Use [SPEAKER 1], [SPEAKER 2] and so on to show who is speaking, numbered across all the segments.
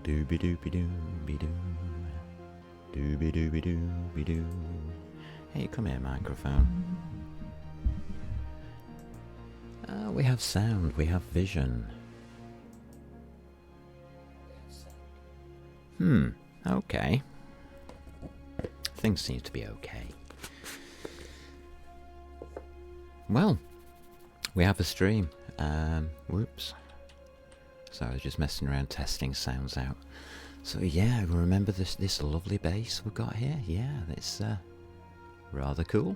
[SPEAKER 1] Dooby dooby dooby doo. Dooby dooby dooby doo. Hey, come here, microphone. We have sound, we have vision. Okay. Things seem to be okay. Well, we have a stream. Whoops. So I was just messing around testing sounds out. So yeah, remember this lovely bass we've got here? Yeah, it's rather cool.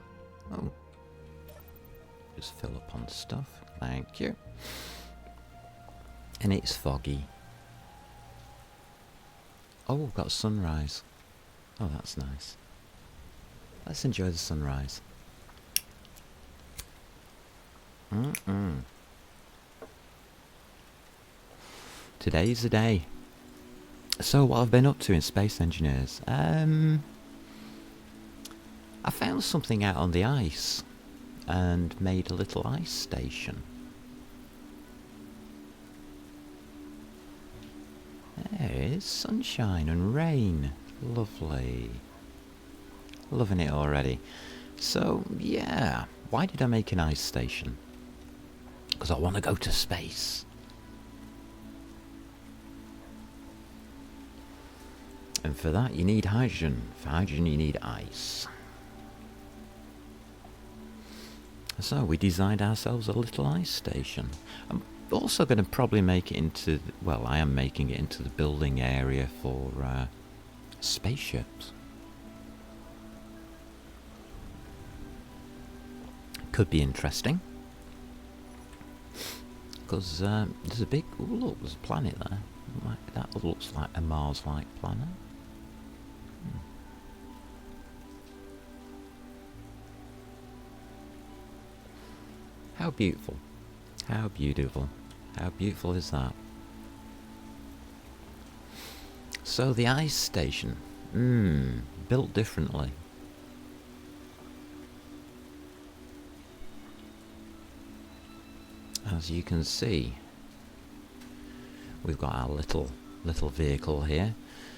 [SPEAKER 1] Oh. Just fill up on stuff. Thank you. And it's foggy. Oh, we've got sunrise. Oh, that's nice. Let's enjoy the sunrise. Today's the day. So what I've been up to in Space Engineers, I found something out on the ice and made a little ice station. There it is, sunshine and rain. Lovely. Loving it already. So yeah, why did I make an ice station? Because I want to go to space. And for that you need hydrogen. For hydrogen you need ice. So we designed ourselves a little ice station. I'm also going to probably make it into, well, I am making it into the building area for spaceships. Could be interesting. Because there's a big, oh look, there's a planet there. That looks like a Mars-like planet. How beautiful. How beautiful. How beautiful is that? So the ice station. Built differently. As you can see, we've got our little vehicle here.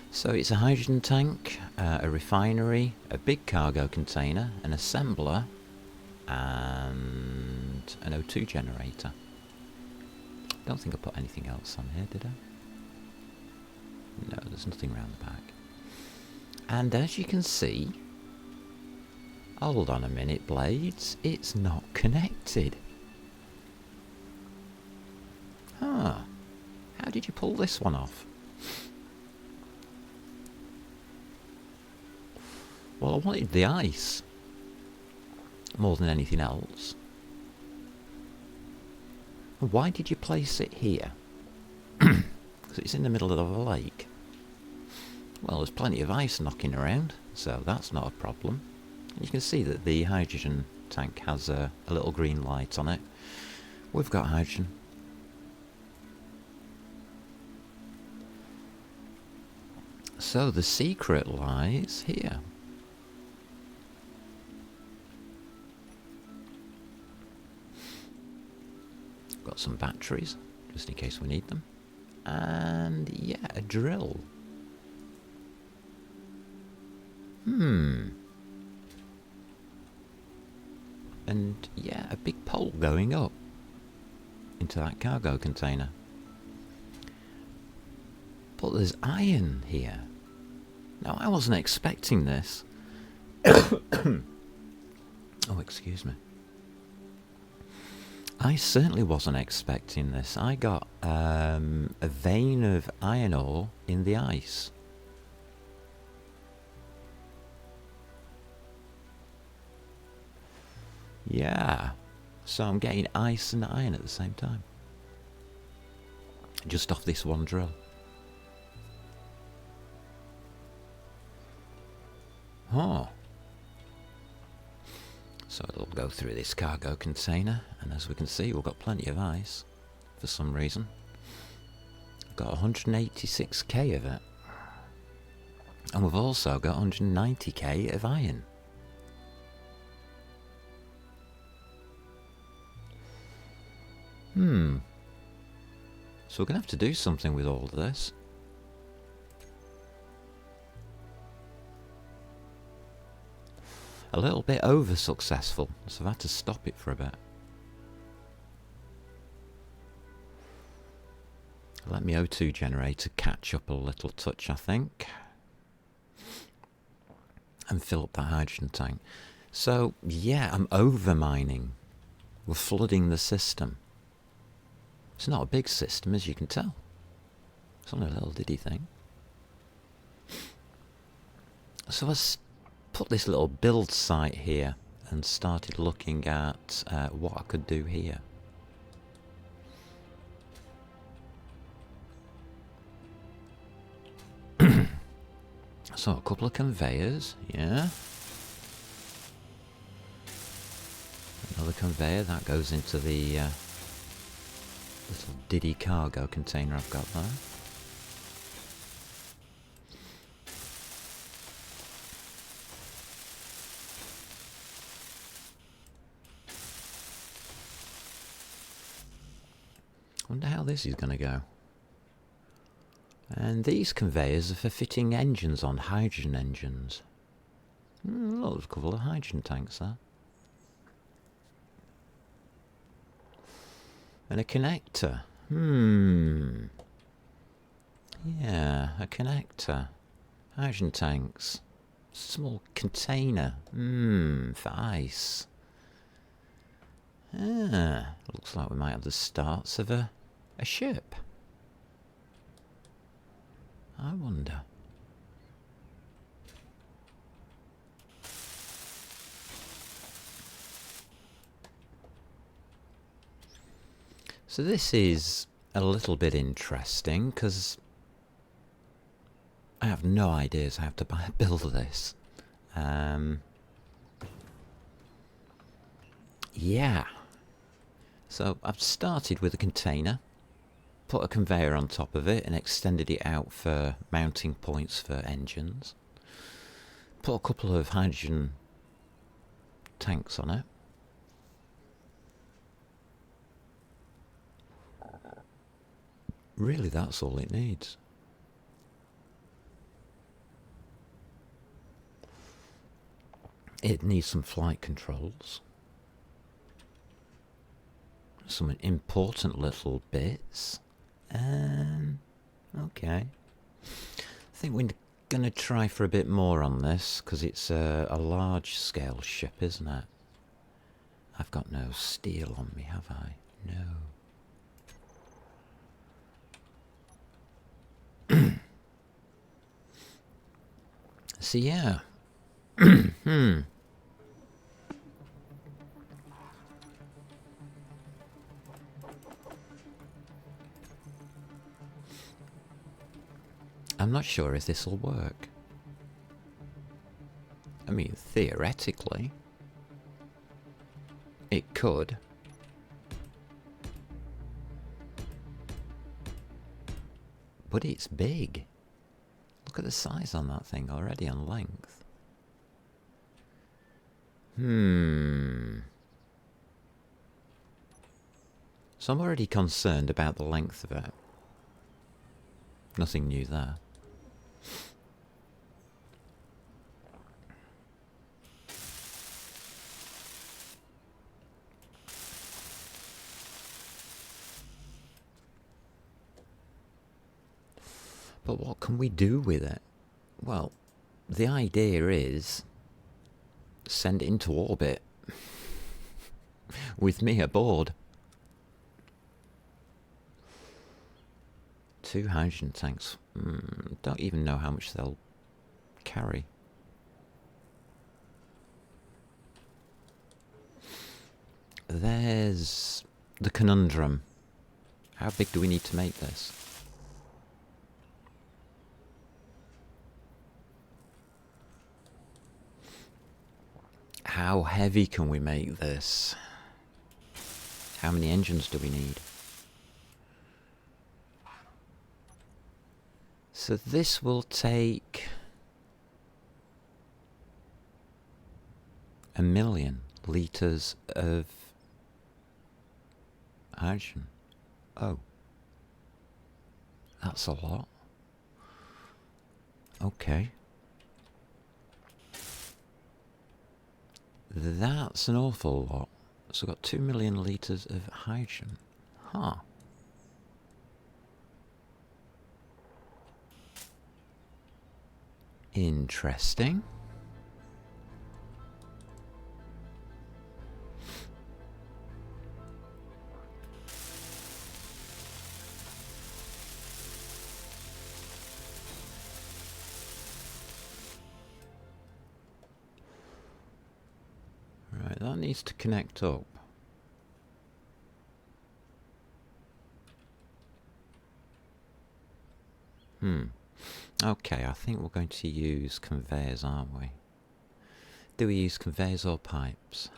[SPEAKER 1] So it's a hydrogen tank, a refinery, a big cargo container, an assembler, and an O2 generator. Don't think I put anything else on here, did I? No, there's nothing around the back. And as you can see, hold on a minute, Blades, it's not connected. Huh. How did you pull this one off? Well, I wanted the ice more than anything else. Why did you place it here? Because it's in the middle of a lake. Well, there's plenty of ice knocking around, so that's not a problem. You can see that the hydrogen tank has a little green light on it. We've got hydrogen. So the secret lies here. Got some batteries, just in case we need them. And yeah, a drill. And yeah, a big pole going up into that cargo container. But there's iron here. Now, I wasn't expecting this. Oh, excuse me. I certainly wasn't expecting this. I got a vein of iron ore in the ice. Yeah. So I'm getting ice and iron at the same time. Just off this one drill. Oh. So it'll go through this cargo container, and as we can see, we've got plenty of ice for some reason. We've got 186k of it. And we've also got 190k of iron. So we're going to have to do something with all of this. A little bit over successful, so I've had to stop it for a bit. Let my O2 generator catch up a little touch, I think. And fill up that hydrogen tank. So, yeah, I'm over mining. We're flooding the system. It's not a big system, as you can tell. It's only a little diddy thing. So I put this little build site here and started looking at what I could do here. So a couple of conveyors, yeah. Another conveyor, that goes into the little diddy cargo container I've got there. Wonder how this is going to go. And these conveyors are for fitting engines on, hydrogen engines. Look, there's a couple of hydrogen tanks there. And a connector. Yeah, a connector. Hydrogen tanks. Small container. For ice. Looks like we might have the starts of a ship. I wonder. So this is a little bit interesting because I have no ideas how to build this. Yeah. So I've started with a container, put a conveyor on top of it and extended it out for mounting points for engines. Put a couple of hydrogen tanks on it. Really, that's all it needs. It needs some flight controls. Some important little bits. Okay. I think we're going to try for a bit more on this, because it's a large scale ship, isn't it? I've got no steel on me, have I? No. So yeah. I'm not sure if this will work. I mean, theoretically, it could. But it's big. Look at the size on that thing already on length. So I'm already concerned about the length of it. Nothing new there. But what can we do with it? Well, the idea is send it into orbit with me aboard. 2 hydrogen tanks. Don't even know how much they'll carry. There's the conundrum. How big do we need to make this? How heavy can we make this? How many engines do we need? So this will take 1 million litres of hydrogen. Oh. That's a lot. Okay. That's an awful lot. So we've got 2 million litres of hydrogen. Huh. Interesting. Right, that needs to connect up. Okay, I think we're going to use conveyors, aren't we? Do we use conveyors or pipes?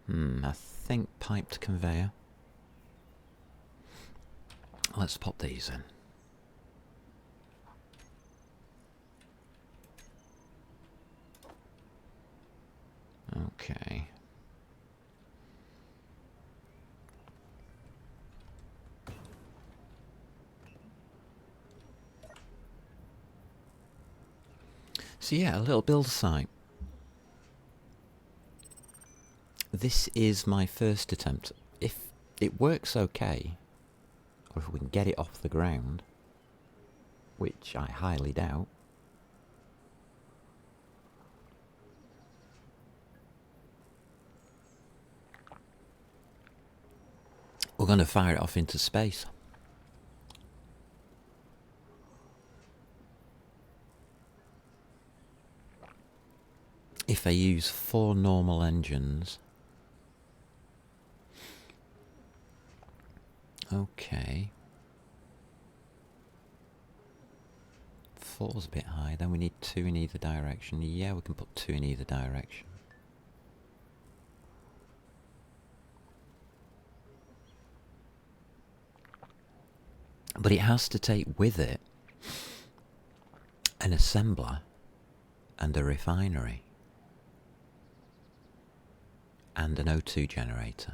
[SPEAKER 1] I think piped conveyor. Let's pop these in. Okay. So yeah, a little build site. This is my first attempt. If it works okay, or if we can get it off the ground, which I highly doubt, we're going to fire it off into space. If I use 4 normal engines... Okay. 4's a bit high, then we need 2 in either direction. Yeah, we can put 2 in either direction. But it has to take with it an assembler and a refinery and an O2 generator.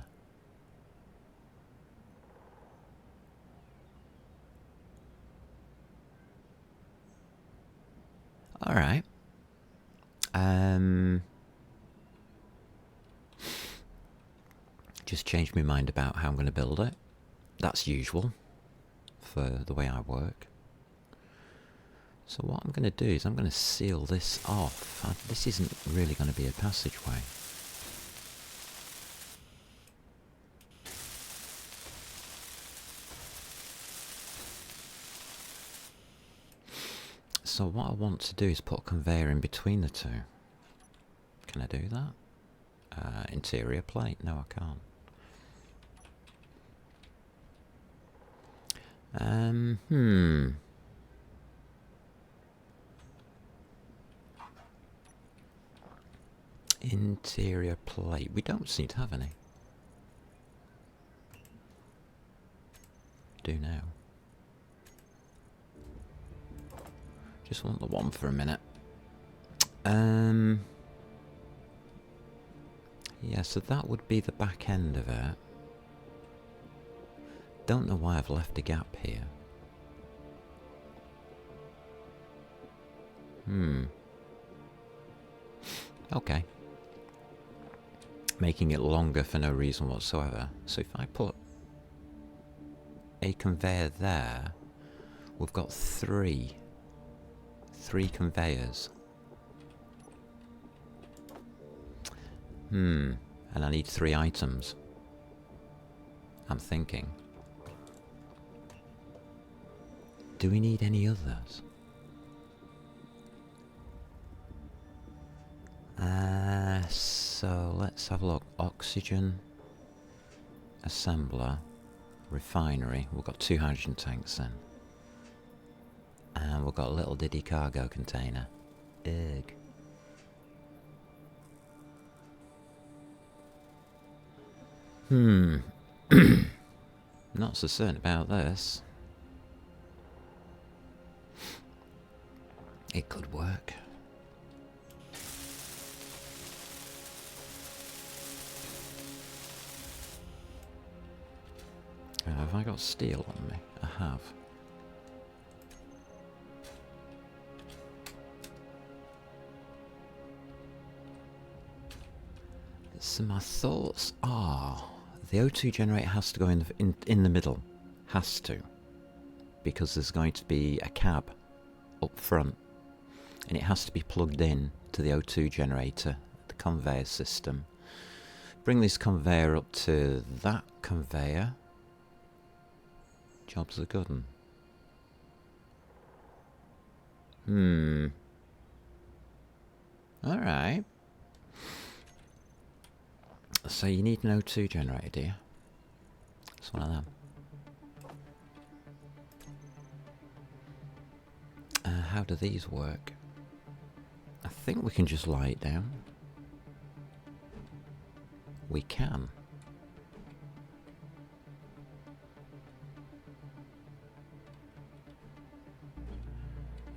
[SPEAKER 1] Alright. Just changed my mind about how I'm going to build it. That's usual for the way I work. So what I'm going to do is I'm going to seal this off. This isn't really going to be a passageway. So what I want to do is put a conveyor in between the two. Can I do that? Interior plate? No, I can't. Interior plate. We don't seem to have any. Do now. Just want the one for a minute. Yeah, so that would be the back end of it. Don't know why I've left a gap here. Okay. Making it longer for no reason whatsoever. So if I put a conveyor there, we've got three conveyors. And I need 3 items. I'm thinking. Do we need any others? So let's have a look. Oxygen, assembler, refinery. We've got 2 hydrogen tanks then. And we've got a little diddy cargo container. Ugh. Not so certain about this. It could work. Have I got steel on me? I have. So my thoughts are, the O2 generator has to go in the middle. Has to. Because there's going to be a cab up front. And it has to be plugged in to the O2 generator, the conveyor system. Bring this conveyor up to that conveyor. Job's a good one. Alright. So you need an O2 generator, do you? It's one of them. How do these work? I think we can just lie it down. We can.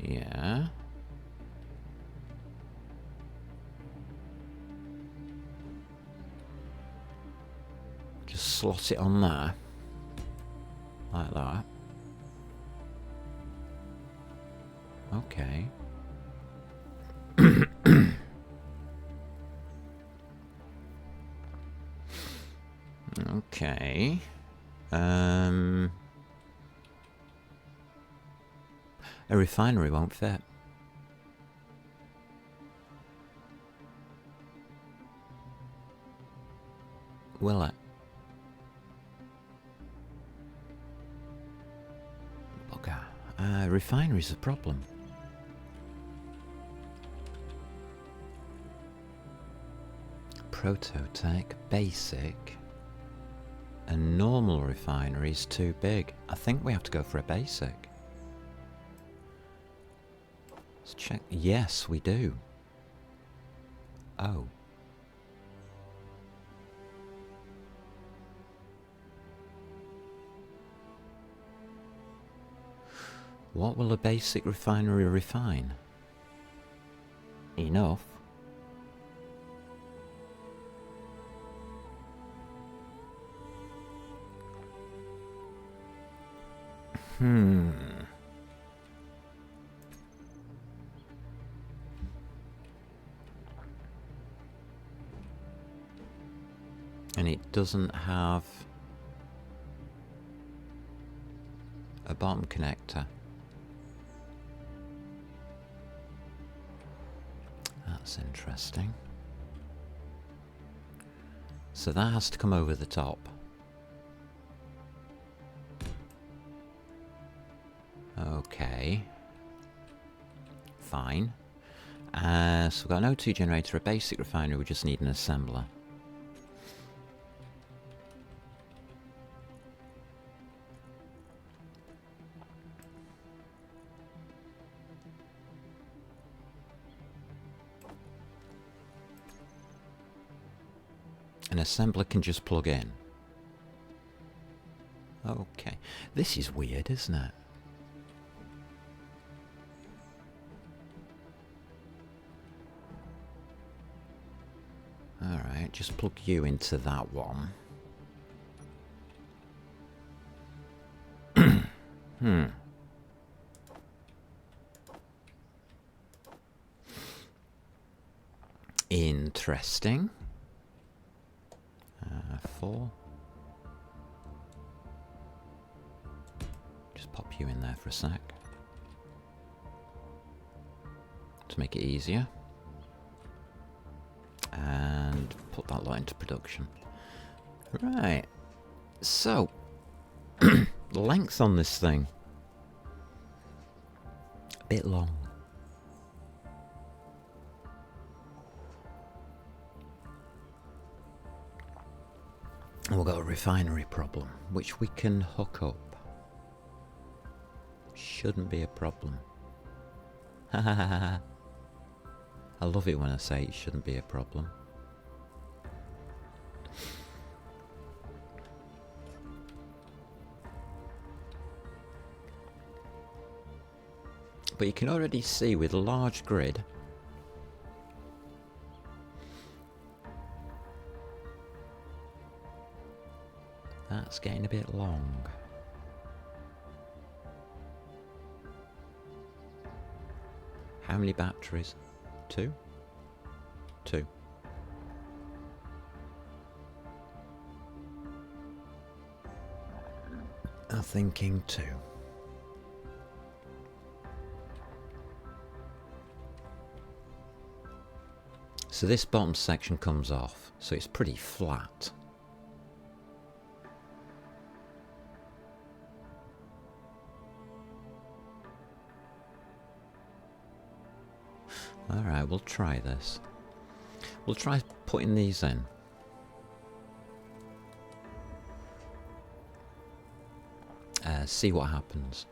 [SPEAKER 1] Yeah. Just slot it on there. Like that. Okay. Okay. A refinery won't fit. Will it? Bugger. Refinery's a problem. Prototech, basic, and normal refinery is too big. I think we have to go for a basic. Let's check. Yes, we do. Oh. What will a basic refinery refine? Enough. And it doesn't have a bottom connector. That's interesting. So that has to come over the top. Okay. Fine. So we've got an O2 generator, a basic refinery, we just need an assembler. An assembler can just plug in. Okay. This is weird, isn't it? Alright, just plug you into that one. Interesting. 4. Just pop you in there for a sec. To make it easier. And put that lot into production. Right. So, length on this thing. A bit long. And we've got a refinery problem, which we can hook up. Shouldn't be a problem. Ha ha ha ha. I love it when I say it shouldn't be a problem. But you can already see with a large grid, that's getting a bit long. How many batteries? 2? 2. I'm thinking 2. So this bottom section comes off, so it's pretty flat. Alright, we'll try this. We'll try putting these in. See what happens.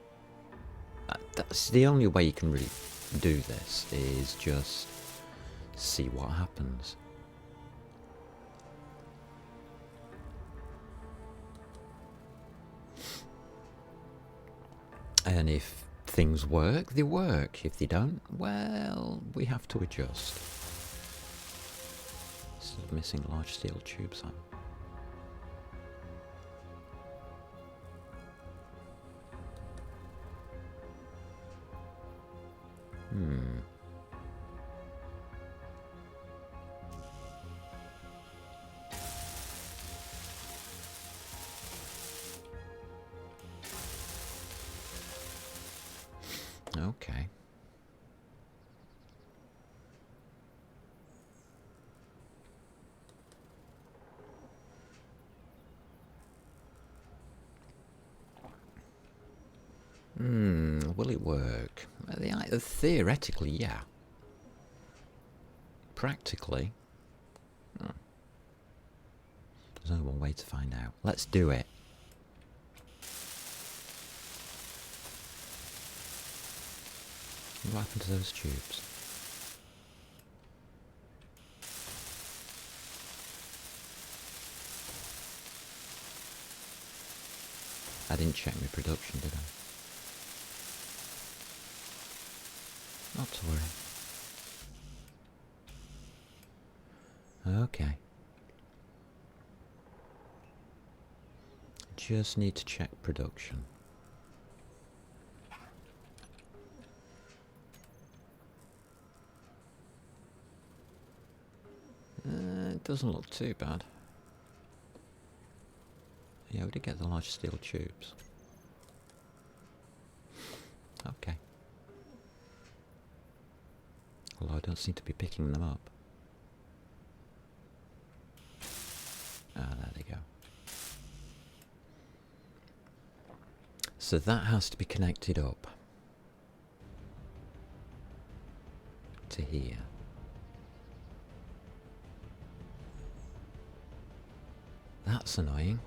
[SPEAKER 1] That's the only way you can really do this, is just see what happens. And if things work, they work. If they don't, well, we have to adjust. Still missing large steel tubes on. Okay. Will it work? Theoretically, yeah. Practically, there's only one way to find out. Let's do it. What happened to those tubes? I didn't check my production, did I? Not to worry. Okay. Just need to check production. It doesn't look too bad. Yeah, we did get the large steel tubes. Okay. Although I don't seem to be picking them up. Ah, there they go. So that has to be connected up to here. That's annoying.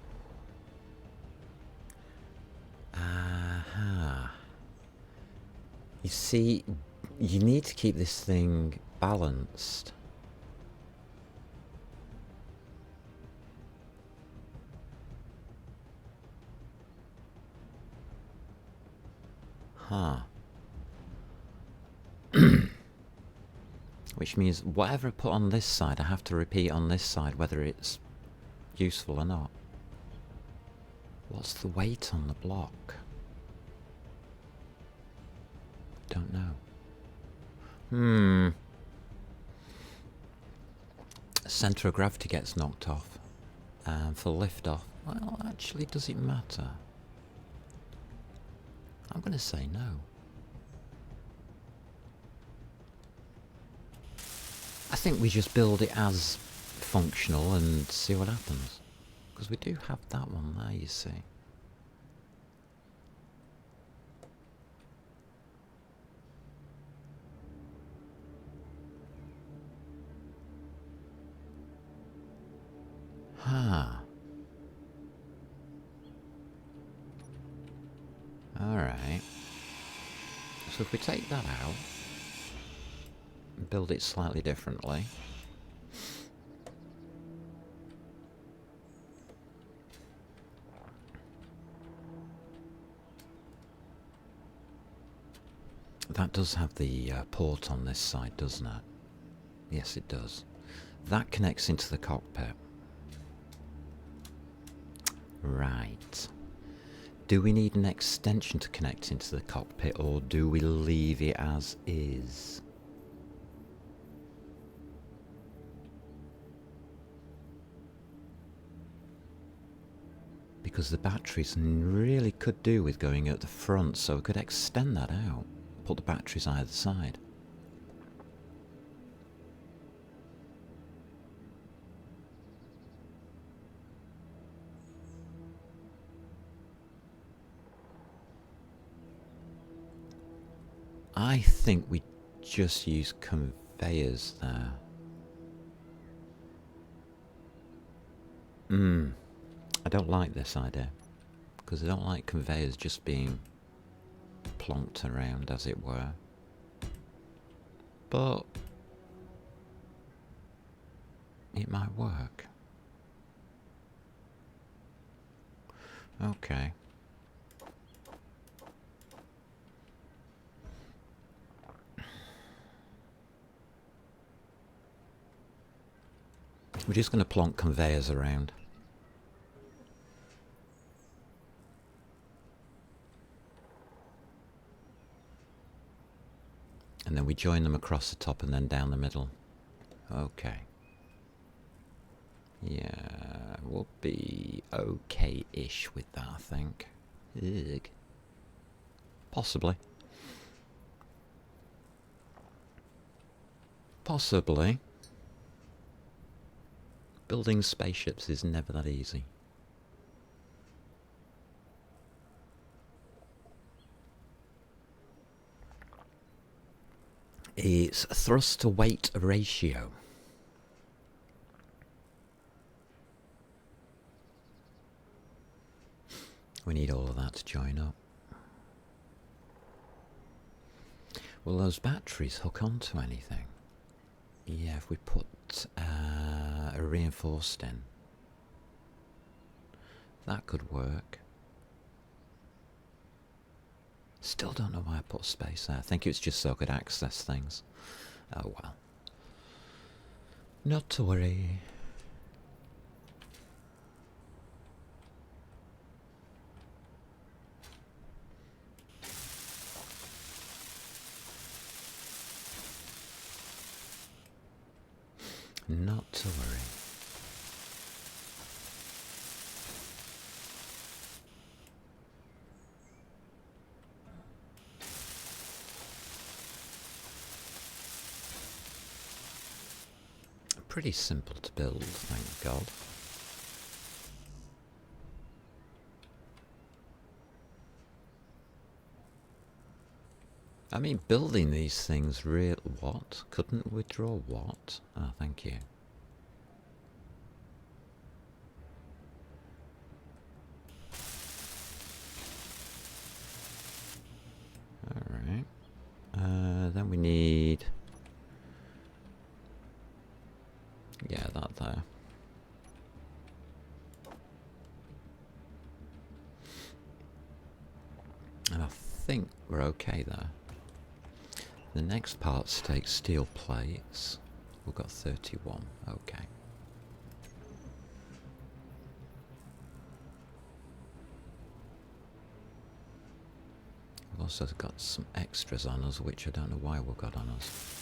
[SPEAKER 1] Aha. You see, you need to keep this thing balanced. Huh. Which means whatever I put on this side, I have to repeat on this side, whether it's useful or not. What's the weight on the block? Don't know. Centre of gravity gets knocked off. And for lift off, well, actually, does it matter? I'm going to say no. I think we just build it as functional and see what happens. Because we do have that one there, you see. Ah. Alright. So if we take that out, and build it slightly differently. That does have the port on this side, doesn't it? Yes, it does. That connects into the cockpit. Right. Do we need an extension to connect into the cockpit, or do we leave it as is? because the batteries really could do with going at the front, so we could extend that out. Put the batteries either side. I think we just use conveyors there. I don't like this idea, because I don't like conveyors just being plonked around, as it were. But it might work. Okay. We're just going to plonk conveyors around. And then we join them across the top and then down the middle. Okay. Yeah, we'll be okay-ish with that, I think. Ugh. Possibly. Possibly. Building spaceships is never that easy. It's thrust to weight ratio. We need all of that to join up. Will those batteries hook onto anything? Yeah, if we put a reinforced in, that could work. Still don't know why I put space there. I think it's just so I could access things. Oh well. Not to worry. Not to worry. Pretty simple to build, thank God. I mean, building these things real... What? Couldn't withdraw what? Oh, thank you. Alright. Then we need... Yeah, that there. And I think we're okay there. The next part's take steel plates. We've got 31. Okay. We've also got some extras on us, which I don't know why we've got on us.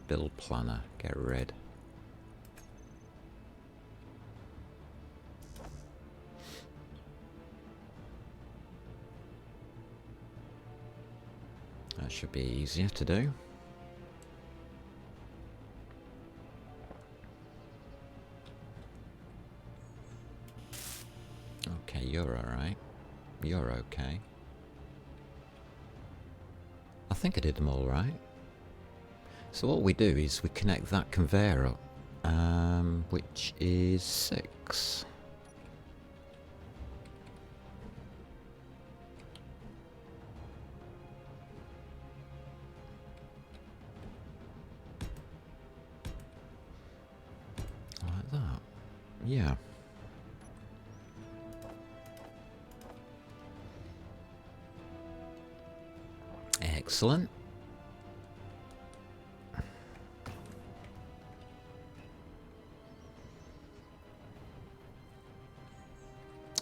[SPEAKER 1] Build planner, get rid. That should be easier to do. Okay, you're alright. You're okay. I think I did them all right. So what we do is we connect that conveyor up, which is 6. Like that. Yeah. Excellent.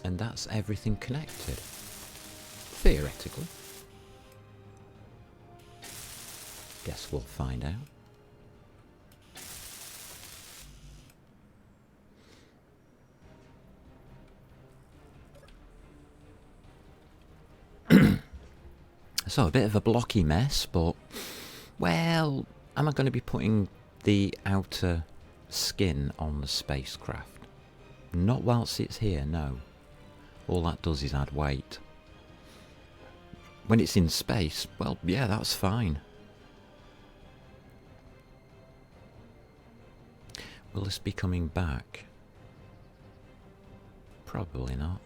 [SPEAKER 1] And that's everything connected. Theoretically. Guess we'll find out. So a bit of a blocky mess, but, well, am I going to be putting the outer skin on the spacecraft? Not whilst it's here, no. All that does is add weight. When it's in space, well, yeah, that's fine. Will this be coming back? Probably not.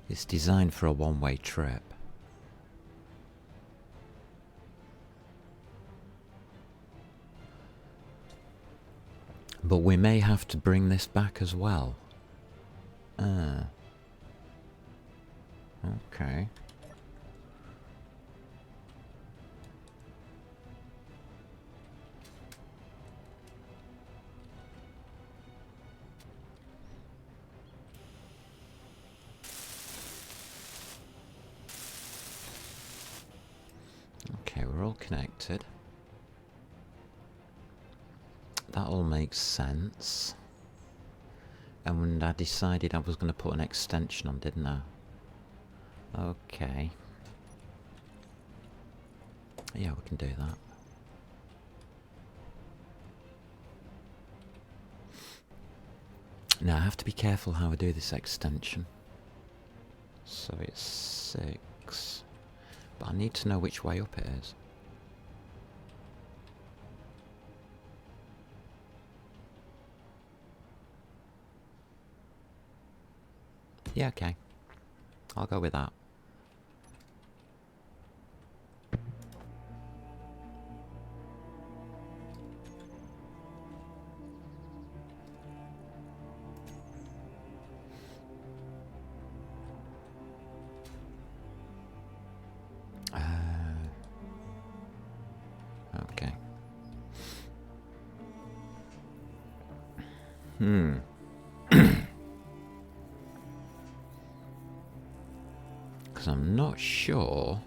[SPEAKER 1] It's designed for a one-way trip. But we may have to bring this back as well. Okay. Okay, we're all connected. That all makes sense. And I decided I was going to put an extension on, didn't I? Okay. Yeah, we can do that. Now I have to be careful how I do this extension. So it's 6. But I need to know which way up it is. Yeah, okay. I'll go with that. Okay. Because I'm not sure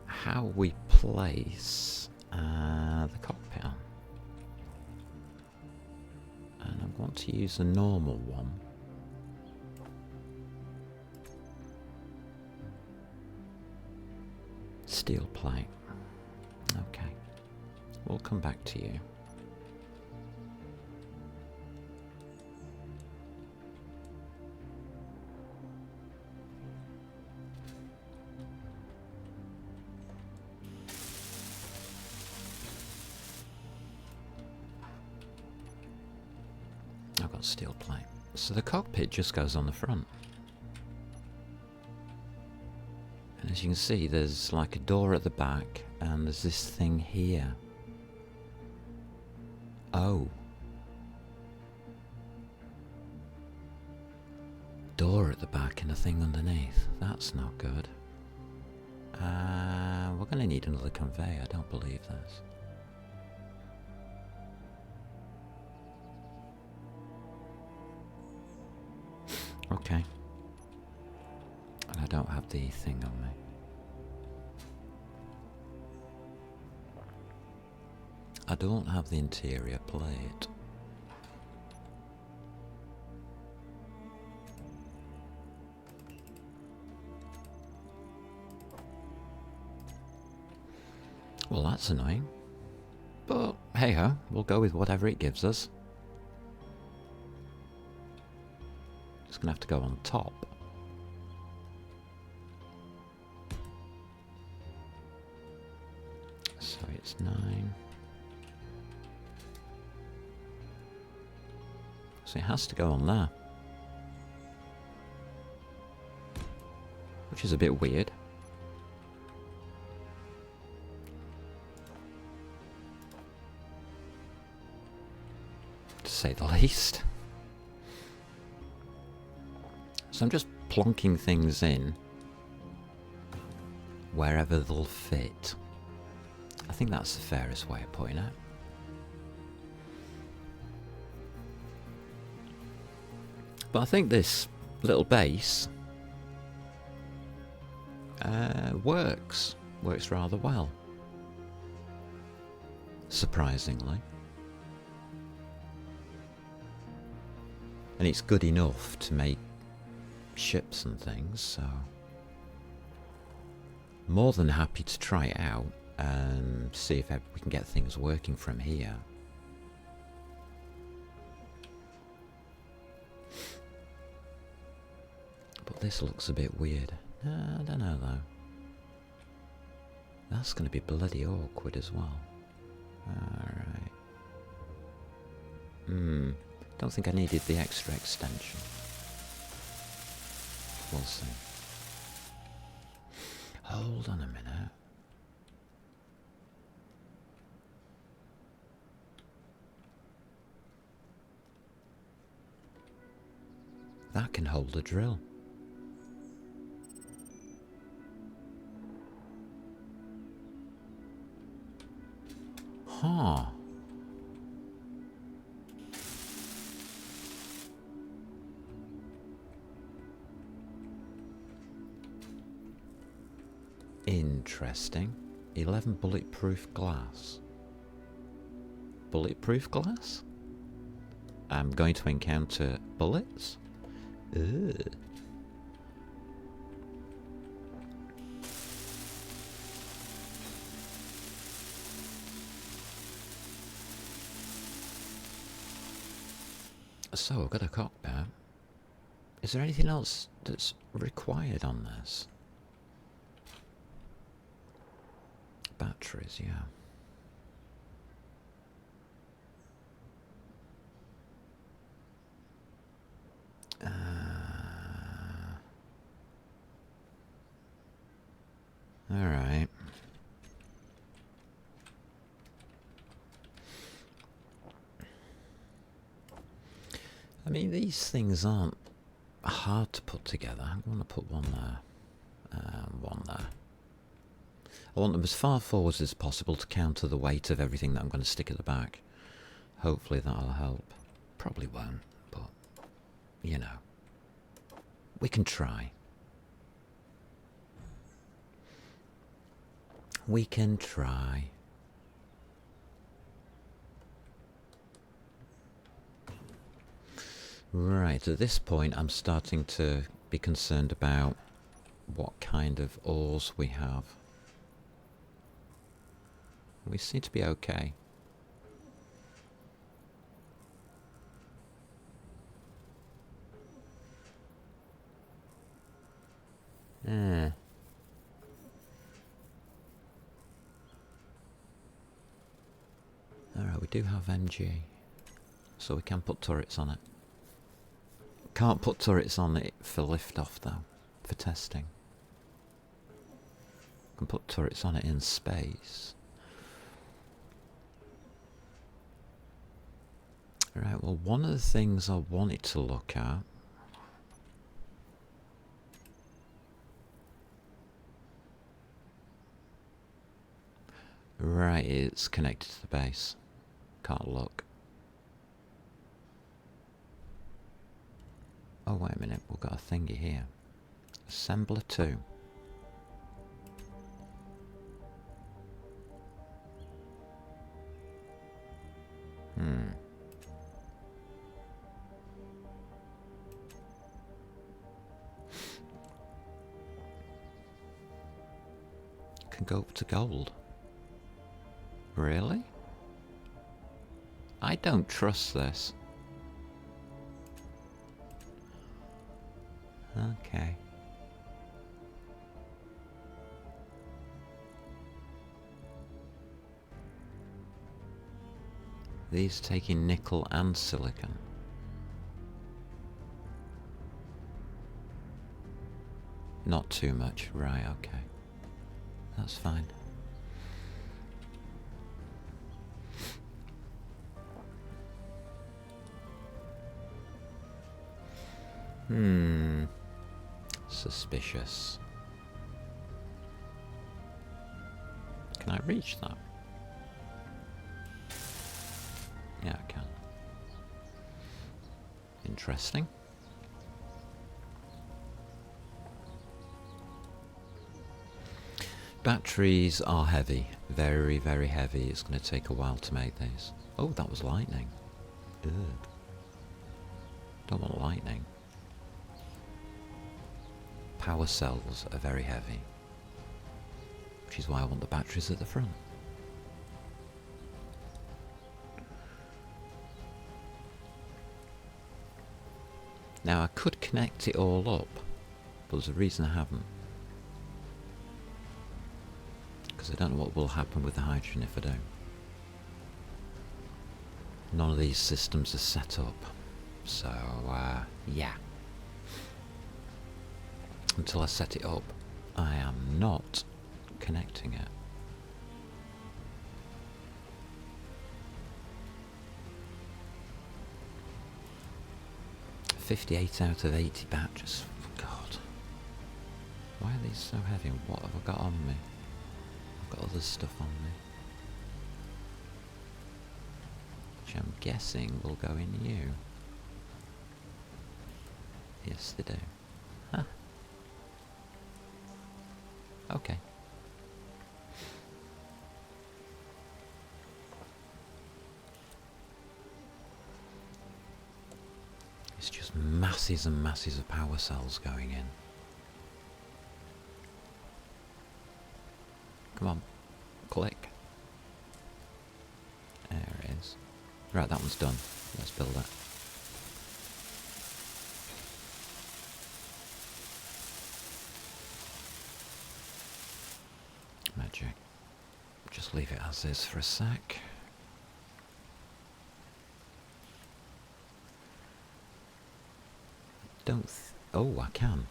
[SPEAKER 1] how we place the cockpit on. And I want to use the normal one. Steel plate. Okay. We'll come back to you. I've got steel plate. So the cockpit just goes on the front. And as you can see, there's like a door at the back, and there's this thing here. Oh. Door at the back and a thing underneath. That's not good. We're going to need another conveyor. I don't believe this. Okay. And I don't have the thing on me. I don't have the interior plate. Well, that's annoying. But hey ho, we'll go with whatever it gives us. It's gonna have to go on top. So it's 9. So it has to go on there. Which is a bit weird. To say the least. So I'm just plonking things in wherever they'll fit. I think that's the fairest way of putting it. But I think this little base works rather well, surprisingly. And it's good enough to make ships and things, so more than happy to try it out and see if we can get things working from here. But this looks a bit weird. I don't know though. That's going to be bloody awkward as well. Alright. Don't think I needed the extra extension. We'll see. Hold on a minute. That can hold a drill. Huh. Interesting. 11 bulletproof glass. Bulletproof glass? I'm going to encounter bullets? Ugh. So, I've got a cockpit. Is there anything else that's required on this? Batteries, yeah. All right. I mean, these things aren't hard to put together. I'm going to put one there, one there. I want them as far forwards as possible to counter the weight of everything that I'm going to stick at the back. Hopefully that'll help. Probably won't, but, you know, we can try. We can try. Right, at this point I'm starting to be concerned about what kind of ores we have. We seem to be okay. Alright, we do have MG, so we can put turrets on it. Can't put turrets on it for liftoff though, for testing. Can put turrets on it in space. Right, well, one of the things I wanted to look at right, it's connected to the base. Can't look. Oh, wait a minute, we've got a thingy here. Assembler 2. Can go up to gold. Really? I don't trust this. Okay. These taking nickel and silicon. Not too much, right, okay. That's fine. Suspicious. Can I reach that? Yeah, I can. Interesting. Batteries are heavy. Very, very heavy. It's going to take a while to make these. Oh, that was lightning. Ugh. Don't want lightning. Power cells are very heavy, which is why I want the batteries at the front. Now I could connect it all up, but there's a reason I haven't. Because I don't know what will happen with the hydrogen if I do. None of these systems are set up, so yeah. Until I set it up, I am not connecting it. $58 out of 80 batches. God. Why are these so heavy? What have I got on me? I've got other stuff on me. Which I'm guessing will go in you. Yes, they do. Huh. Okay. It's just masses and masses of power cells going in. Come on. Click. There it is. Right, that one's done. Let's build that. Magic. Just leave it as is for a sec. Oh, I can.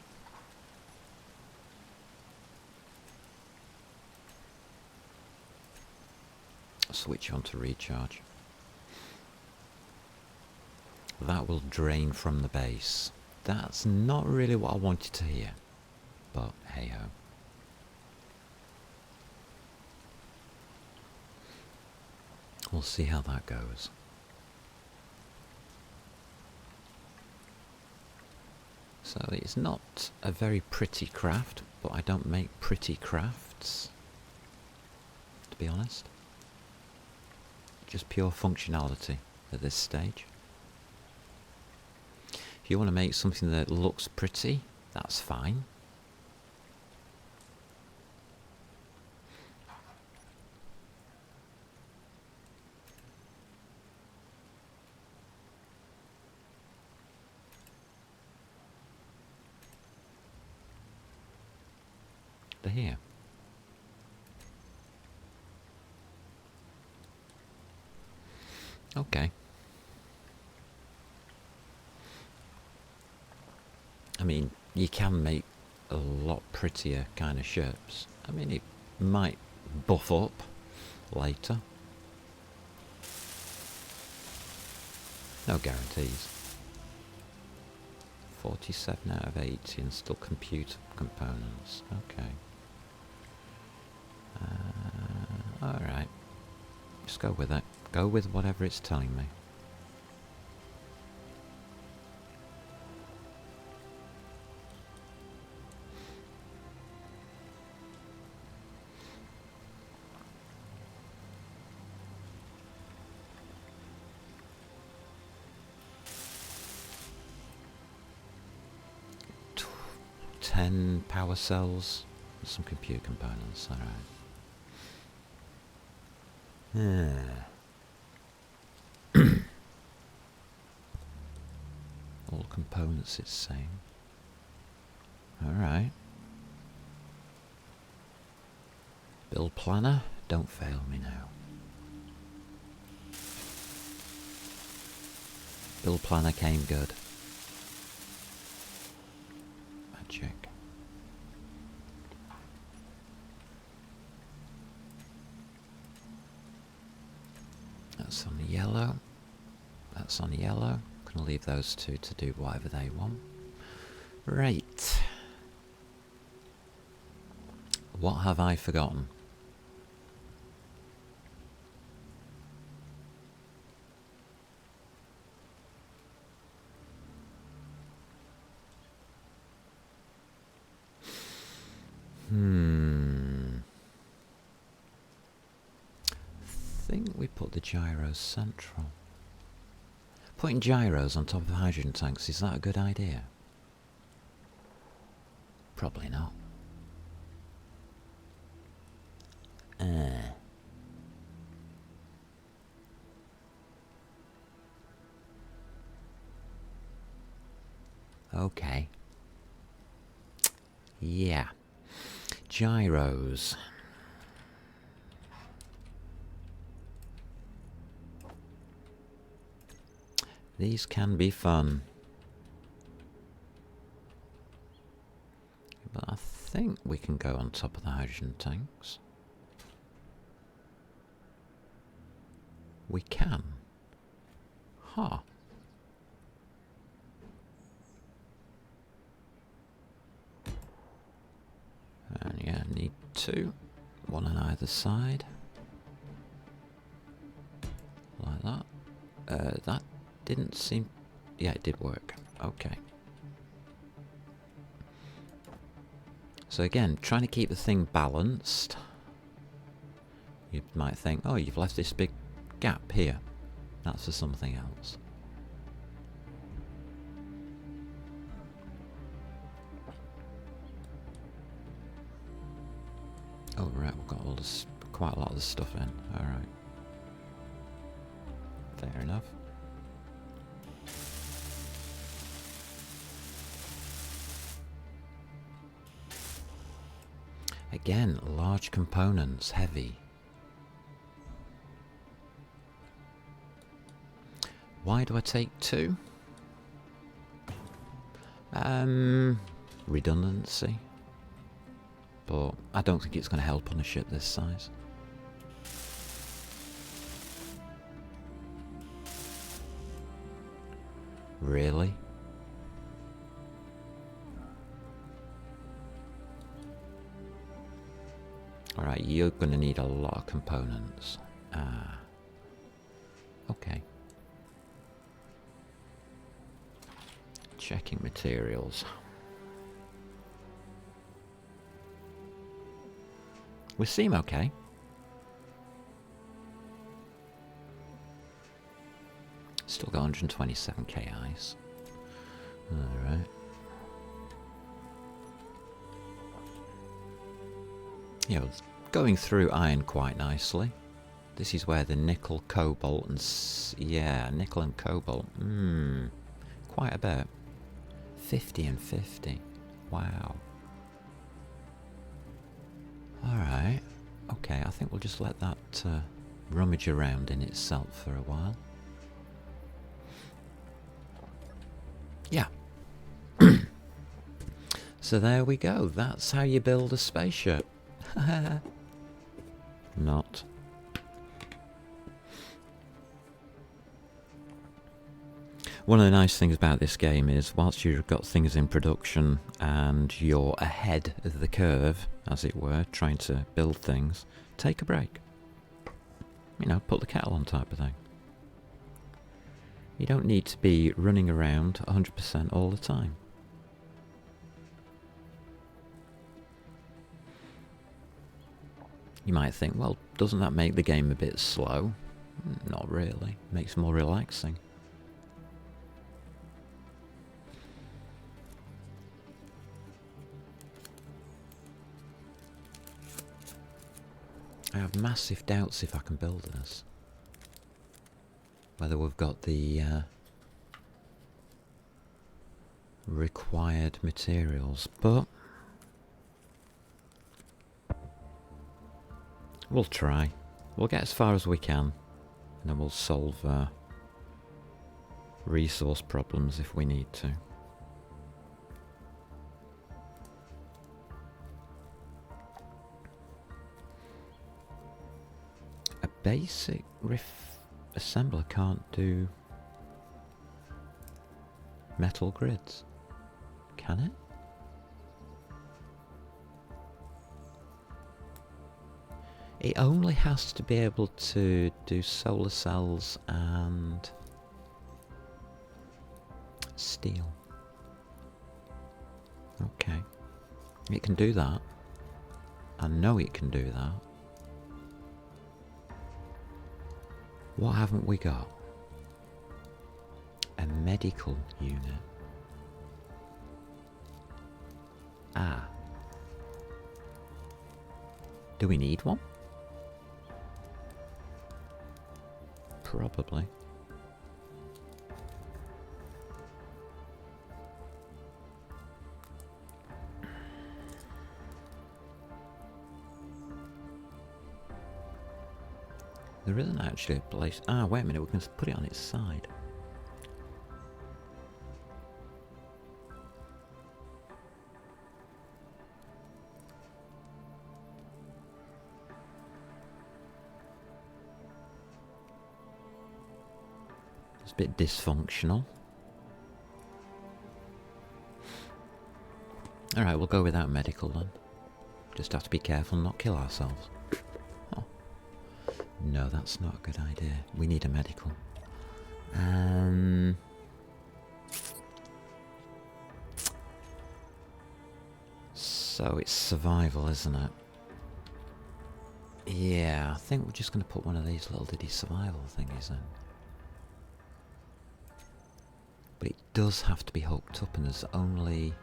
[SPEAKER 1] Switch on to recharge. That will drain from the base. That's not really what I wanted to hear, but hey ho. We'll see how that goes. So it's not a very pretty craft, but I don't make pretty crafts, to be honest. Just pure functionality at this stage. If you want to make something that looks pretty, that's fine. They're here. Okay. I mean, you can make a lot prettier kind of ships. I mean, it might buff up later. No guarantees. 47 out of 80 and still computer components. Okay. Alright. Just go with it. Go with whatever it's telling me. T 10 power cells and some computer components. Alright. All components it's saying. Alright. Build planner, don't fail me now. Build planner came good. Magic. That's on the yellow. That's on yellow. Gonna leave those two to do whatever they want. Right. What have I forgotten? I think we put the gyros central. Putting gyros on top of hydrogen tanks, is that a good idea? Probably not. Okay. Yeah. Gyros. These can be fun. But I think we can go on top of the hydrogen tanks. We can. Huh. And yeah, need two. One on either side. Like that. That didn't seem... Yeah, it did work. Okay. So again, trying to keep the thing balanced. You might think, oh, you've left this big gap here. That's for something else. Oh right, we've got all this, quite a lot of the stuff in. Alright. Fair enough. Again, large components, heavy. Why do I take two? Redundancy. But I don't think it's going to help on a ship this size. Really? Alright, you're going to need a lot of components. Okay. Checking materials. We seem okay. Still got 127k ice. Alright. Yeah, it's going through iron quite nicely. This is where the nickel, cobalt and... yeah, nickel and cobalt. Quite a bit. 50 and 50. Wow. Alright. Okay, I think we'll just let that rummage around in itself for a while. Yeah. So there we go. That's how you build a spaceship. Not. One of the nice things about this game is, whilst you've got things in production and you're ahead of the curve, as it were, trying to build things, take a break. You know, put the kettle on type of thing. You don't need to be running around 100% all the time. You might think, well, doesn't that make the game a bit slow? Not really. Makes it more relaxing. I have massive doubts if I can build this. Whether we've got the required materials, but we'll try. We'll get as far as we can, and then we'll solve resource problems if we need to. A basic assembler can't do metal grids, can it? It only has to be able to do solar cells and steel. Okay. It can do that. I know it can do that. What haven't we got? A medical unit. Ah. Do we need one? Probably. There isn't actually a place... Ah, wait a minute, we can put it on its side. It's a bit dysfunctional. Alright, we'll go without medical then. Just have to be careful and not kill ourselves. Oh. No, that's not a good idea. We need a medical. So it's survival, isn't it? Yeah, I think we're just going to put one of these little ditty survival thingies in. But it does have to be hooked up, and there's only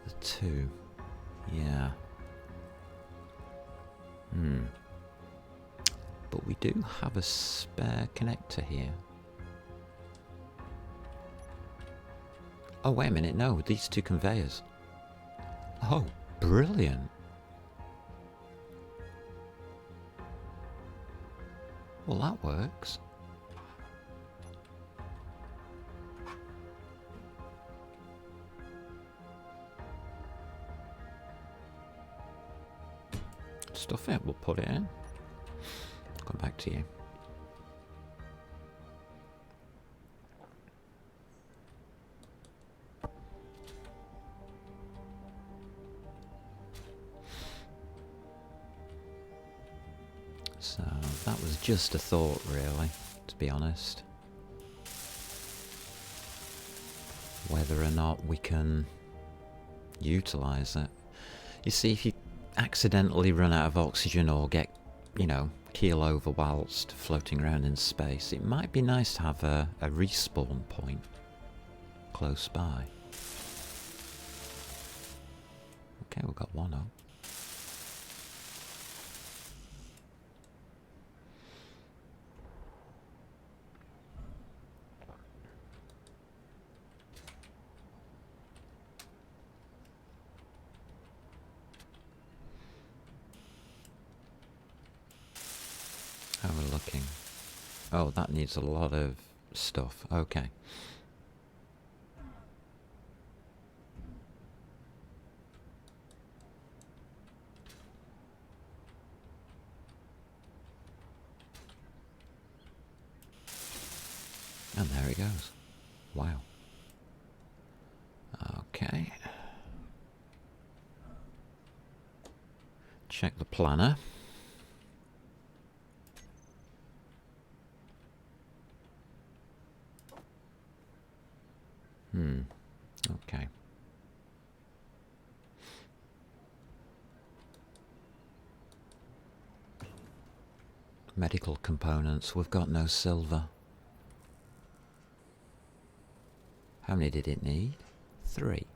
[SPEAKER 1] the two. Yeah. But we do have a spare connector here. Oh, wait a minute, no, these two conveyors. Oh, brilliant. Well, that works. Stuff it, we'll put it in. Come back to you. So that was just a thought, really, to be honest. Whether or not we can utilize it. You see, if you accidentally run out of oxygen or get, you know, keel over whilst floating around in space, it might be nice to have a respawn point close by. Okay, we've got one up. How we're looking. Oh, that needs a lot of stuff. Okay. And there it goes. Wow. Okay. Check the planner. Okay. Medical components. We've got no silver. How many did it need? 3.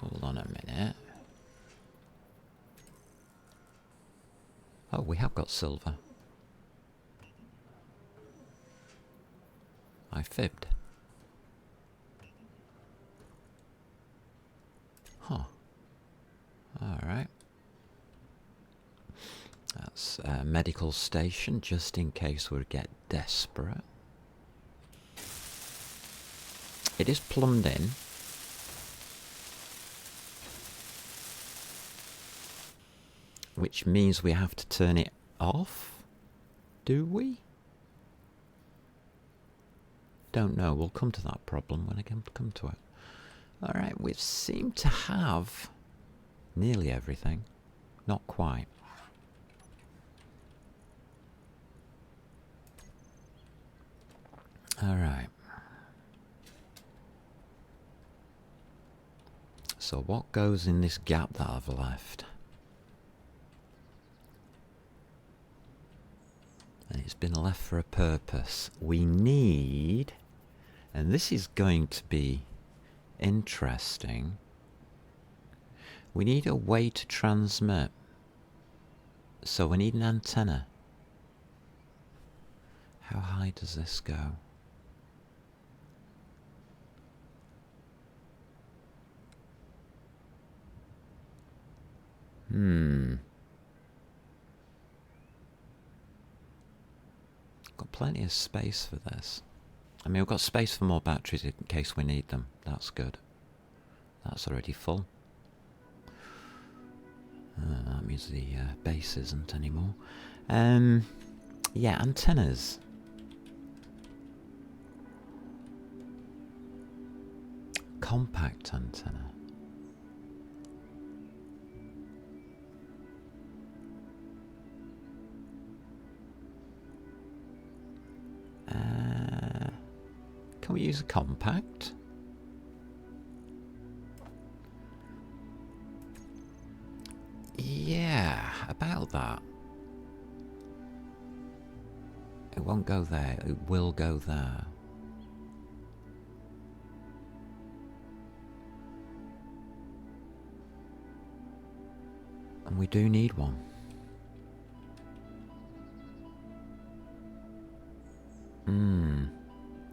[SPEAKER 1] Hold on a minute. Oh, we have got silver. I fibbed. Huh. Alright. That's a medical station, just in case we get desperate. It is plumbed in. Which means we have to turn it off? Do we? Don't know. We'll come to that problem when I come to it. Alright, we seem to have nearly everything. Not quite. Alright. So what goes in this gap that I've left? And it's It's been left for a purpose. We need, and this is going to be interesting, we need a way to transmit. So we need an antenna. How high does this go? Got plenty of space for this. I mean, we've got space for more batteries in case we need them. That's good. That's already full. That means the base isn't anymore. Yeah, antennas. Compact antenna. Can we use a compact? Yeah, about that. It won't go there, it will go there. And we do need one.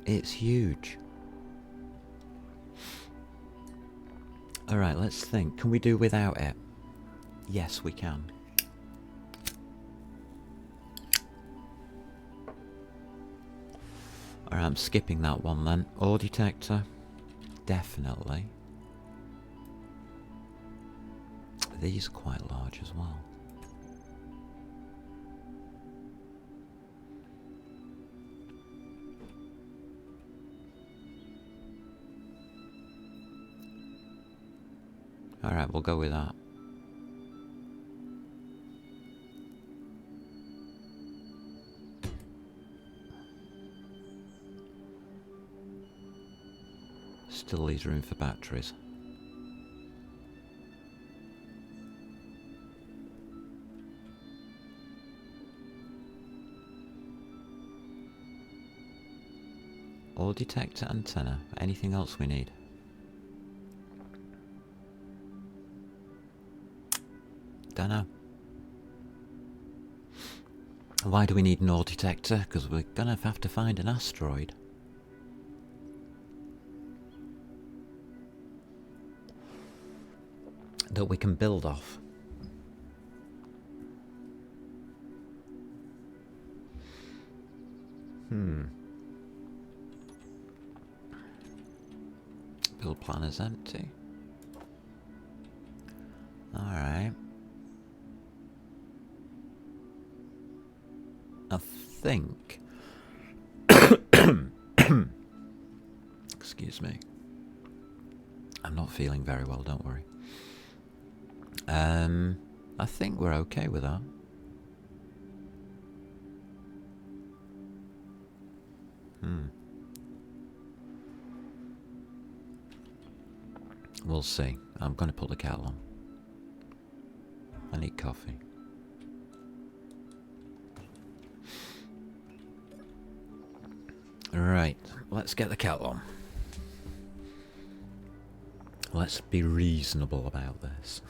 [SPEAKER 1] It's huge. Alright, let's think. Can we do without it? Yes, we can. Alright, I'm skipping that one then. Ore detector. Definitely. These are quite large as well. Alright, we'll go with that. Still leaves room for batteries. Ore detector antenna. Anything else we need? Don't know. Why do we need an ore detector? Because we're gonna have to find an asteroid. That we can build off. Build plan is empty. Alright. I think... Excuse me. I'm not feeling very well, don't worry. I think we're okay with that. We'll see. I'm going to put the kettle on. I need coffee. Right, let's get the kettle on. Let's be reasonable about this.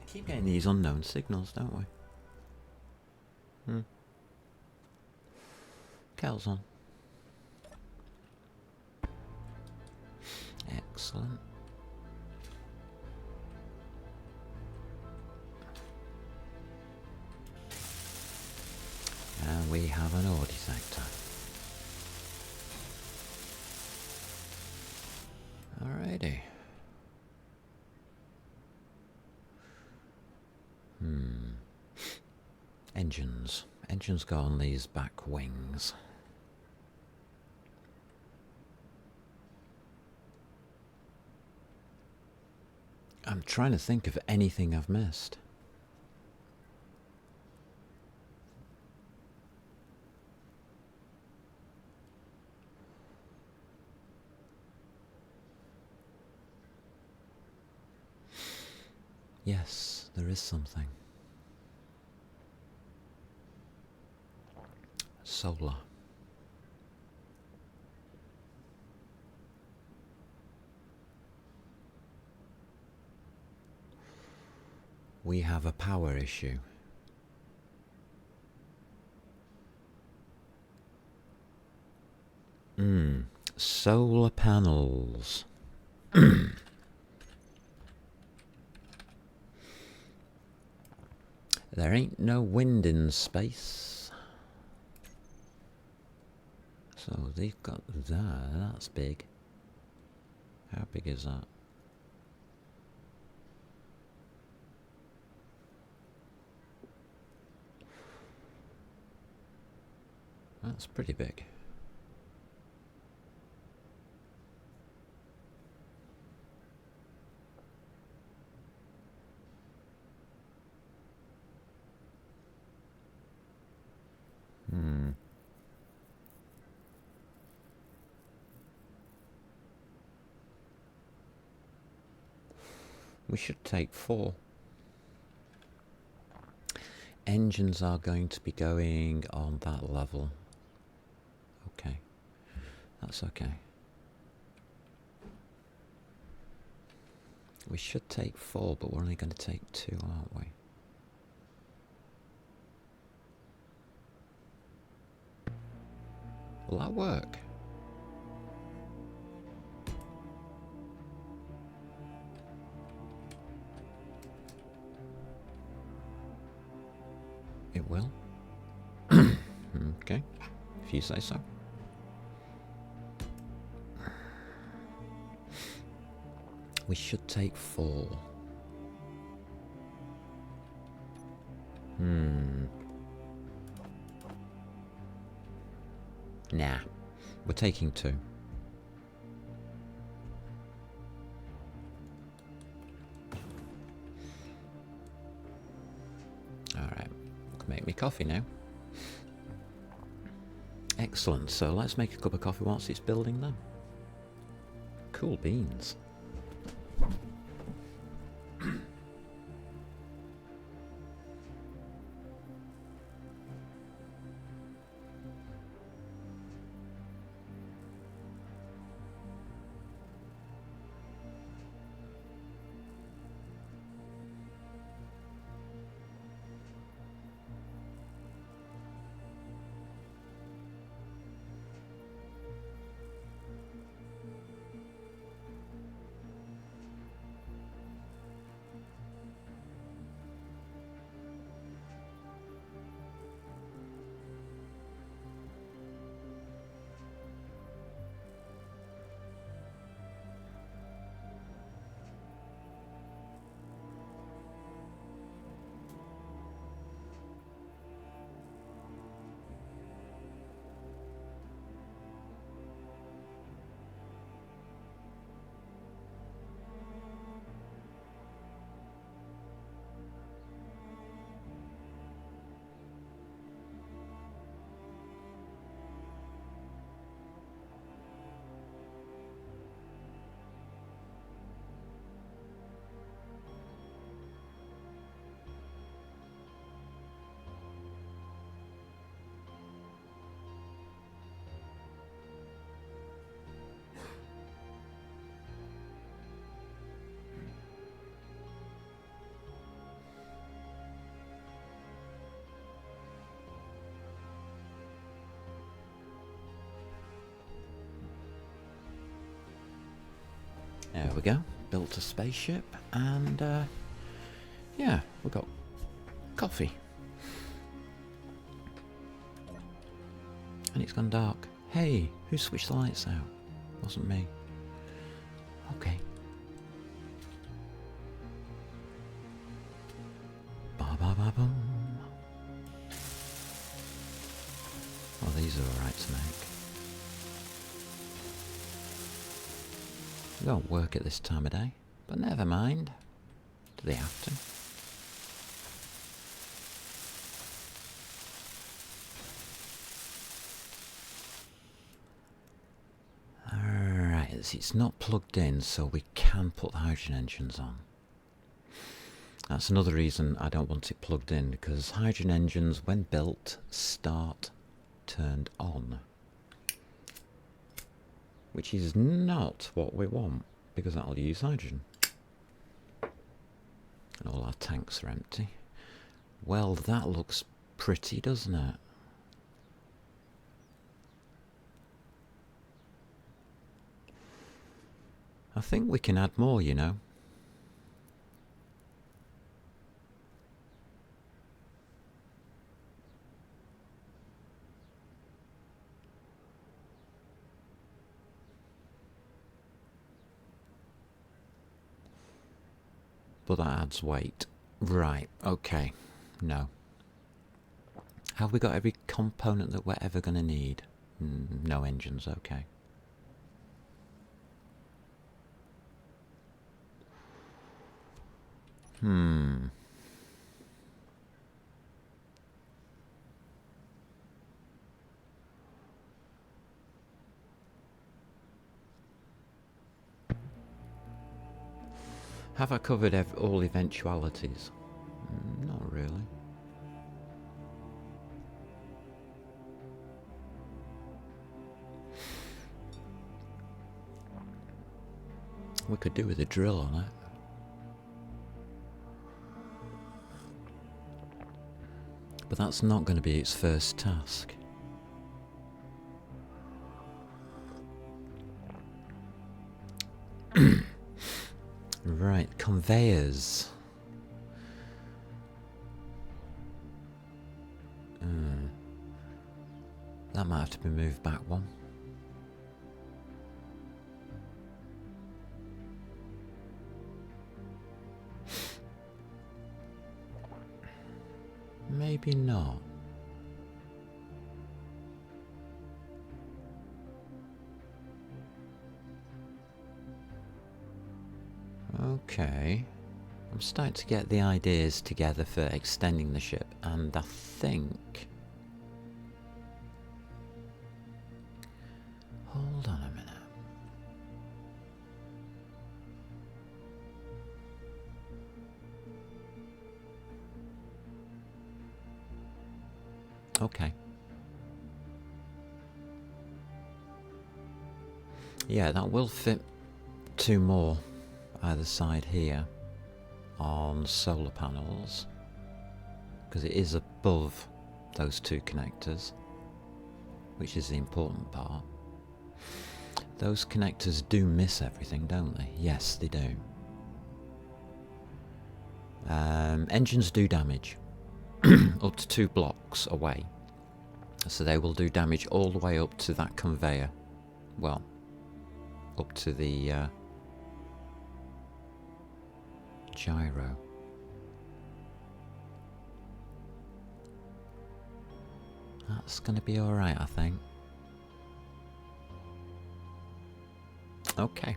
[SPEAKER 1] Keep getting these unknown signals, don't we? Kettle's on. Excellent. And we have an ore detector. Alrighty. Engines. Engines go on these back wings. I'm trying to think of anything I've missed. Yes, there is something. Solar. We have a power issue. Solar panels. There ain't no wind in space. So they've got that. That's big. How big is that? That's pretty big. We should take 4. Engines are going to be going on that level. Okay. That's okay. We should take 4, but we're only going to take 2, aren't we? Will that work? It will? Okay, if you say so. We should take 4. Nah, we're taking 2. Alright, make me coffee now. Excellent, so let's make a cup of coffee whilst it's building then. Cool beans. we go. Built a spaceship, and yeah, we got coffee. And it's gone dark. Hey, who switched the lights out? Wasn't me. Okay. Ba ba ba boom. Well, these are alright to make. They don't work at this time of day, but never mind. Do they have to? Alright, it's not plugged in, so we can put the hydrogen engines on. That's another reason I don't want it plugged in, because hydrogen engines, when built, start turned on. Which is not what we want, because that'll use hydrogen. And all our tanks are empty. Well, that looks pretty, doesn't it? I think we can add more, you know. But that adds weight. Right, okay. No. Have we got every component that we're ever going to need? No engines, okay. Have I covered all eventualities? Not really. We could do with a drill on it. But that's not going to be its first task. Right, conveyors. That might have to be moved back one. Maybe not. Okay. I'm starting to get the ideas together for extending the ship, and I think... Hold on a minute. Okay. Yeah, that will fit 2 more either side here on solar panels, because it is above those 2 connectors, which is the important part. Those connectors do miss everything, don't they? Yes, they do. Engines do damage up to 2 blocks away, so they will do damage all the way up to that conveyor. Well, up to the gyro. That's going to be alright, I think. Okay.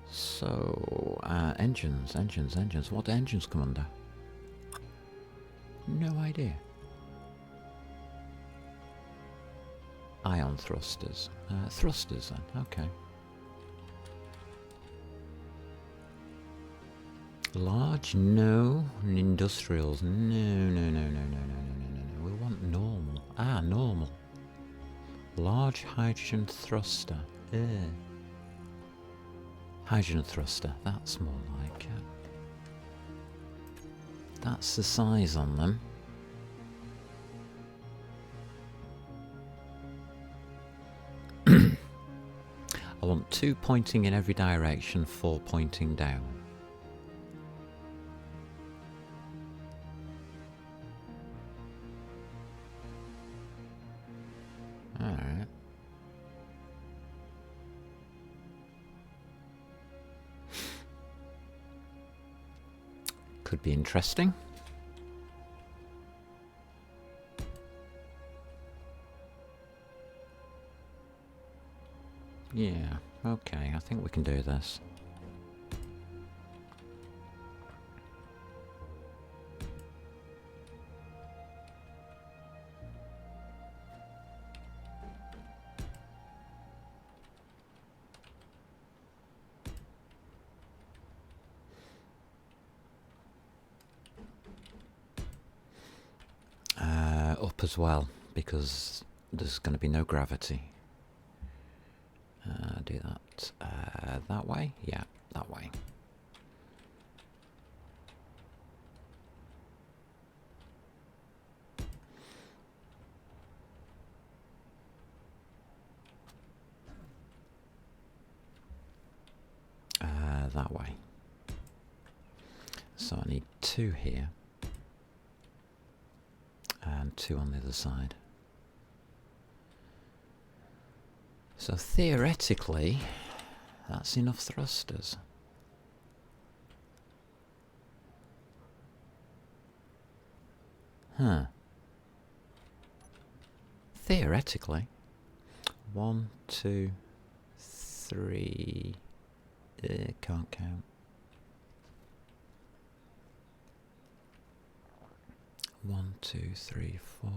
[SPEAKER 1] So, engines. What do engines come under? No idea. Ion thrusters. Thrusters then, okay. Large? No. Industrials? No. We want normal. Ah, normal. Large hydrogen thruster. Hydrogen thruster, that's more like it. That's the size on them. I want 2 pointing in every direction, 4 pointing down. Alright. Could be interesting. Yeah, okay, I think we can do this. Up as well, because there's going to be no gravity. Do that that way? Yeah, that way. That way. So I need 2 here. And 2 on the other side. So theoretically, that's enough thrusters. Huh. Theoretically. 1, 2, 3... can't count. 1, 2, 3, 4,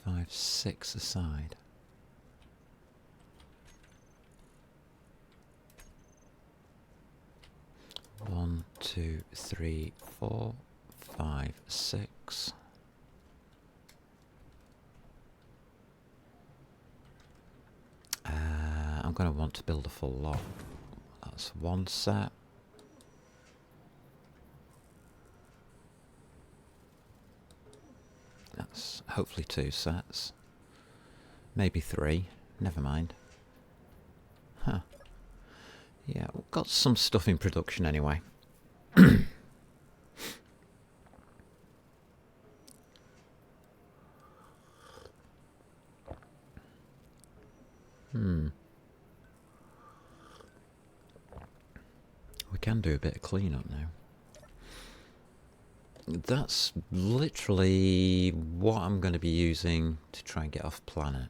[SPEAKER 1] 5, 6 aside. One, 2, 3, 4, 5, 6. I'm going to want to build a full lot. That's 1 set. That's hopefully 2 sets. Maybe 3. Never mind. Huh. Yeah, we've got some stuff in production anyway. We can do a bit of cleanup now. That's literally what I'm going to be using to try and get off planet.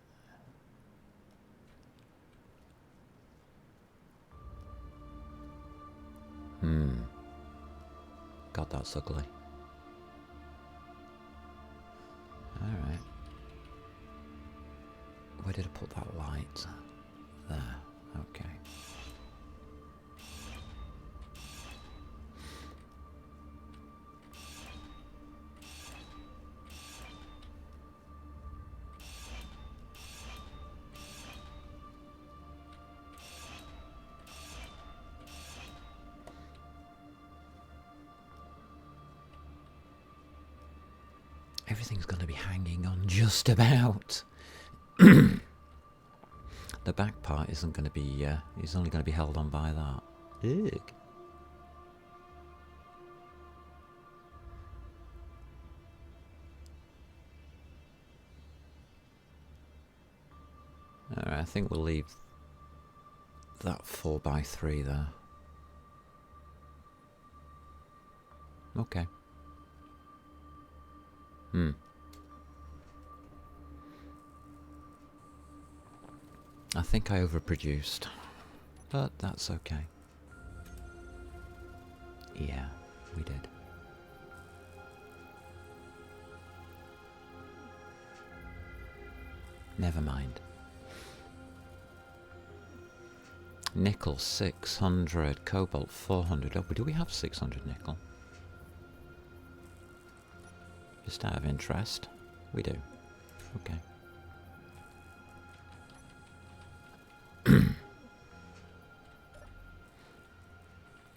[SPEAKER 1] God, that's ugly. Alright. Where did I put that light? There. Okay. Everything's going to be hanging on just about. The back part isn't going to be, is only going to be held on by that. Ugh. Alright, I think we'll leave that 4x3 there. Okay. I think I overproduced, but that's okay. Yeah, we did. Never mind. Nickel 600, cobalt 400. Oh, do we have 600 nickel? Just out of interest. We do. Okay.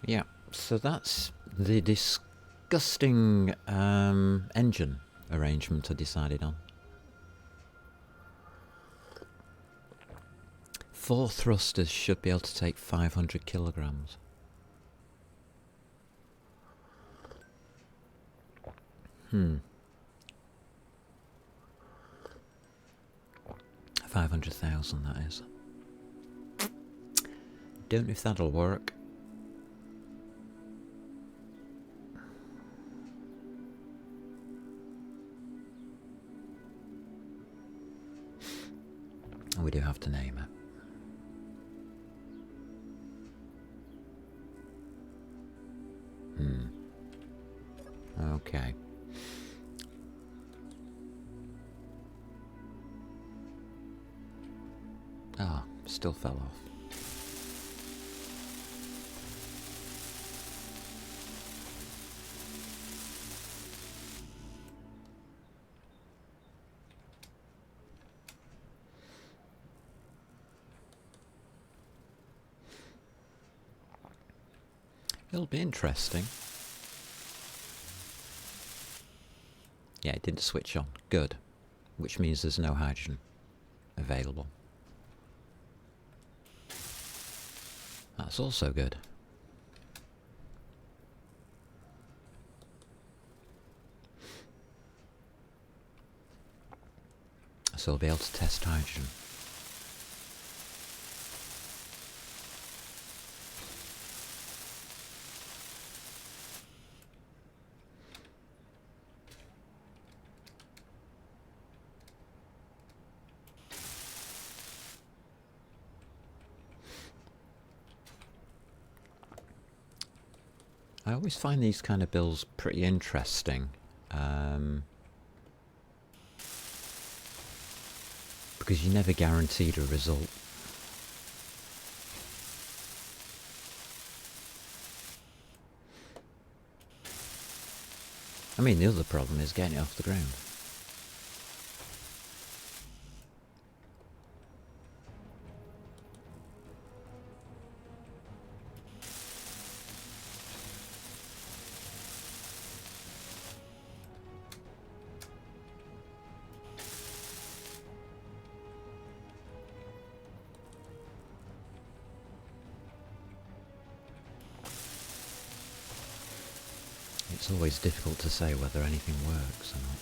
[SPEAKER 1] Yeah, so that's the disgusting engine arrangement I decided on. 4 thrusters should be able to take 500 kilograms. Hmm. 500,000 that is. Don't know if that'll work. And we do have to name it. Okay. Ah, still fell off. It'll be interesting. Yeah, it didn't switch on. Good. Which means there's no hydrogen available. That's also good. So we'll be able to test hydrogen. I always find these kind of builds pretty interesting. Because you're never guaranteed a result. I mean, the other problem is getting it off the ground. It's always difficult to say whether anything works or not.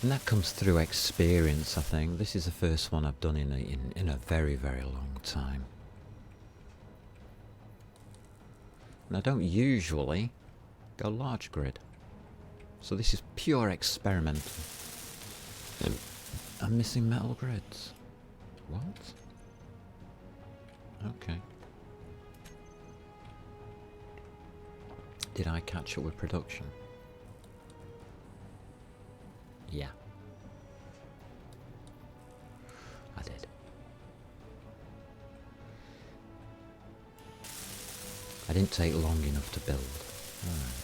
[SPEAKER 1] And that comes through experience, I think. This is the first one I've done in a very, very long time. And I don't usually go large grid. So this is pure experimental. I'm missing metal grids. What? Okay. Did I catch up with production? Yeah. I did. I didn't take long enough to build. Alright.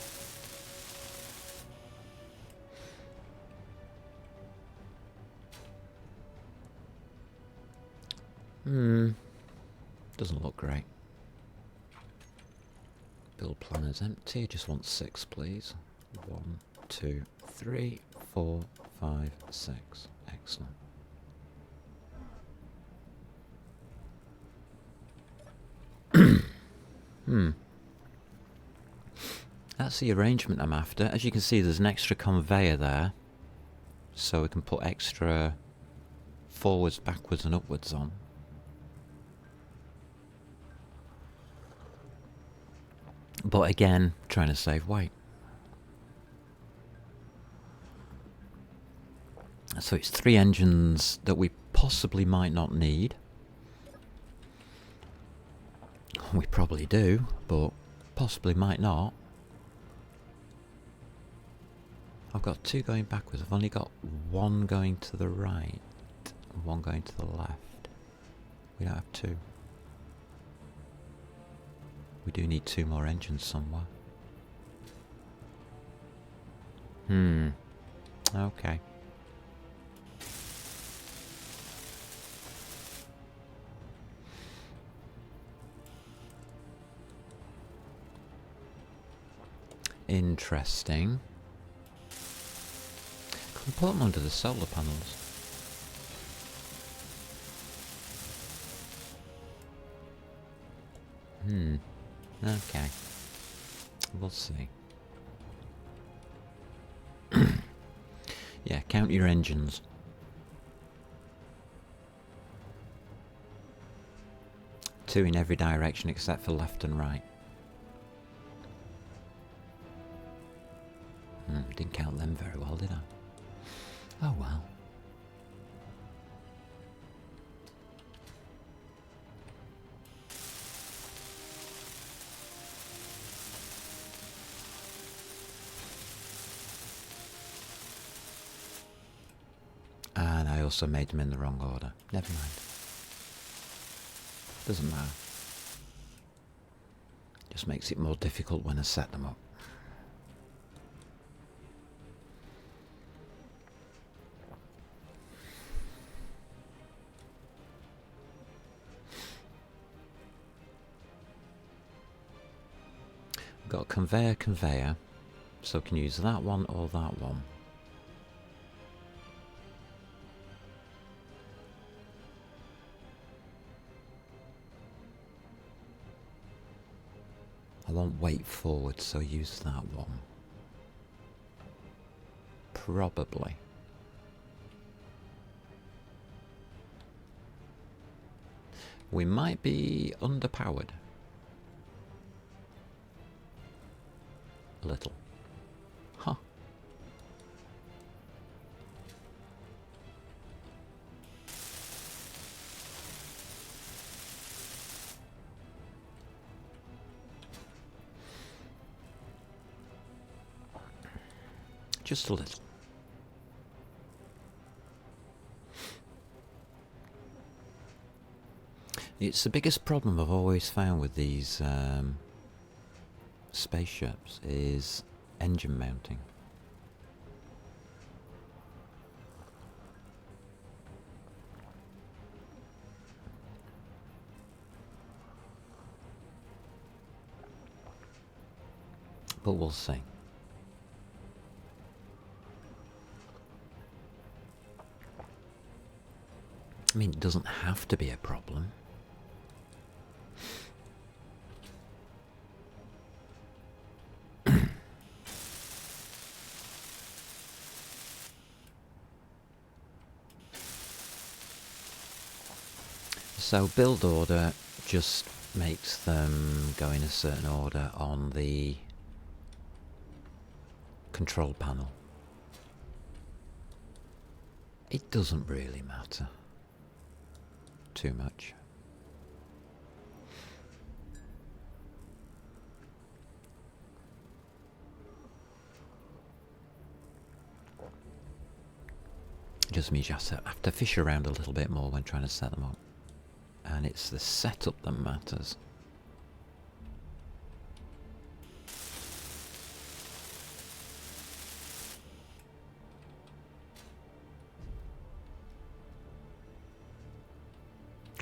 [SPEAKER 1] Doesn't look great. Build plan is empty. I just want 6, please. 1, 2, 3, 4, 5, 6. Excellent. That's the arrangement I'm after. As you can see, there's an extra conveyor there, so we can put extra forwards, backwards and upwards on. But again, trying to save weight. So it's 3 engines that we possibly might not need. We probably do, but possibly might not. I've got 2 going backwards. I've only got 1 going to the right and 1 going to the left. We don't have 2. We do need 2 more engines somewhere. Okay. Interesting. I'll put them under the solar panels. Okay. We'll see. Yeah, count your engines. Two in every direction except for left and right. Didn't count them very well, did I? Oh well. And I also made them in the wrong order. Never mind. Doesn't matter. Just makes it more difficult when I set them up. Got conveyor, so I can use that one or that one. I want weight forward, so use that one. Probably. We might be underpowered. A little. Huh. Just a little. It's the biggest problem I've always found with these spaceships is engine mounting. But we'll see. I mean, it doesn't have to be a problem. So build order just makes them go in a certain order on the control panel. It doesn't really matter too much. Just means you have to fish around a little bit more when trying to set them up. And it's the setup that matters.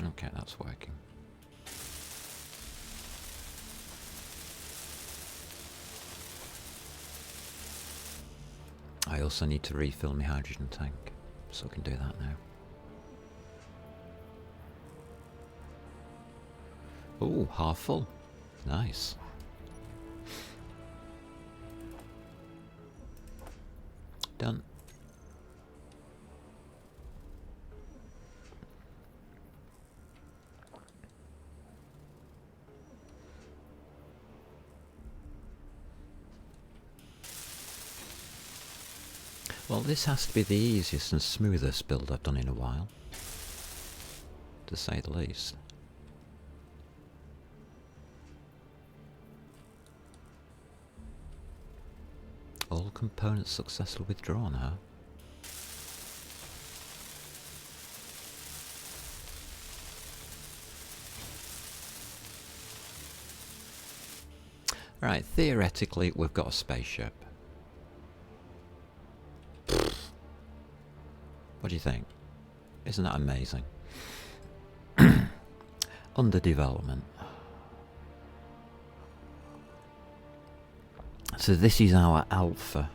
[SPEAKER 1] Okay, that's working. I also need to refill my hydrogen tank, so I can do that now. Ooh, half full. Nice. Done. Well, this has to be the easiest and smoothest build I've done in a while, to say the least. All components successfully withdrawn, huh? Right, theoretically we've got a spaceship. What do you think? Isn't that amazing? Under development. So this is our alpha.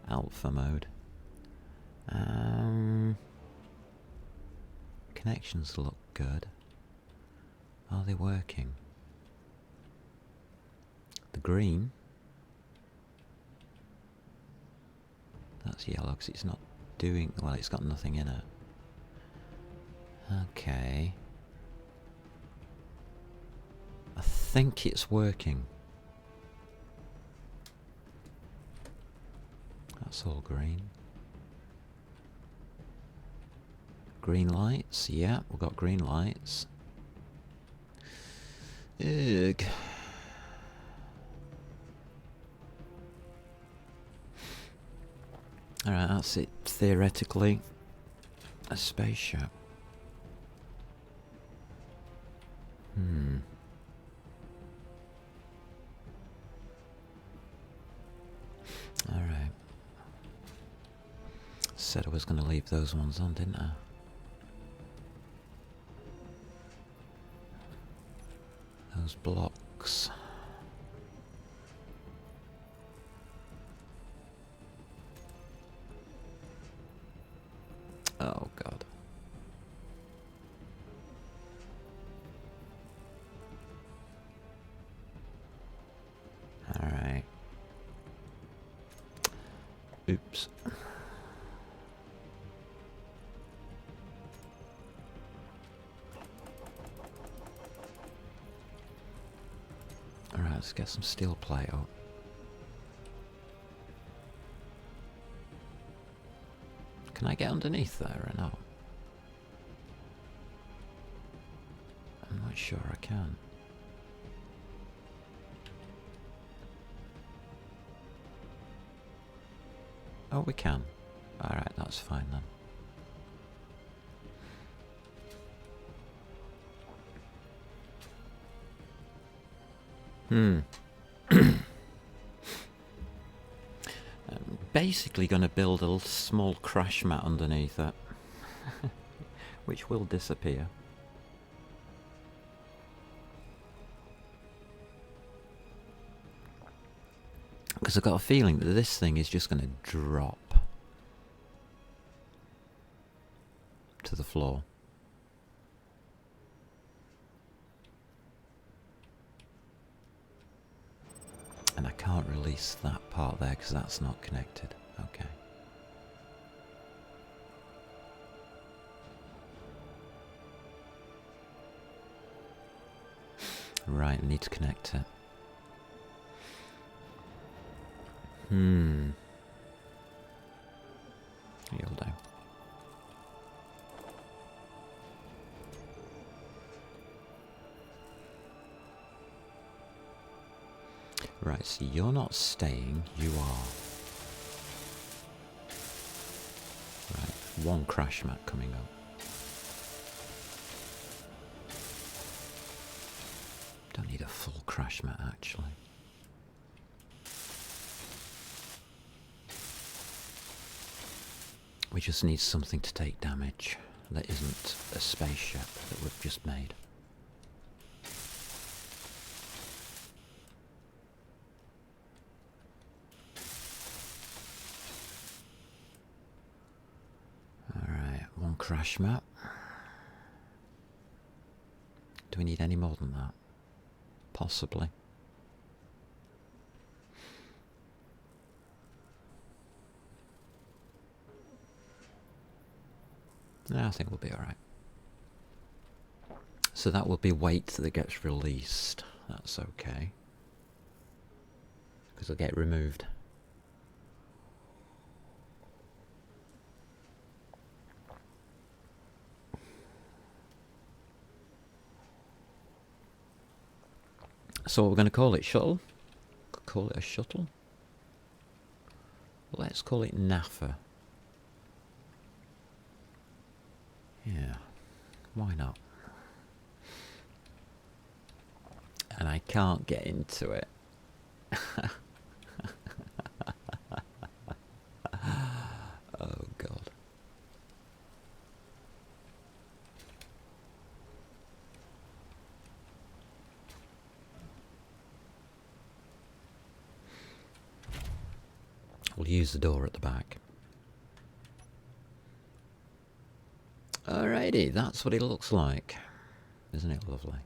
[SPEAKER 1] Alpha mode. Connections look good. Are they working? The green. That's yellow because it's not doing... Well, it's got nothing in it. Okay. I think it's working. That's all green. Green lights. Yeah, we've got green lights. Ugh. Alright, that's it. Theoretically, a spaceship. Alright. Said I was going to leave those ones on, didn't I? Those blocks. Oh god. Alright. Oops. Alright, let's get some steel plate up. Can I get underneath there or not? I'm not sure I can. Oh, we can. Alright, that's fine then. I'm basically going to build a small crash mat underneath it, which will disappear. Because I've got a feeling that this thing is just going to drop to the floor. And I can't release that part there because that's not connected. Okay. Right, I need to connect it. You'll do. Right, so you're not staying, you are. Right, one crash mat coming up. Don't need a full crash mat, actually. We just need something to take damage that isn't a spaceship that we've just made. Alright, one crash map. Do we need any more than that? Possibly. I think we'll be alright. So that will be weight that gets released. That's okay. Because it'll get removed. So we're going to call it shuttle. Call it a shuttle. Let's call it NAFA. Yeah, why not? And I can't get into it. Oh god. We'll use the door at the back. Alrighty, that's what it looks like. Isn't it lovely?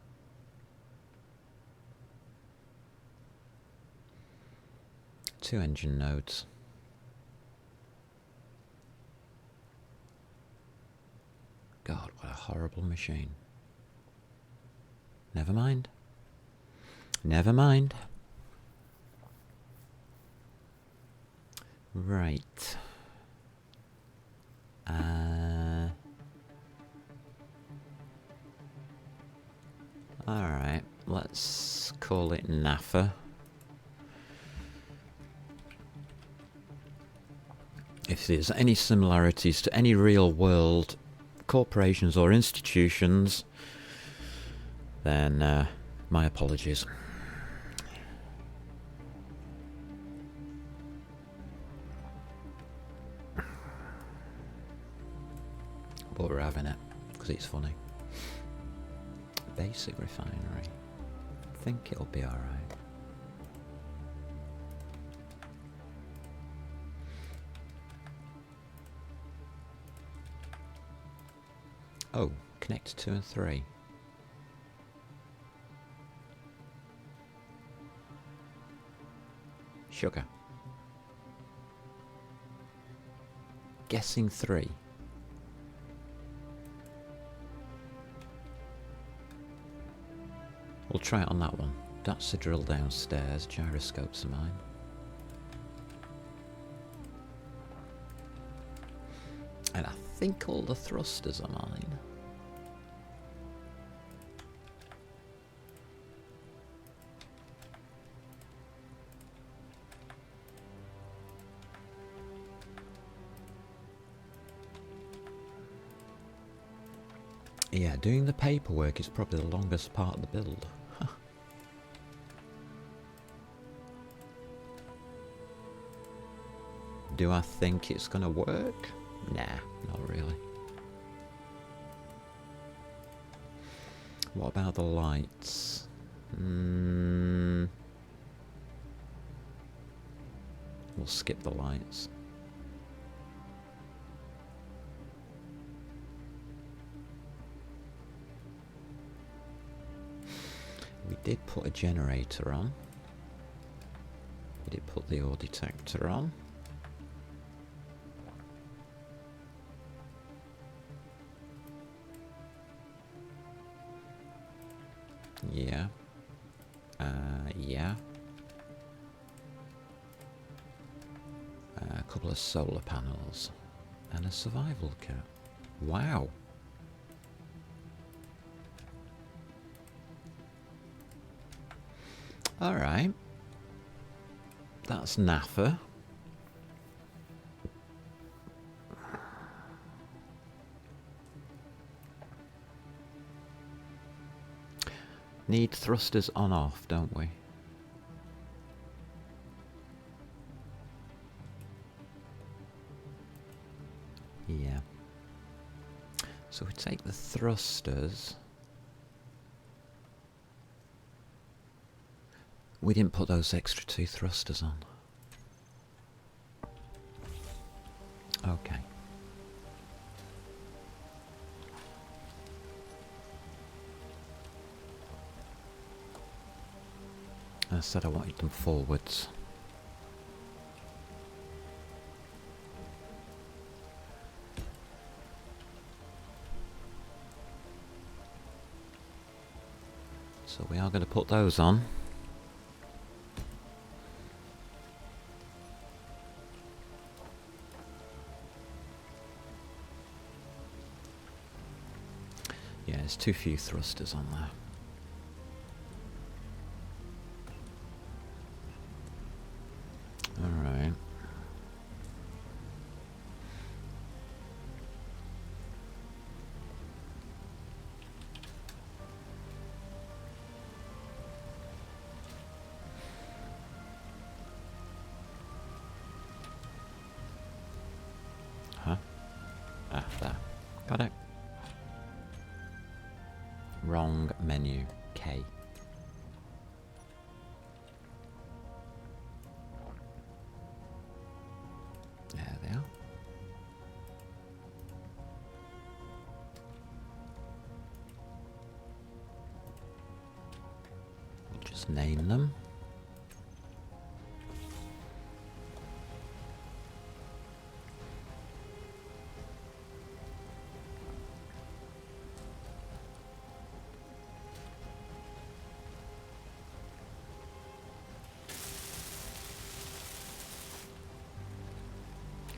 [SPEAKER 1] Two engine nodes. God, what a horrible machine. Never mind. Never mind. Right. Alright, let's call it NAFA. If there's any similarities to any real world corporations or institutions, then my apologies. But we're having it, because it's funny. Basic refinery. I think it'll be alright. Oh, connect 2 and 3. Sugar. Guessing 3. We'll try it on that one. That's the drill downstairs. Gyroscopes are mine. And I think all the thrusters are mine. Yeah, doing the paperwork is probably the longest part of the build. Do I think it's gonna work? Nah, not really. What about the lights? We'll skip the lights. We did put a generator on. We did put the ore detector on. Yeah. Yeah. A couple of solar panels. And a survival kit. Wow. Alright. That's NAFA. Need thrusters on off, don't we? Yeah. So we take the thrusters. We didn't put those extra 2 thrusters on. Okay. I said I wanted them forwards. So we are going to put those on. Yeah, there's too few thrusters on there. Alright. Huh? Ah, there. Got it. Wrong menu. K. Let's name them.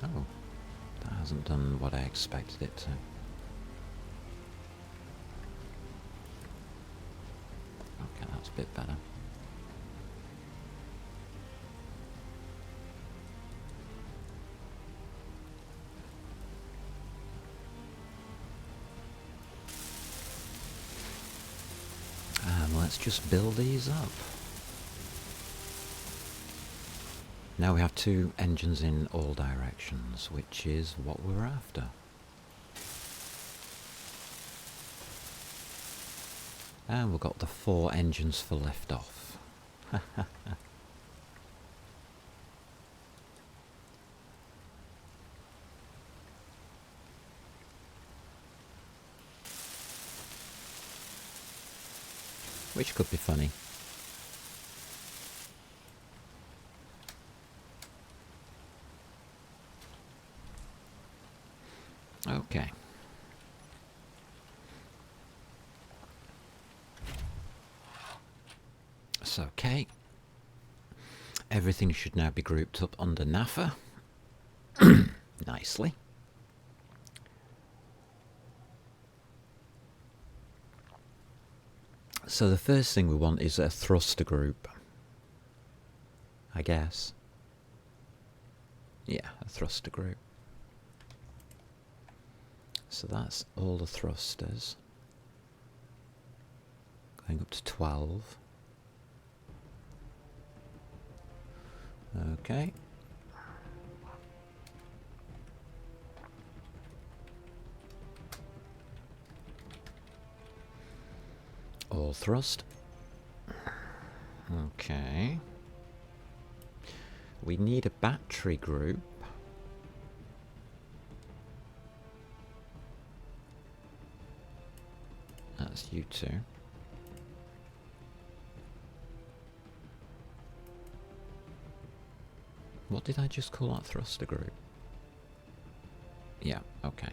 [SPEAKER 1] Oh, that hasn't done what I expected it to. Okay, that's a bit better. Let's just build these up. Now we have 2 engines in all directions, which is what we're after. And we've got the 4 engines for liftoff. Which could be funny. Okay. So, okay. Everything should now be grouped up under NAFA. Nicely. So the first thing we want is a thruster group, I guess. Yeah, a thruster group. So that's all the thrusters. Going up to 12. Okay. All thrust. Okay. We need a battery group. That's you two. What did I just call that thruster group? Yeah, okay.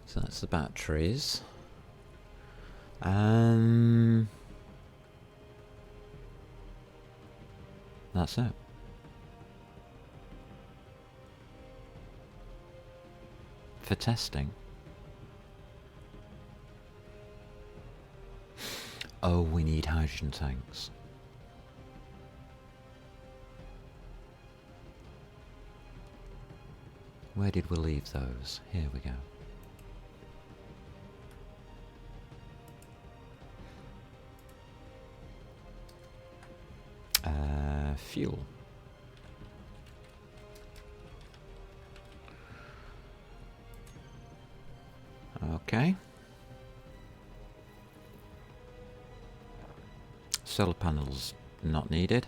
[SPEAKER 1] So that's the batteries. That's it. For testing. Oh, we need hydrogen tanks. Where did we leave those? Here we go. Fuel. Okay. Solar panels not needed.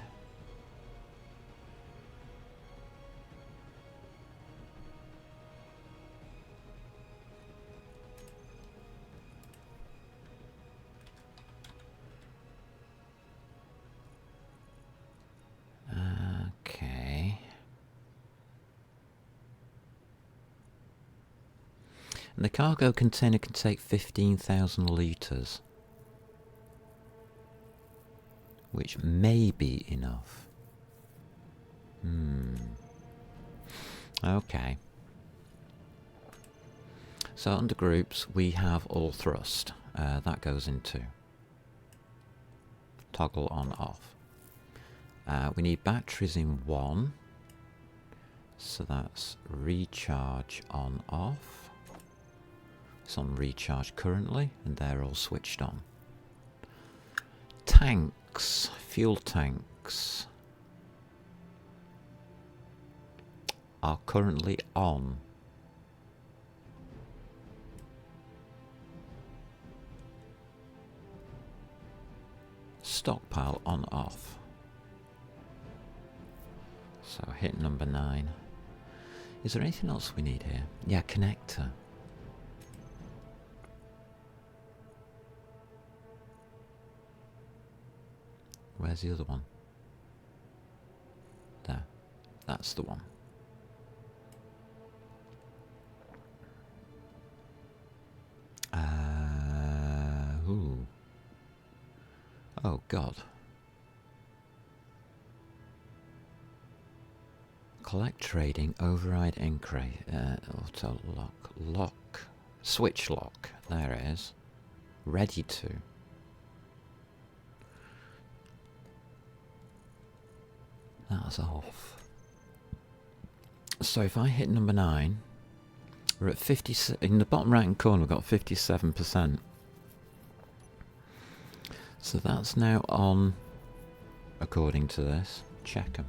[SPEAKER 1] Okay. And the cargo container can take 15,000 litres. Which may be enough. Okay. So under groups we have all thrust. That goes into toggle on off. We need batteries in 1. So that's recharge on off. It's on recharge currently and they're all switched on. Tanks, fuel tanks are currently on. Stockpile on off. So hit number 9. Is there anything else we need here? Yeah, connector. Where's the other one? There. That's the one. Ooh. Oh, God. Collect trading, override increase, auto lock, switch lock. There it is. Ready to. That's off. So if I hit number 9, we're at 50. In the bottom right hand corner, we've got 57%. So that's now on, according to this. Check them.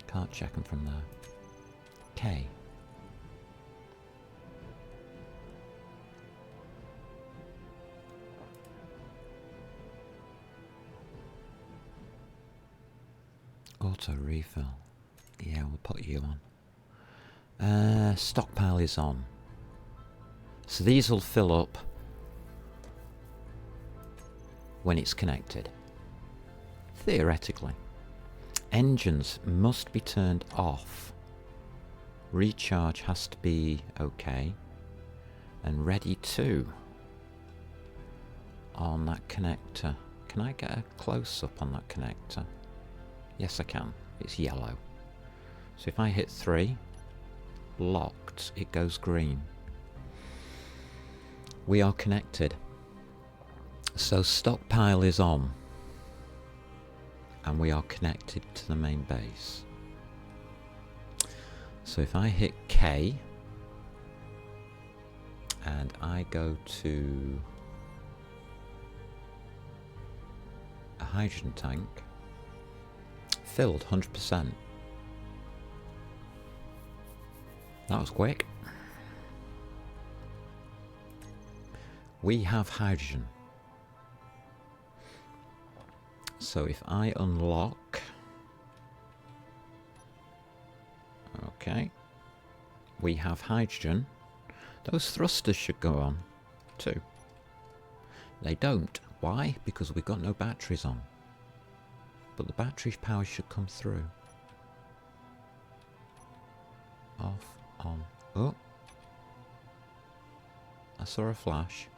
[SPEAKER 1] Can't check them from there. K. Auto refill. Yeah, we'll put you on. Stockpile is on. So these will fill up when it's connected. Theoretically. Engines must be turned off. Recharge has to be okay. And ready to on that connector. Can I get a close-up on that connector? Yes, I can. It's yellow. So if I hit 3, locked, it goes green. We are connected. So stockpile is on. And we are connected to the main base. So if I hit K and I go to a hydrogen tank, filled 100%. That was quick. We have hydrogen. So if I unlock, okay, we have hydrogen. Those thrusters should go on too. They don't. Why? Because we've got no batteries on. But the battery power should come through. Off, on. Oh! I saw a flash.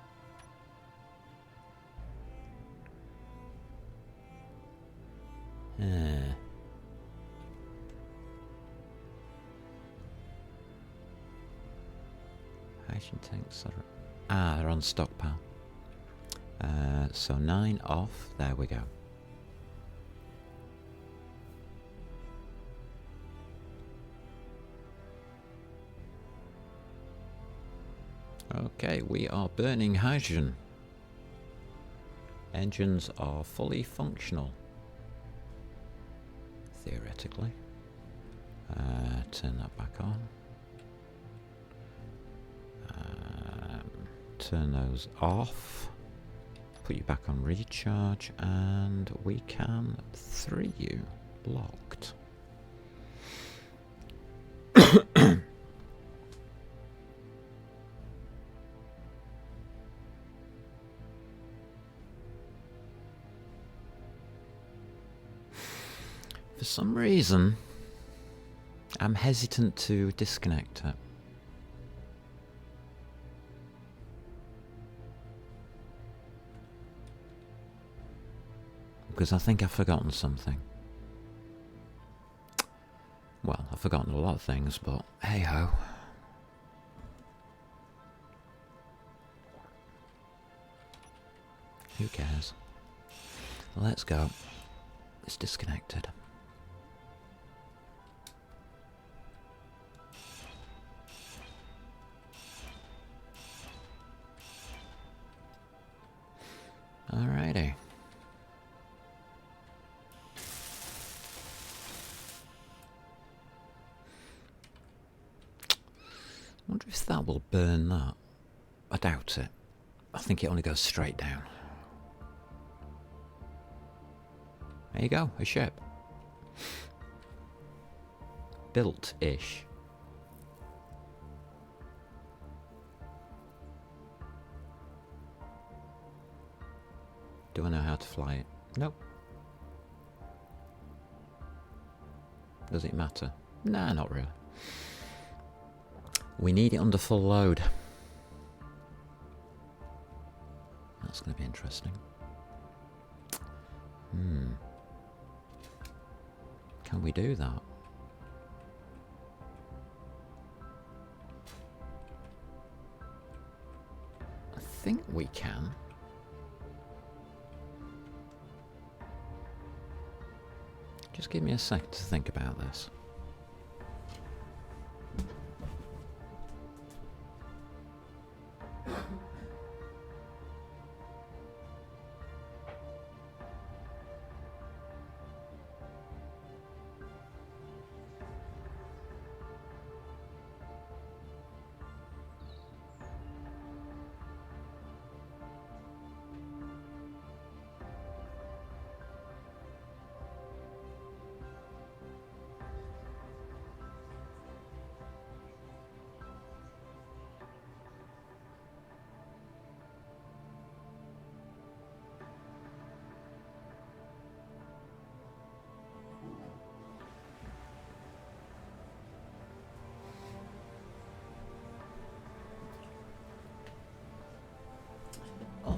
[SPEAKER 1] Hydrogen tanks are... they're on stockpile. So 9 off. There we go. Okay, we are burning hydrogen. Engines are fully functional. Theoretically. Turn that back on. Turn those off. Put you back on recharge, and we can 3 you locked. For some reason, I'm hesitant to disconnect it. Because I think I've forgotten something. Well, I've forgotten a lot of things, but hey ho. Who cares? Let's go. It's disconnected. Alrighty. I wonder if that will burn that. I doubt it. I think it only goes straight down. There you go, a ship. Built-ish. Do I know how to fly it? Nope. Does it matter? Nah, not really. We need it under full load. That's going to be interesting. Can we do that? I think we can. Just give me a second to think about this.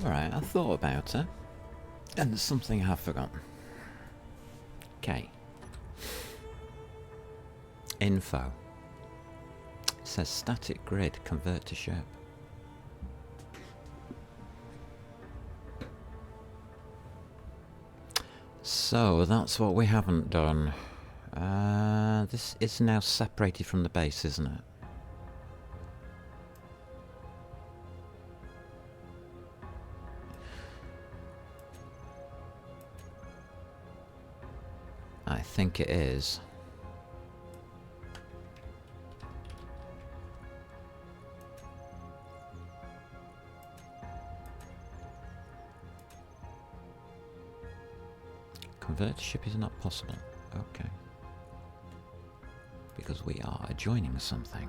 [SPEAKER 1] Alright, I thought about it. And there's something I've forgotten. Okay. Info. It says static grid, convert to ship. So, that's what we haven't done. This is now separated from the base, isn't it? I think it is. Convert to ship is not possible. Okay. Because we are adjoining something.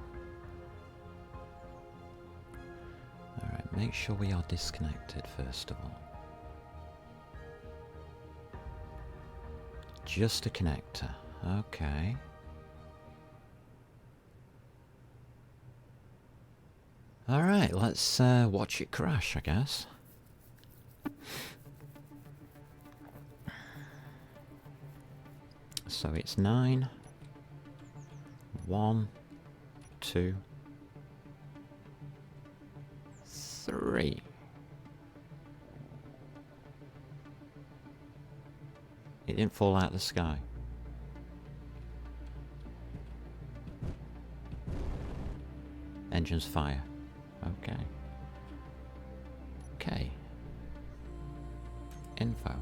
[SPEAKER 1] Alright, make sure we are disconnected first of all. Just a connector. Okay. Alright, let's watch it crash, I guess. So it's 9, 1, 2, 3. It didn't fall out of the sky. Engines fire. Okay. Okay. Info.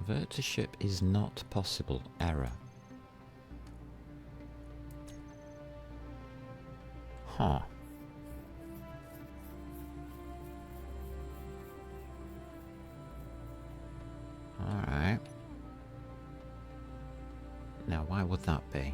[SPEAKER 1] Convert to ship is not possible. Error. Huh. Alright. Now why would that be?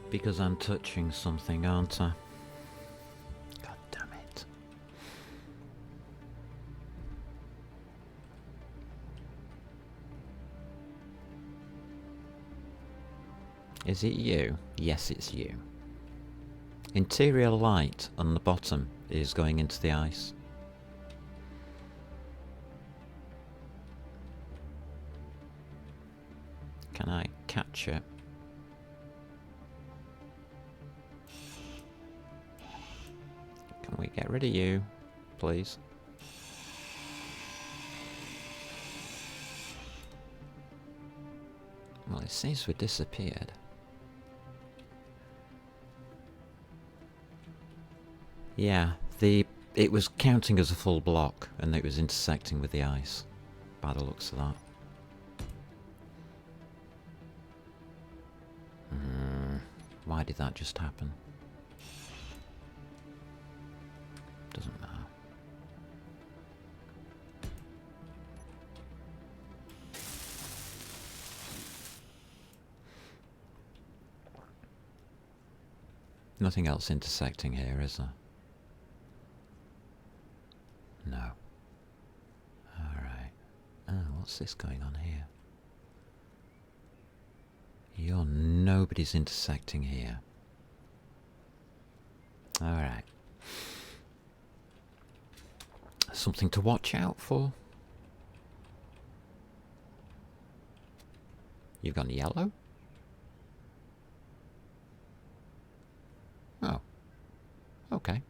[SPEAKER 1] Because I'm touching something, aren't I? God damn it. Is it you? Yes, it's you. Interior light on the bottom is going into the ice. Can I catch it? Can we get rid of you, please? Well, it seems to have disappeared. Yeah, it was counting as a full block, and it was intersecting with the ice, by the looks of that. Why did that just happen? Doesn't matter. Nothing else intersecting here, is there? No. Alright. Oh, what's this going on here? Nobody's intersecting here. Alright. Something to watch out for. You've gone yellow? Oh. Okay.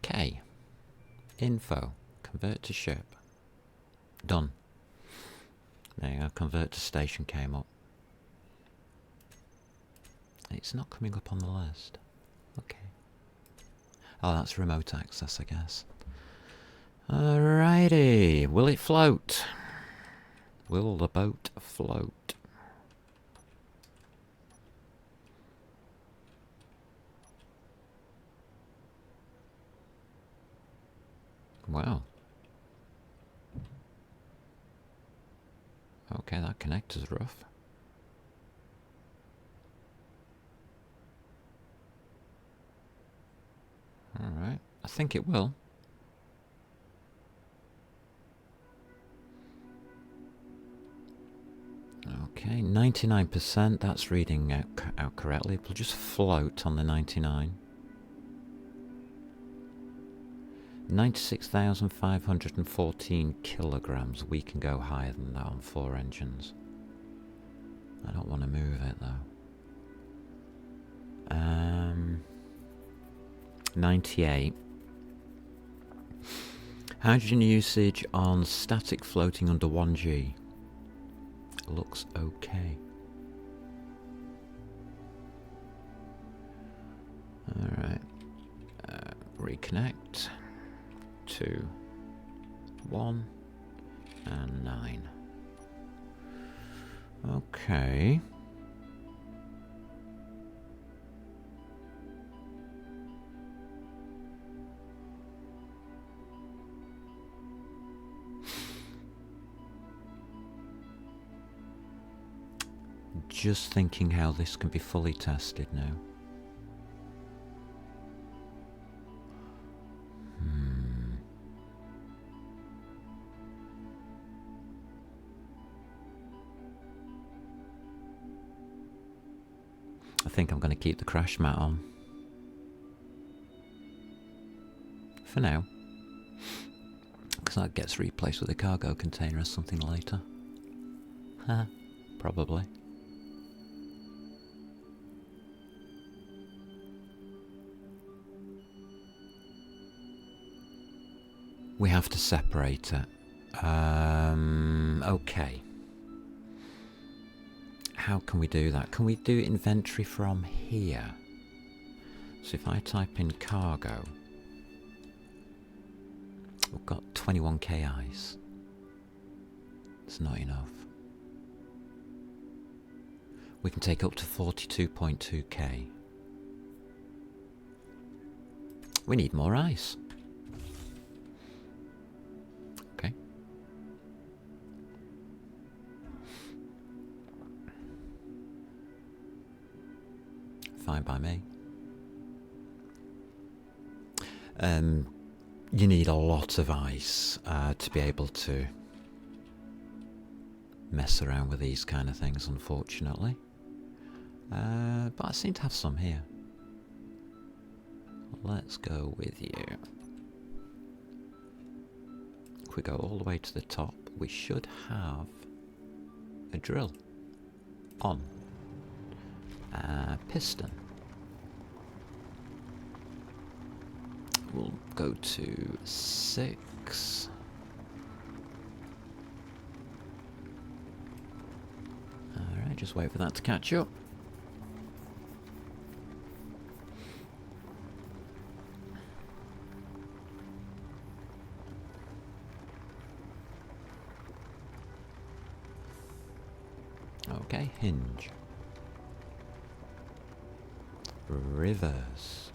[SPEAKER 1] K. Info. Convert to ship. Done. There you go. Convert to station came up. It's not coming up on the list. Okay. Oh, that's remote access, I guess. Alrighty. Will it float? Will the boat float? Wow. Okay, that connector's rough. Alright, I think it will. Okay, 99%, that's reading out correctly. It will just float on the 99. 96,514 kilograms. We can go higher than that on 4 engines. I don't want to move it though. 98. Hydrogen usage on static floating under 1G. Looks okay. Alright. Reconnect. 2, 1, and 9. Okay. Just thinking how this can be fully tested now. I think I'm going to keep the crash mat on. For now. Because that gets replaced with a cargo container or something later. Huh, probably. We have to separate it. Okay. How can we do that? Can we do inventory from here? So if I type in cargo, we've got 21k ice. It's not enough. We can take up to 42.2k. We need more ice. Okay. Fine by me. You need a lot of ice to be able to mess around with these kind of things, unfortunately. But I seem to have some here. Let's go with you. If we go all the way to the top, we should have a drill on. Piston. We'll go to 6. Alright, just wait for that to catch up. Okay, hinge. Reverse.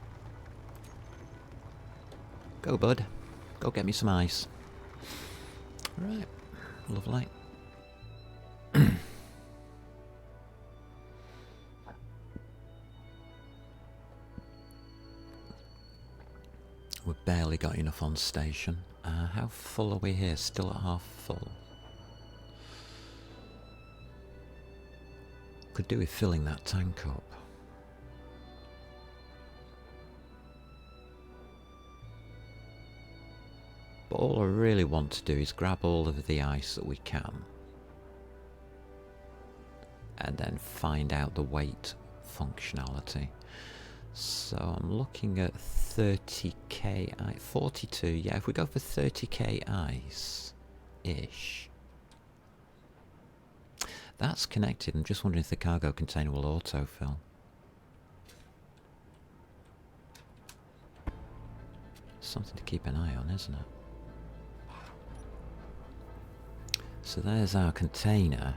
[SPEAKER 1] Go, bud. Go get me some ice. Right. Lovely. We've barely got enough on station. How full are we here? Still at half full. Could do with filling that tank up. But all I really want to do is grab all of the ice that we can. And then find out the weight functionality. So I'm looking at 30k ice, 42, yeah, if we go for 30k ice-ish. That's connected. I'm just wondering if the cargo container will autofill. Something to keep an eye on, isn't it? So there's our container.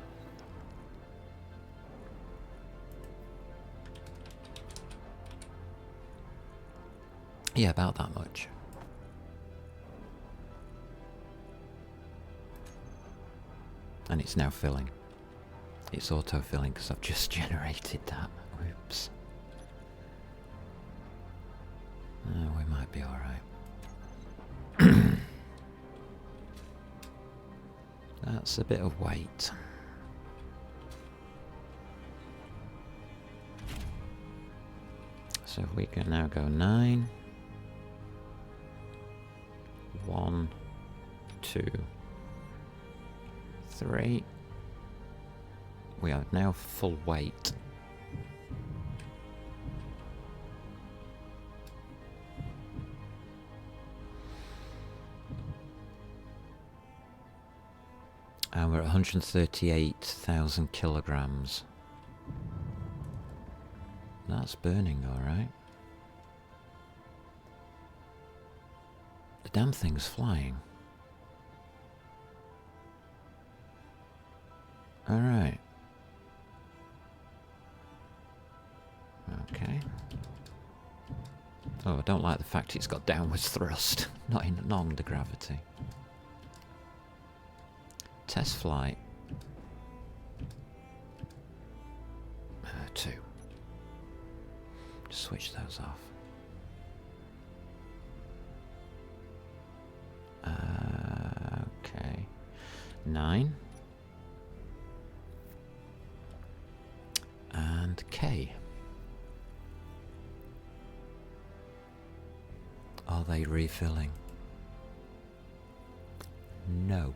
[SPEAKER 1] Yeah, about that much. And it's now filling. It's auto-filling because I've just generated that. Oops. Oh, we might be alright. That's a bit of weight. So if we can now go 9. 1, 2, 3. We are now full weight. And we're at 138,000 kilograms. That's burning alright. The damn thing's flying. Alright. Okay. Oh, I don't like the fact it's got downwards thrust, not under gravity. Test flight. 2. Just switch those off. Okay. 9. And K. Are they refilling? No.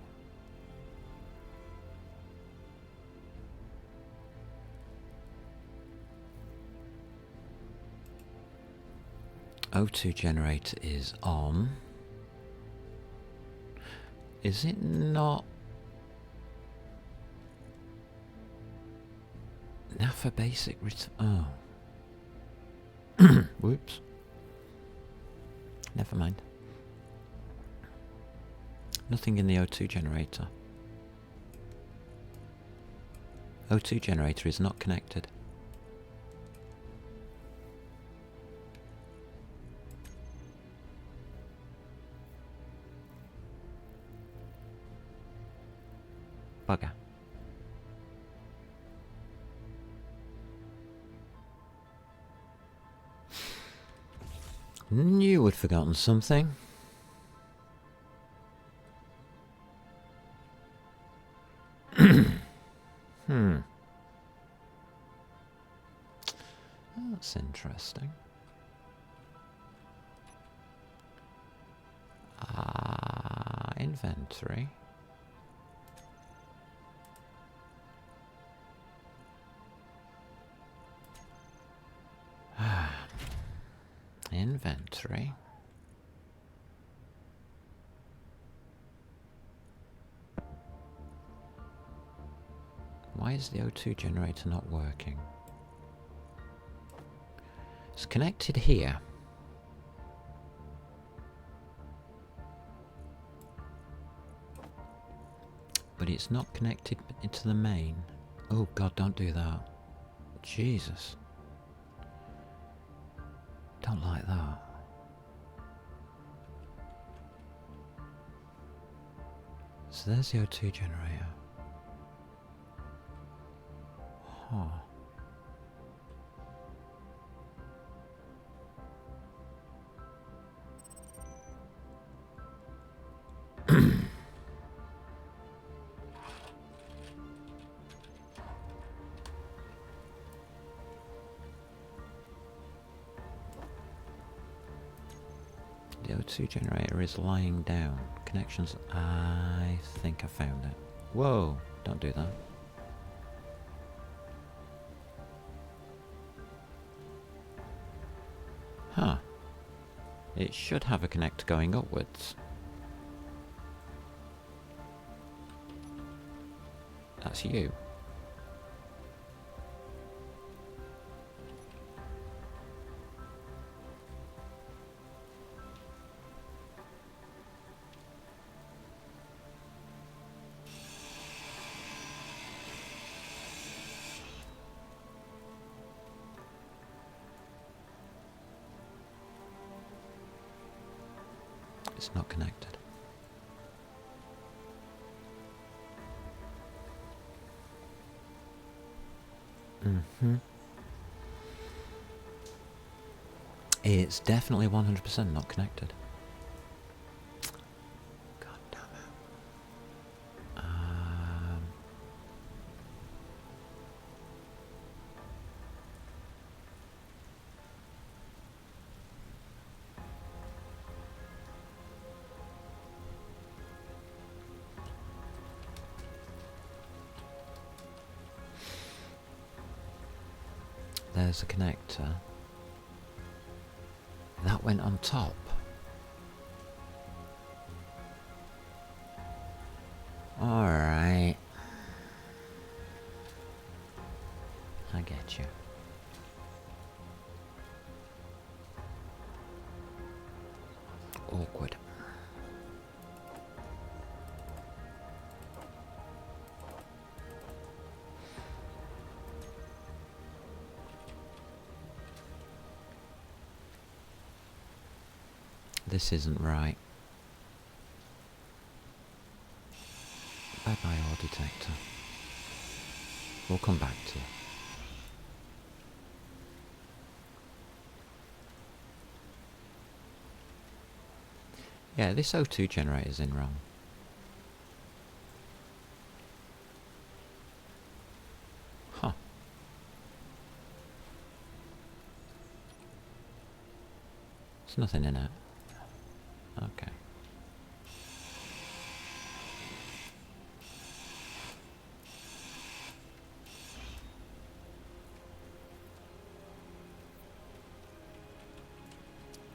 [SPEAKER 1] O2 generator is on. Is it not? NAFA basic oh. Whoops. Never mind. Nothing in the O2 generator. O2 generator is not connected. Bugger. Knew I'd forgotten something. That's interesting. Inventory. Inventory. Why is the O2 generator not working? It's connected here. But it's not connected into the main. Oh God, don't do that. Jesus. Don't like that. So there's the O2 generator. Huh. The O2 generator is lying down. Connections, I think I found it. Whoa, don't do that. Huh. It should have a connector going upwards. That's you. It's not connected. It's definitely 100% not connected. God damn it. There's a connector. That went on top. Alright. I get you. Awkward. This isn't right. Bye bye, ore detector. We'll come back to you. Yeah, this O2 generator's in wrong. Huh. There's nothing in it. Okay.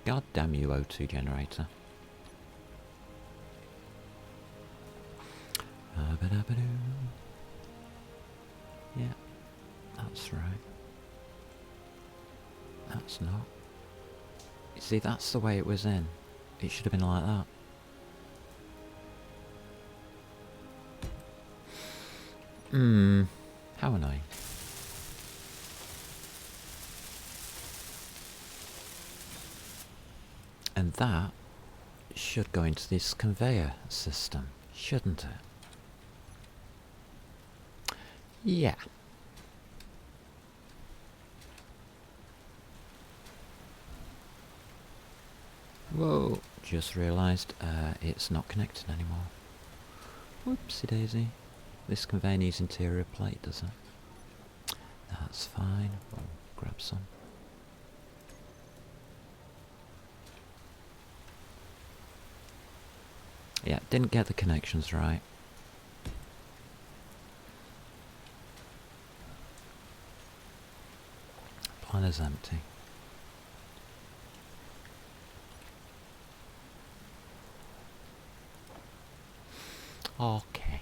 [SPEAKER 1] God damn you, O2 generator. Yeah, that's right. That's not. You see, that's the way it was in. It should have been like that. How annoying. And that should go into this conveyor system, shouldn't it? Yeah. Whoa, just realised it's not connected anymore. Whoopsie daisy. This conveyor needs interior plate, does it? That's fine. We'll grab some. Yeah, didn't get the connections right. Planner's empty. Okay.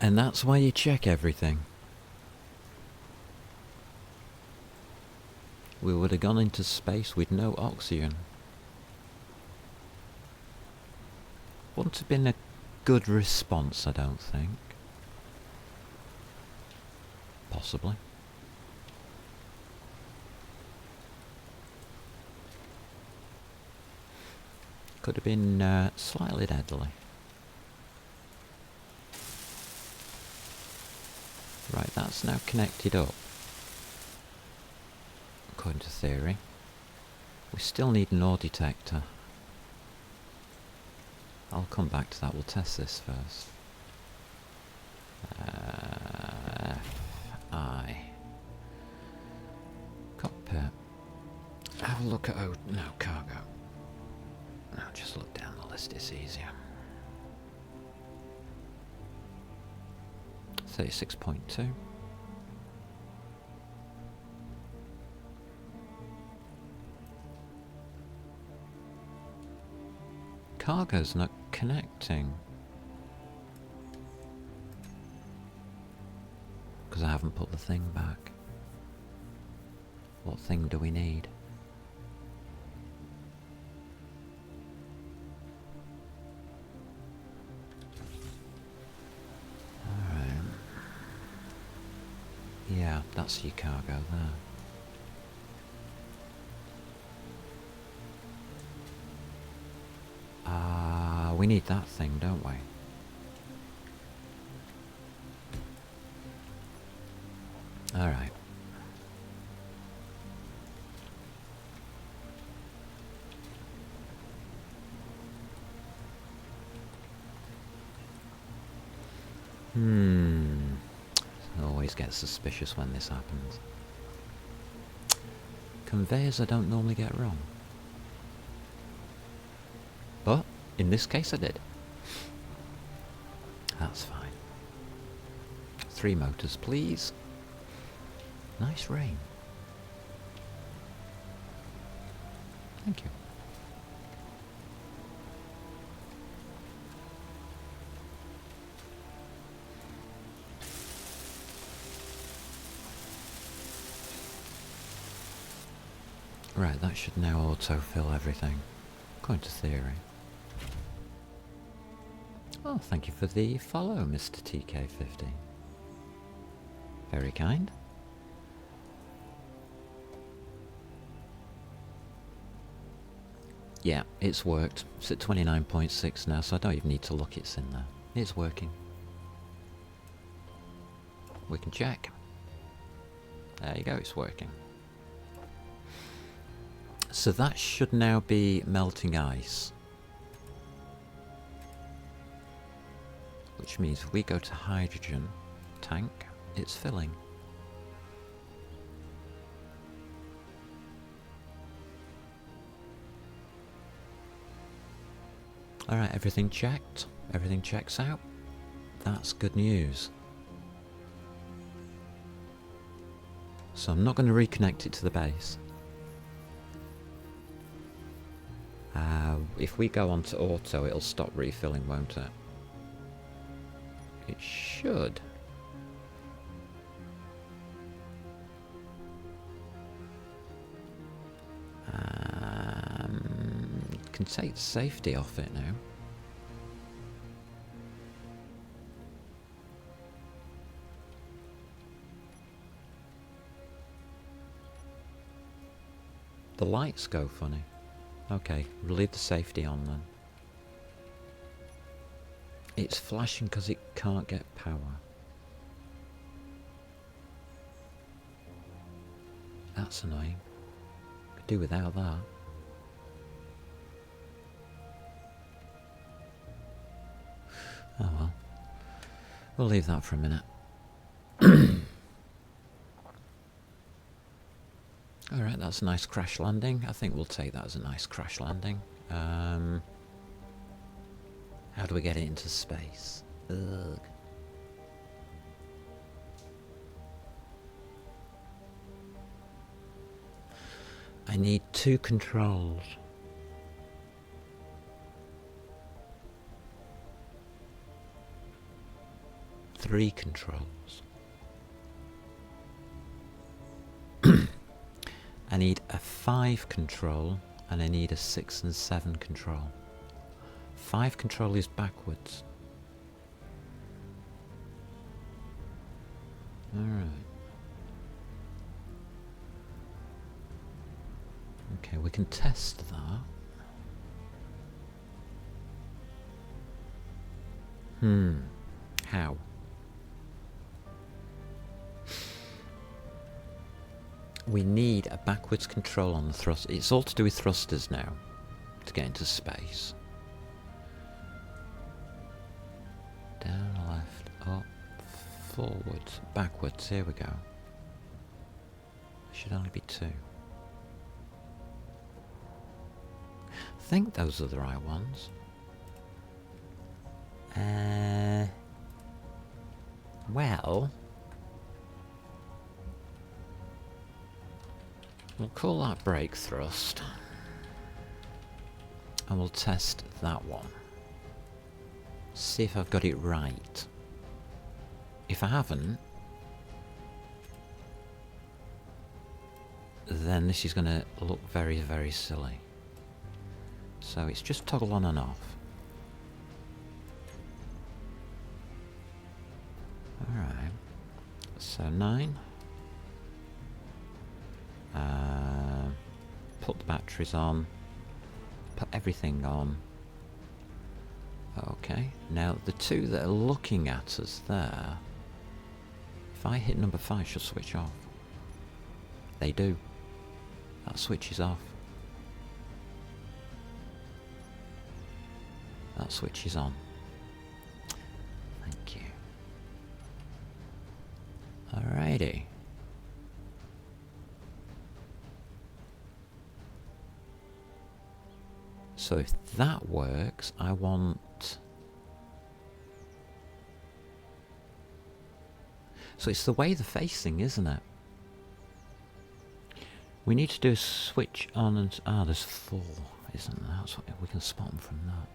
[SPEAKER 1] And that's why you check everything. We would have gone into space with no oxygen. Wouldn't have been a good response, I don't think. Possibly. Could have been slightly deadly. Right, that's now connected up. According to theory. We still need an ore detector. I'll come back to that, we'll test this first. F-I. Cockpit. Have a look at, oh, no, cargo. No, just look down the list, it's easier. 36.2. Cargo's not connecting. Because I haven't put the thing back. What thing do we need? Alright. Yeah, that's your cargo there. We need that thing, don't we? Alright. I always get suspicious when this happens. Conveyors I don't normally get wrong. But, in this case I did. That's fine. 3 motors, please. Nice rain. Thank you. Right, that should now autofill everything, according to theory. Oh, thank you for the follow, Mr. TK50. Very kind. Yeah, it's worked. It's at 29.6 now, so I don't even need to look, it's in there. It's working. We can check. There you go, it's working. So that should now be melting ice. Which means if we go to hydrogen tank, it's filling. Alright, everything checked. Everything checks out. That's good news. So I'm not going to reconnect it to the base. If we go on to auto, it'll stop refilling, won't it? It should. Can take the safety off it now. The lights go funny. Okay, we'll leave the safety on then. It's flashing because it can't get power. That's annoying. Could do without that. Oh well. We'll leave that for a minute. Alright, that's a nice crash landing. I think we'll take that as a nice crash landing. How do we get it into space? Ugh. I need 2 controls. Three controls. I need a 5 control and I need a 6 and 7 control. 5 control is backwards. Alright. Okay, we can test that. How? We need a backwards control on the thrust. It's all to do with thrusters now, to get into space. Down, left, up, forwards, backwards. Here we go. There should only be 2. I think those are the right ones. Well, we'll call that brake thrust. And we'll test that one. See if I've got it right. If I haven't, then this is going to look very, very silly. So it's just toggle on and off. Alright. So 9. Put the batteries on. Put everything on. Okay. Now the 2 that are looking at us there, if I hit number 5, she'll switch off. They do. That switches off. That switch is on. Thank you. Alrighty. So if that works, I want... So it's the way they're facing, isn't it? We need to do a switch on and... Ah, there's 4, isn't there? That's what we can spot them from that.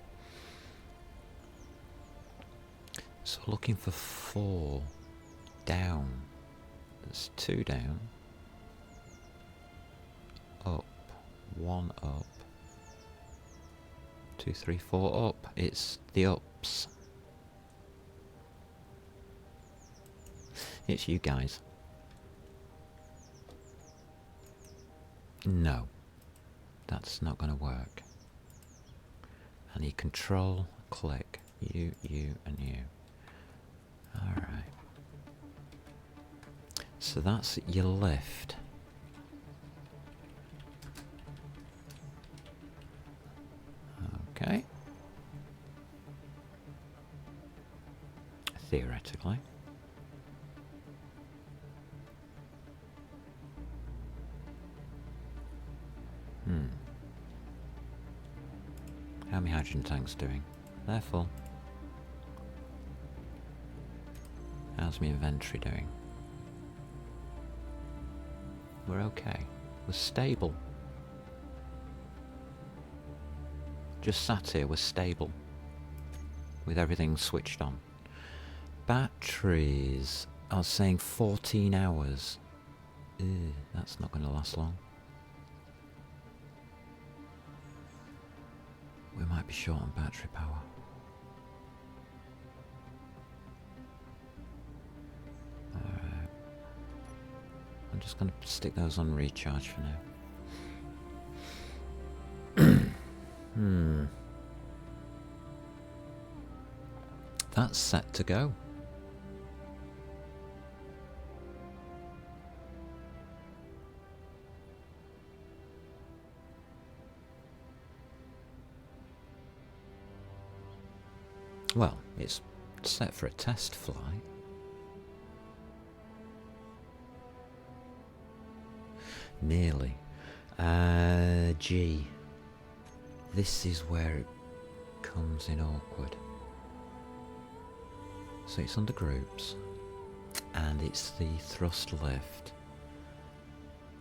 [SPEAKER 1] So looking for 4 down. There's 2 down. Up. 1 up. 2, 3, 4 up. It's the ups. It's you guys. No. That's not going to work. I need control, click. You, and you. Alright. So that's your lift. Okay. Theoretically. How many hydrogen tanks doing? They're full. How's my inventory doing? We're okay. We're stable. Just sat here, we're stable. With everything switched on. Batteries. I was saying 14 hours. Ew, that's not going to last long. We might be short on battery power. Alright. I'm just going to stick those on recharge for now. That's set to go. Well, it's set for a test flight. Nearly. G. This is where it comes in awkward. So it's under groups, and it's the thrust lift.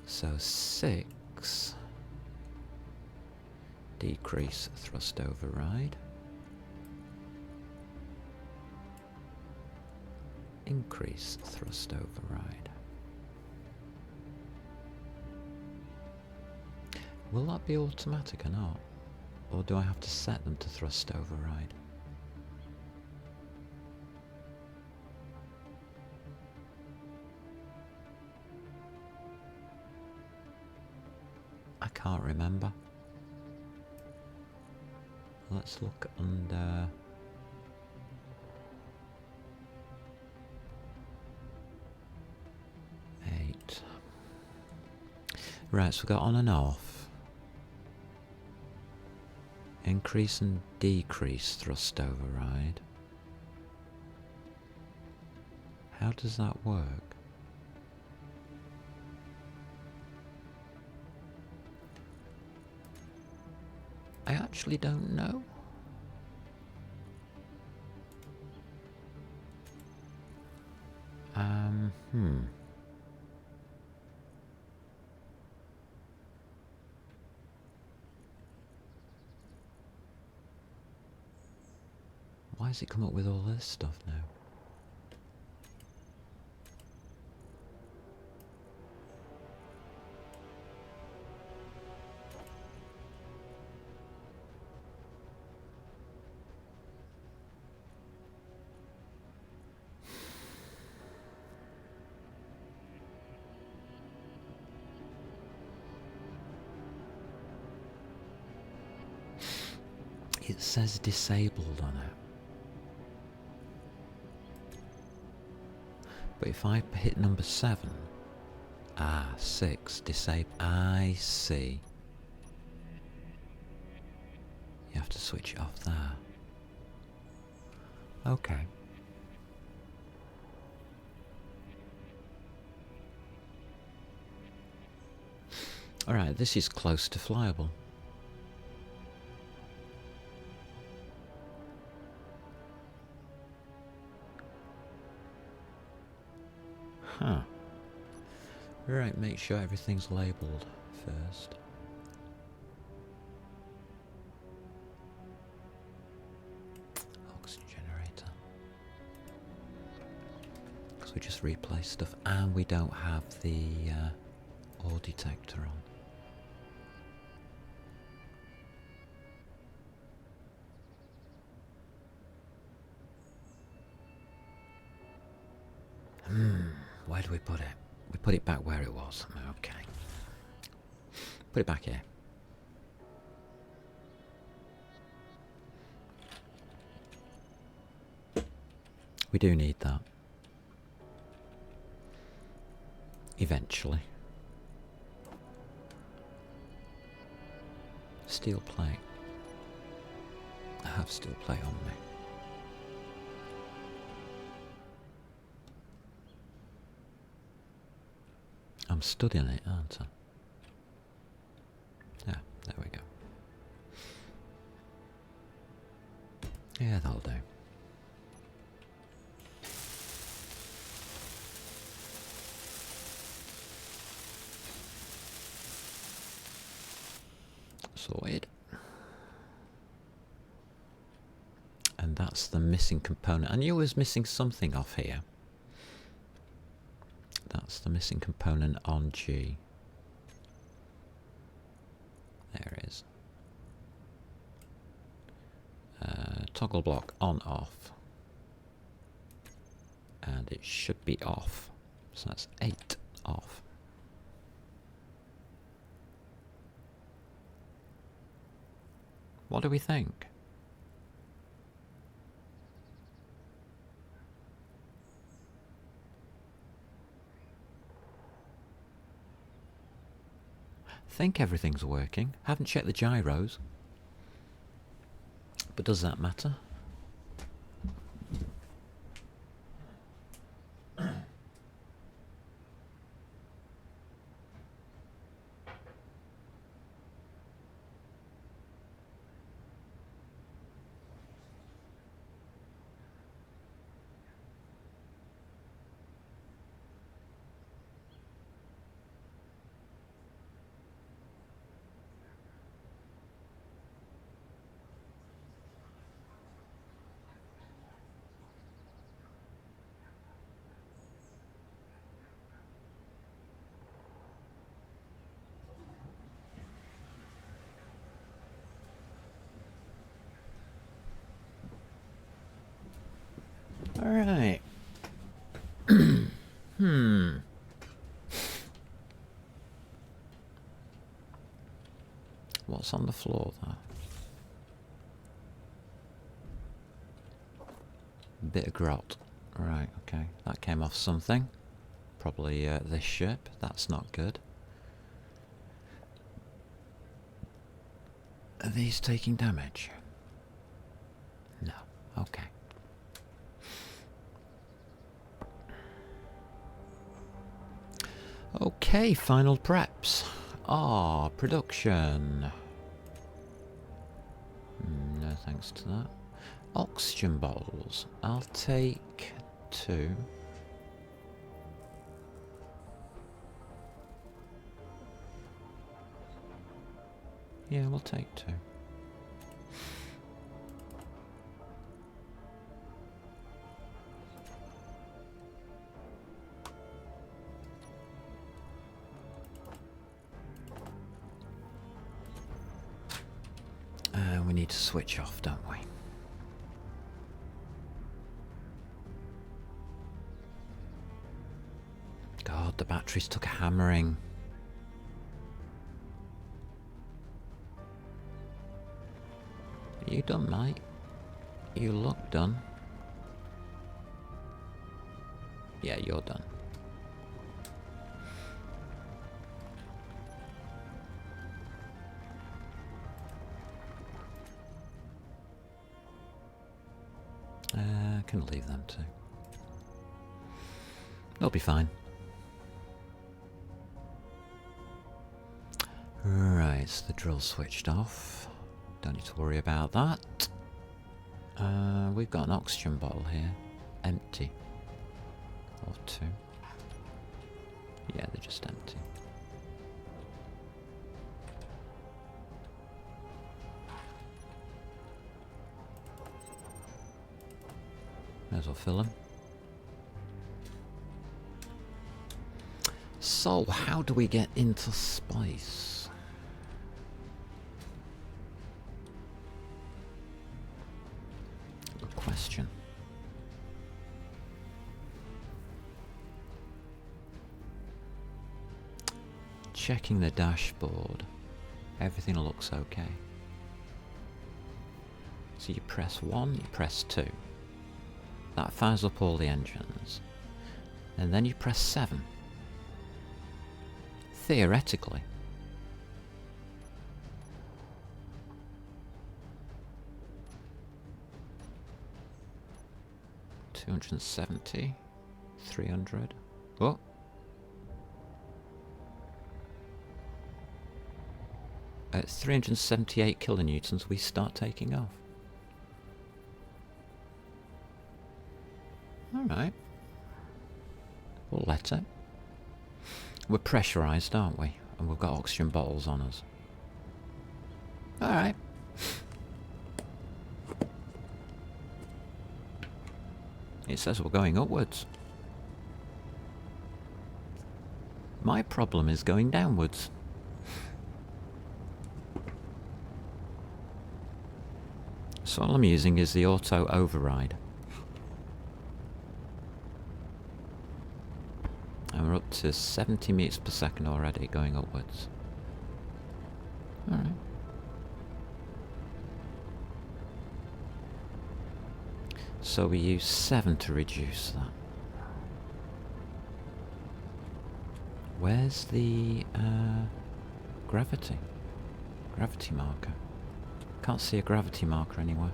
[SPEAKER 1] So 6 decrease thrust override, increase thrust override. Will that be automatic or not? Or do I have to set them to thrust override? I can't remember. Let's look under... Right, so we've got on and off. Increase and decrease thrust override. How does that work? I actually don't know. Why has it come up with all this stuff now? It says disabled on it. But if I hit number 7, 6, disable, I see. You have to switch it off there. Okay. Alright, this is close to flyable. Huh. Right, make sure everything's labelled first. Oxygen generator. Because we just replaced stuff and we don't have the ore detector on. Where do we put it? We put it back where it was. Okay. Put it back here. We do need that. Eventually. Steel plate. I have steel plate on me. I'm studying it, aren't I? Yeah, there we go. Yeah, that'll do. Sorted. And that's the missing component. I knew I was missing something off here. That's the missing component on G. There it is. Toggle block on off. And it should be off. So that's 8 off. What do we think? Think everything's working. Haven't checked the gyros. But does that matter? What's on the floor there? Bit of grot. Right, okay. That came off something. Probably this ship. That's not good. Are these taking damage? No. Okay. Okay, final preps. Ah, production. No thanks to that. Oxygen bottles. I'll take 2. Yeah, we'll take 2. We need to switch off, don't we? God, the batteries took a hammering. Are you done, mate? You look done. Yeah, you're done. I can leave them too. They'll be fine. Right, so the drill switched off. Don't need to worry about that. We've got an oxygen bottle here. Empty. Or 2. Yeah, they're just empty. May as well fill them. So, how do we get into space? Good question. Checking the dashboard. Everything looks okay. So you press 1, you press 2. That fires up all the engines. And then you press 7. Theoretically. $270, 300. Oh. At 378 kilonewtons, we start taking off. Alright. We'll let it. We're pressurised, aren't we? And we've got oxygen bottles on us. Alright. It says we're going upwards. My problem is going downwards. So all I'm using is the auto override. And we're up to 70 meters per second already, going upwards. Alright. So we use 7 to reduce that. Where's the gravity? Gravity marker. Can't see a gravity marker anywhere.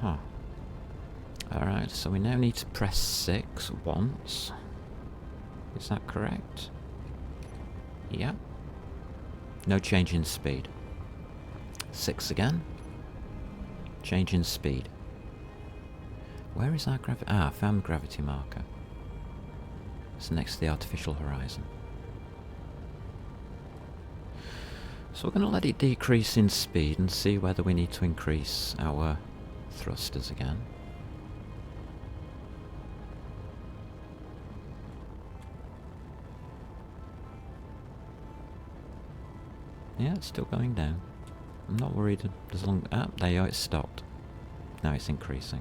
[SPEAKER 1] Huh. Alright, so we now need to press 6 once. Is that correct? Yeah. No change in speed. 6 again. Change in speed. Where is our gravity? Ah, found the gravity marker. It's next to the artificial horizon. So we're going to let it decrease in speed and see whether we need to increase our thrusters again. Yeah, it's still going down. I'm not worried as long... Ah, there you go, it's stopped. Now it's increasing.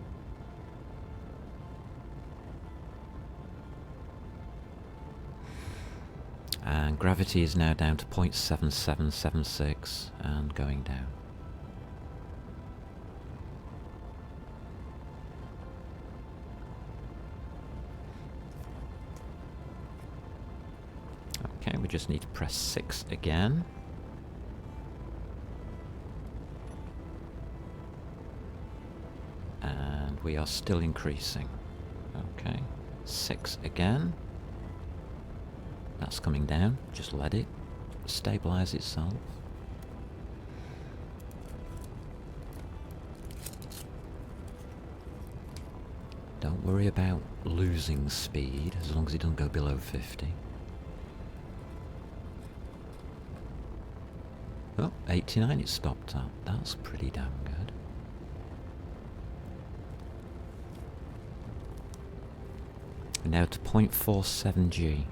[SPEAKER 1] And gravity is now down to 0.7776 and going down. Okay, we just need to press 6 again. And we are still increasing. Okay, 6 again. That's coming down. Just let it stabilize itself. Don't worry about losing speed as long as it doesn't go below 50. Oh, 89 it stopped at. That's pretty damn good. And now to 0.47 G.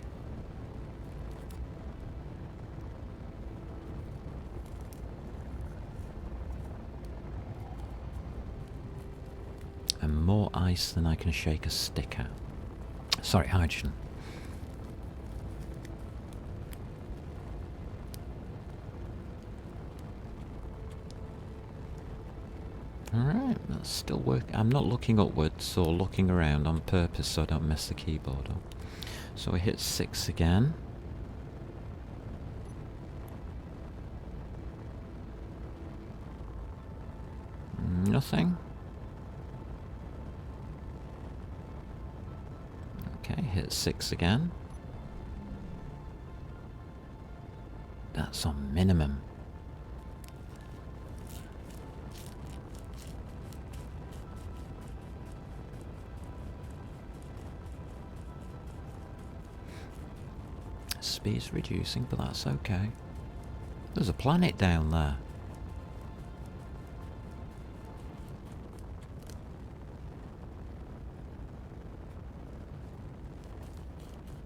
[SPEAKER 1] And more ice than I can shake a stick at. Sorry, hydrogen. Alright, that's still working. I'm not looking upwards or looking around on purpose so I don't mess the keyboard up. So we hit 6 again. Nothing. Okay, hit 6 again. That's on minimum. Speed's reducing, but that's okay. There's a planet down there.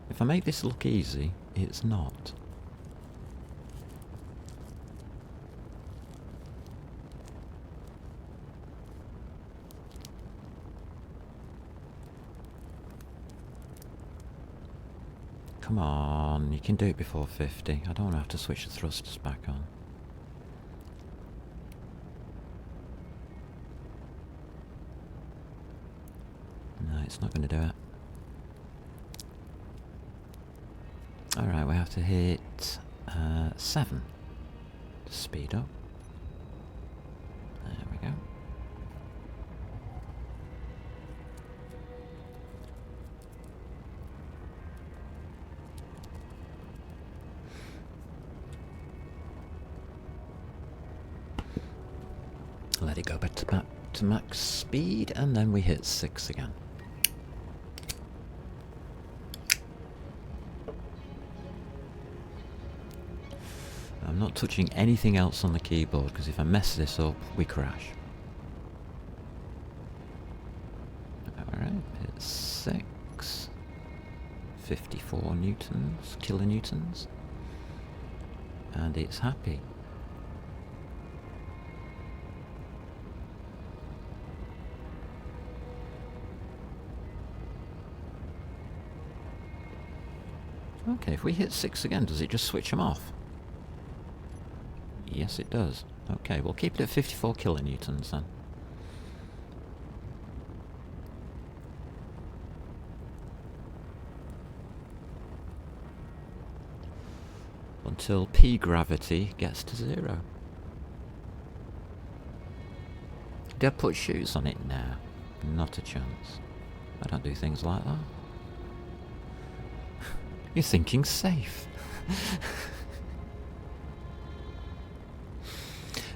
[SPEAKER 1] If I make this look easy, it's not. Come on, you can do it before 50. I don't want to have to switch the thrusters back on. No, it's not going to do it. Alright, we have to hit 7 to speed up. There we go. Let it go back to max speed, and then we hit 6 again. I'm not touching anything else on the keyboard, because if I mess this up, we crash. Alright, hit 6. 54 newtons, kilonewtons. And it's happy. Okay, if we hit 6 again, does it just switch them off? Yes, it does. Okay, we'll keep it at 54 kilonewtons then. Until P gravity gets to 0. Did I put shoes on it? Nah, not a chance. I don't do things like that. You're thinking safe.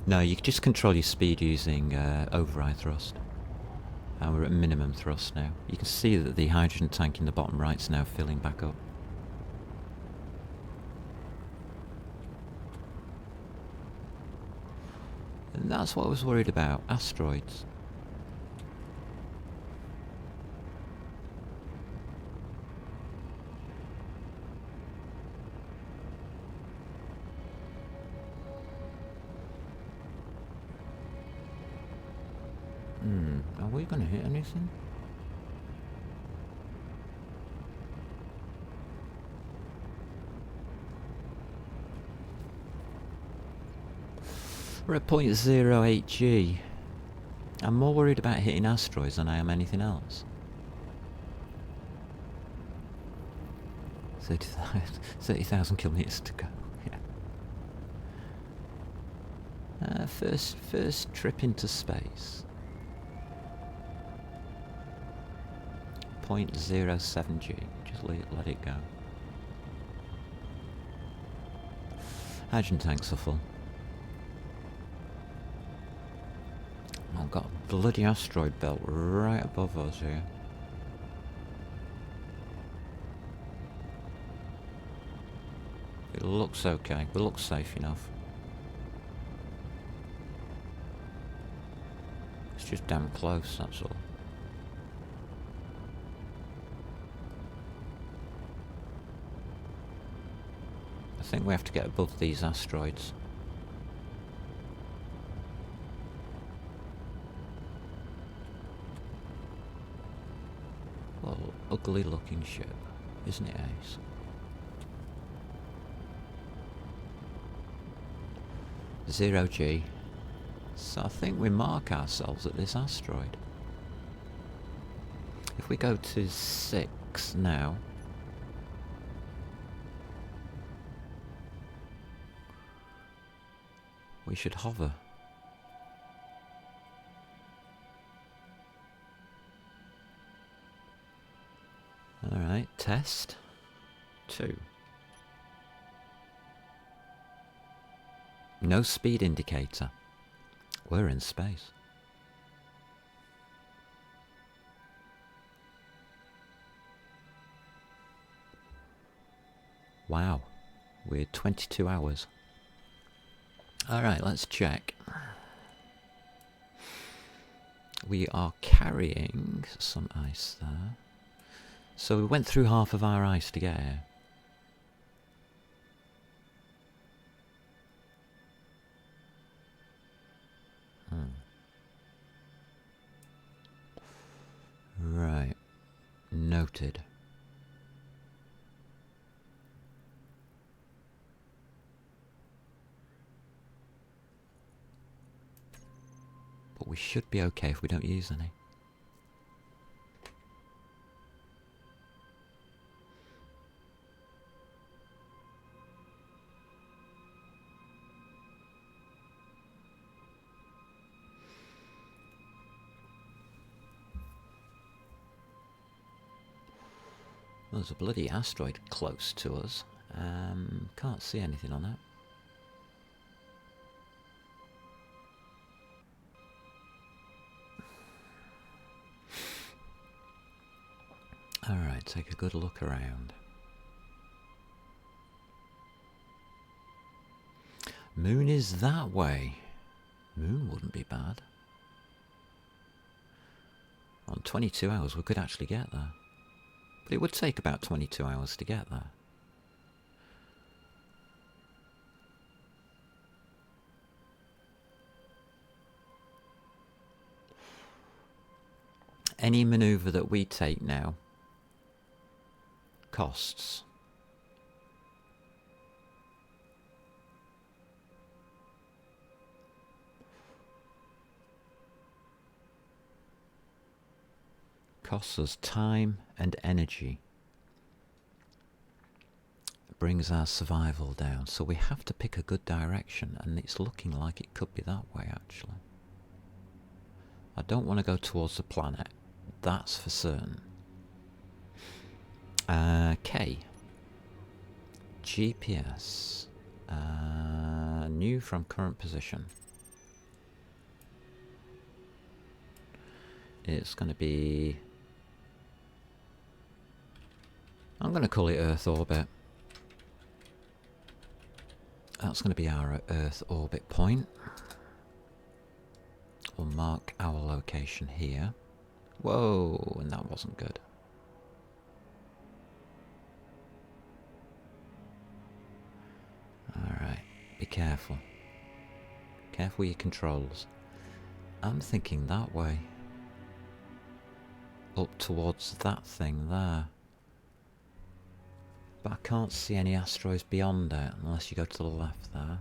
[SPEAKER 1] No, you can just control your speed using override thrust. And we're at minimum thrust now. You can see that the hydrogen tank in the bottom right is now filling back up. And that's what I was worried about, asteroids. Are we going to hit anything? We're at 0.08 G. I'm more worried about hitting asteroids than I am anything else. 30,000 kilometers to go. Yeah. First trip into space. 0.07 G. Just let it go. Hydrogen tanks are full. I've got a bloody asteroid belt right above us here. It looks okay. It looks safe enough. It's just damn close, that's all. I think we have to get above these asteroids. Well, ugly looking ship, isn't it, Ace? Zero G. So I think we mark ourselves at this asteroid. If we go to 6 now, we should hover. Alright, test 2. No speed indicator. We're in space. Wow, we're 22 hours. Alright, let's check. We are carrying some ice there. So we went through half of our ice to get here. Right. Noted. But we should be okay if we don't use any. There's a bloody asteroid close to us. Can't see anything on that. Alright, take a good look around. Moon is that way. Moon wouldn't be bad. On 22 hours we could actually get there. But it would take about 22 hours to get there. Any manoeuvre that we take now costs. Costs us time and energy. It brings our survival down. So we have to pick a good direction, and it's looking like it could be that way actually. I don't want to go towards the planet. That's for certain. K. GPS. New from current position. It's going to be... I'm going to call it Earth orbit. That's going to be our Earth orbit point. We'll mark our location here. Whoa, and that wasn't good. Alright, be careful. Careful with your controls. I'm thinking that way. Up towards that thing there. But I can't see any asteroids beyond it unless you go to the left there.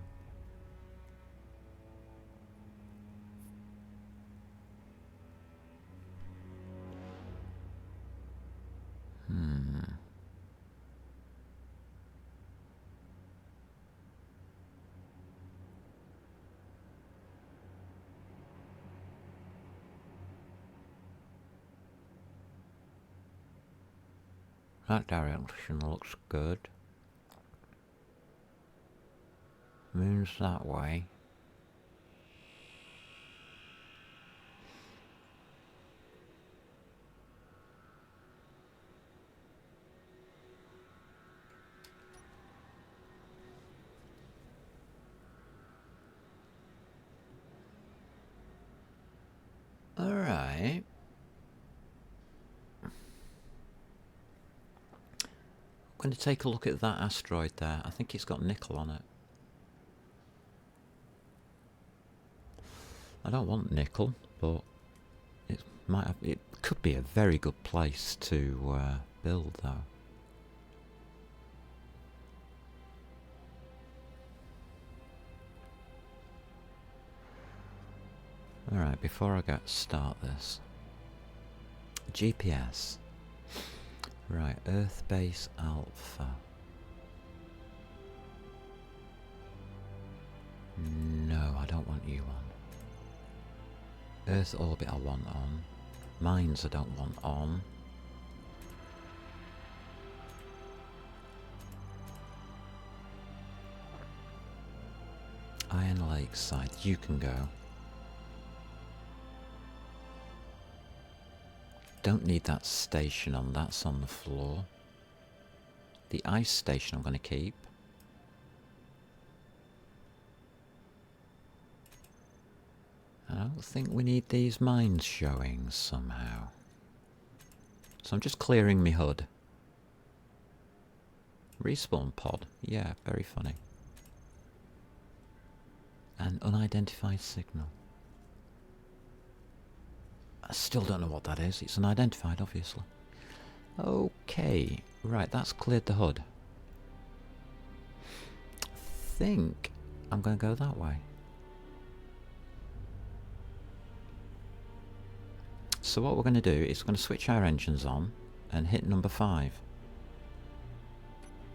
[SPEAKER 1] That direction looks good. Moon's that way. Alright. I'm going to take a look at that asteroid there. I think it's got nickel on it. I don't want nickel, but it could be a very good place to build, though. Alright, before I start this. GPS. Right, Earth Base Alpha. No, I don't want you on. Earth Orbit I want on. Mines I don't want on. Iron Lakeside, you can go. Don't need that station on, that's on the floor. The ice station I'm going to keep. I don't think we need these mines showing somehow. So I'm just clearing my HUD. Respawn pod, yeah, very funny. An unidentified signal. I still don't know what that is. It's unidentified, obviously. Okay, right, that's cleared the HUD. I think I'm going to go that way. So what we're going to do is we're going to switch our engines on and hit number 5.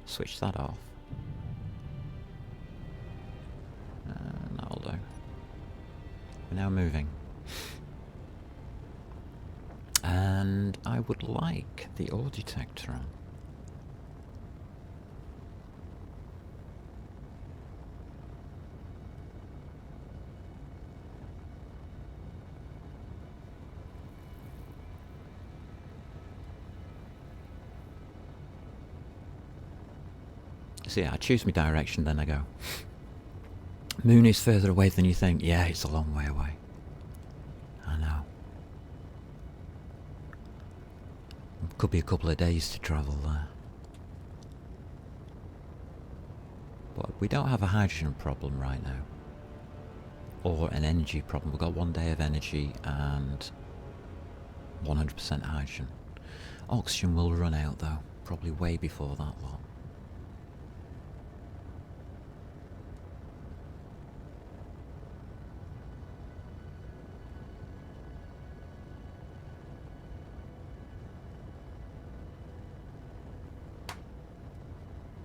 [SPEAKER 1] Switch that off. And that'll do. We're now moving. And I would like the ore detector on. So yeah, I choose my direction, then I go. Moon is further away than you think. Yeah, it's a long way away. I know. Could be a couple of days to travel there. But we don't have a hydrogen problem right now. Or an energy problem. We've got 1 day of energy and 100% hydrogen. Oxygen will run out though. Probably way before that lot.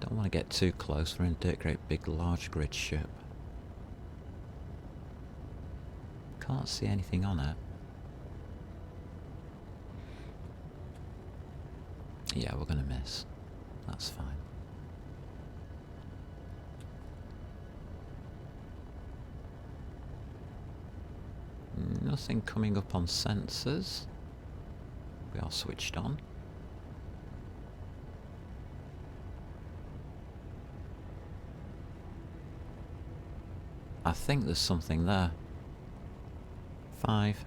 [SPEAKER 1] Don't want to get too close. We're in a great big large grid ship. Can't see anything on it. Yeah, we're gonna miss. That's fine. Nothing coming up on sensors. We are switched on. I think there's something there. 5.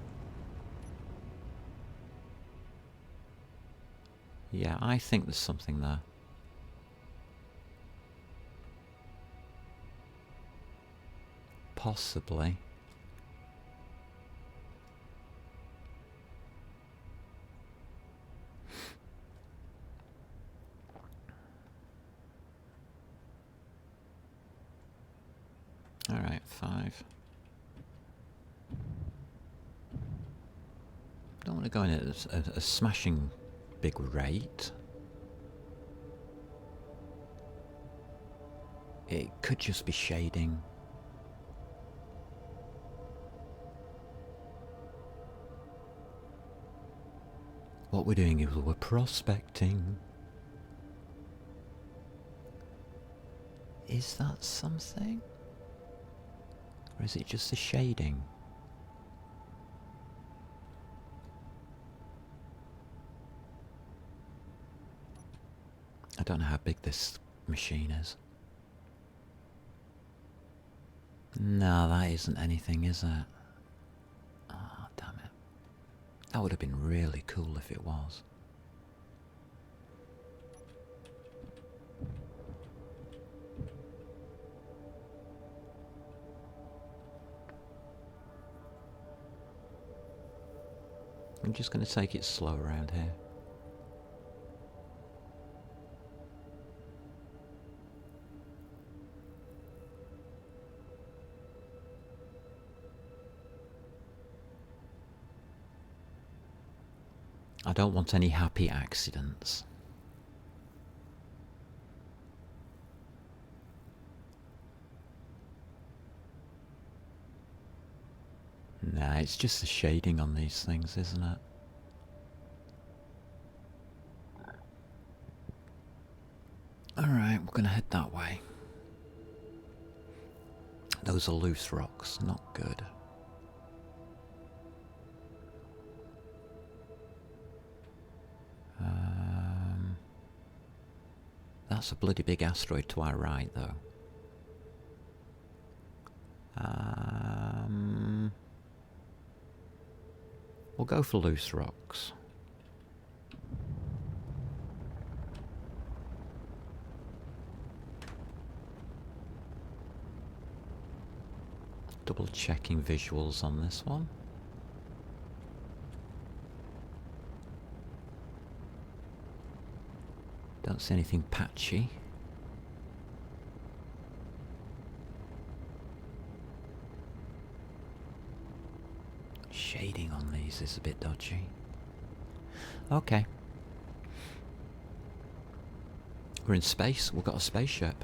[SPEAKER 1] Yeah, I think there's something there. Possibly. Alright, 5. Don't want to go in at a smashing big rate. It could just be shading. What we're doing is we're prospecting. Is that something? Or is it just the shading? I don't know how big this machine is. No, that isn't anything, is it? Oh, damn it. That would have been really cool if it was. I'm just going to take it slow around here. I don't want any happy accidents. Nah, it's just the shading on these things, isn't it? Alright, we're gonna head that way. Those are loose rocks, not good. That's a bloody big asteroid to our right, though. We'll go for loose rocks. Double checking visuals on this one. Don't see anything patchy. Shading on these is a bit dodgy. Okay. We're in space. We've got a spaceship.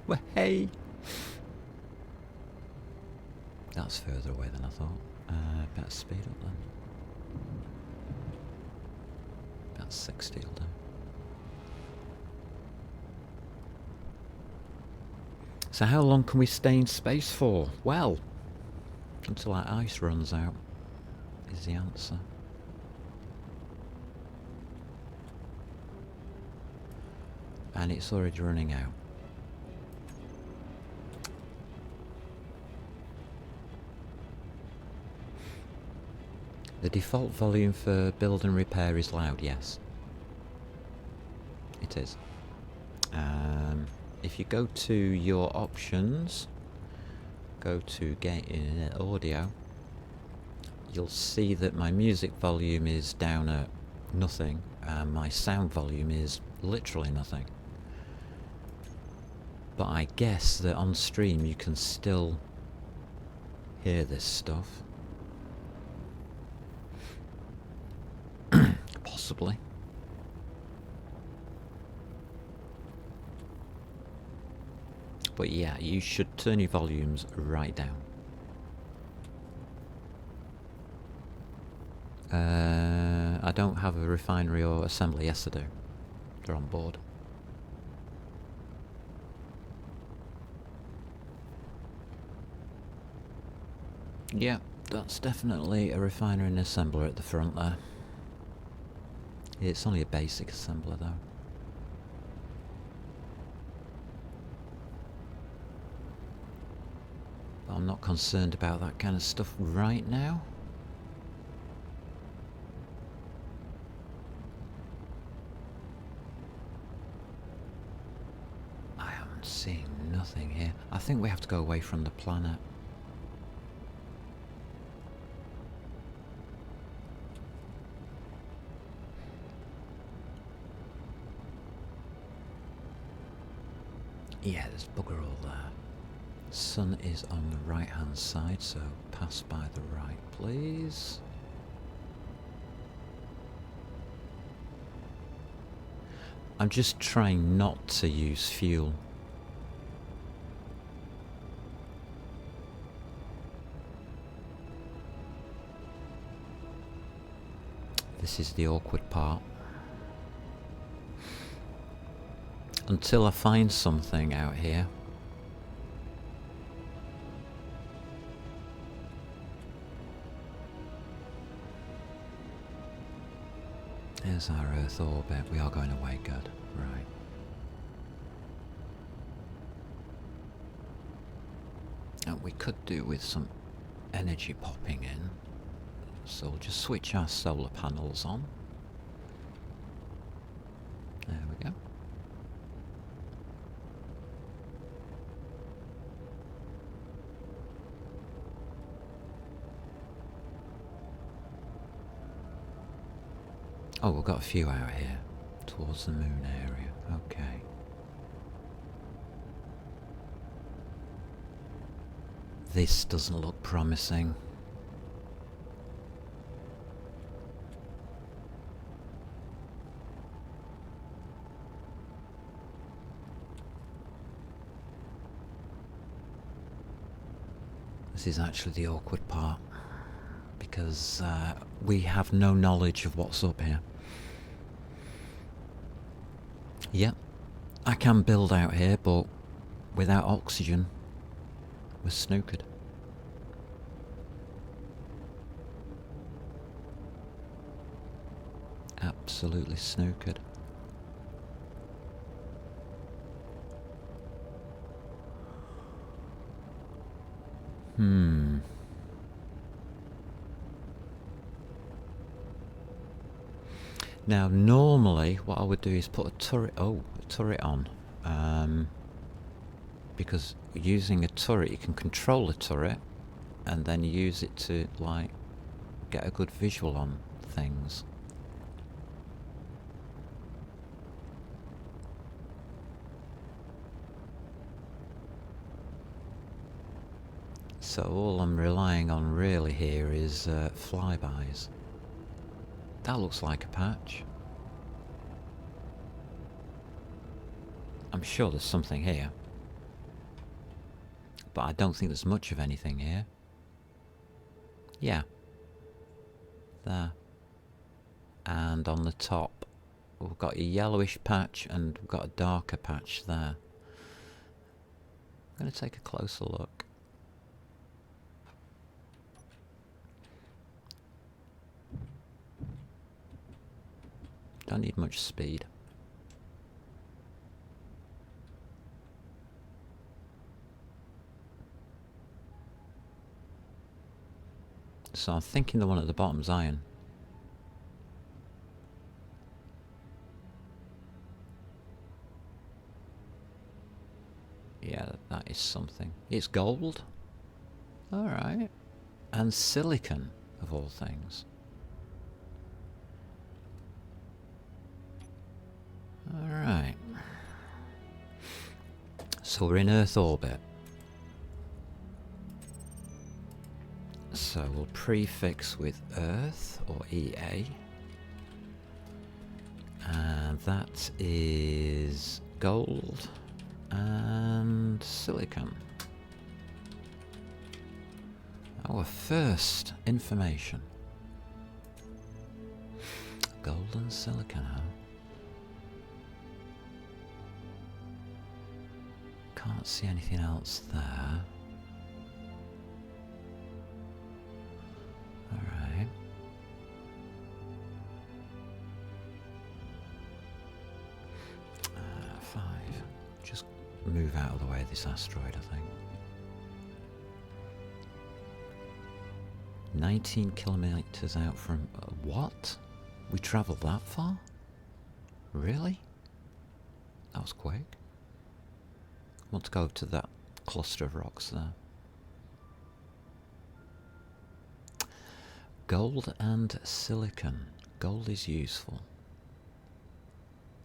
[SPEAKER 1] Well, hey! That's further away than I thought. Better speed up then. About 60 will do. So how long can we stay in space for? Well, until our ice runs out, is the answer. And it's already running out. The default volume for build and repair is loud, yes. It is. If you go to your options, go to audio, you'll see that my music volume is down at nothing, and my sound volume is literally nothing. But I guess that on stream you can still hear this stuff. Possibly. But yeah, you should turn your volumes right down. I don't have a refinery or assembly. Yes, I do. They're on board. Yeah, that's definitely a refinery and assembler at the front there. It's only a basic assembler though. But I'm not concerned about that kind of stuff right now. I am seeing nothing here. I think we have to go away from the planet. Yeah, there's bugger all there. Sun is on the right hand side, so pass by the right, please. I'm just trying not to use fuel. This is the awkward part. Until I find something out here Here's our Earth orbit. We are going away, good. Right. And we could do with some energy popping in. So we'll just switch our solar panels on. There we go. Oh, we've got a few out here, towards the moon area. Okay. This doesn't look promising. This is actually the awkward part, because we have no knowledge of what's up here. Yep, I can build out here, but without oxygen, we're snookered. Absolutely snookered. Now, normally, what I would do is put a turret on. Because using a turret, you can control a turret, and then use it to, like, get a good visual on things. So all I'm relying on really here is flybys. That looks like a patch. I'm sure there's something here, but I don't think there's much of anything here. Yeah. There. And on the top, we've got a yellowish patch and we've got a darker patch there. I'm going to take a closer look. Don't need much speed. So I'm thinking the one at the bottom's iron. Yeah, that is something. It's gold. Alright. And silicon, of all things. Alright. So we're in Earth orbit. So we'll prefix with Earth, or EA. And that is gold and silicon. Our first information. Gold and silicon, huh? Can't see anything else there. Alright. Five. Just move out of the way of this asteroid, I think. 19 kilometers out from... what? We travelled that far? Really? That was quick. I want to go to that cluster of rocks there. Gold and silicon. Gold is useful.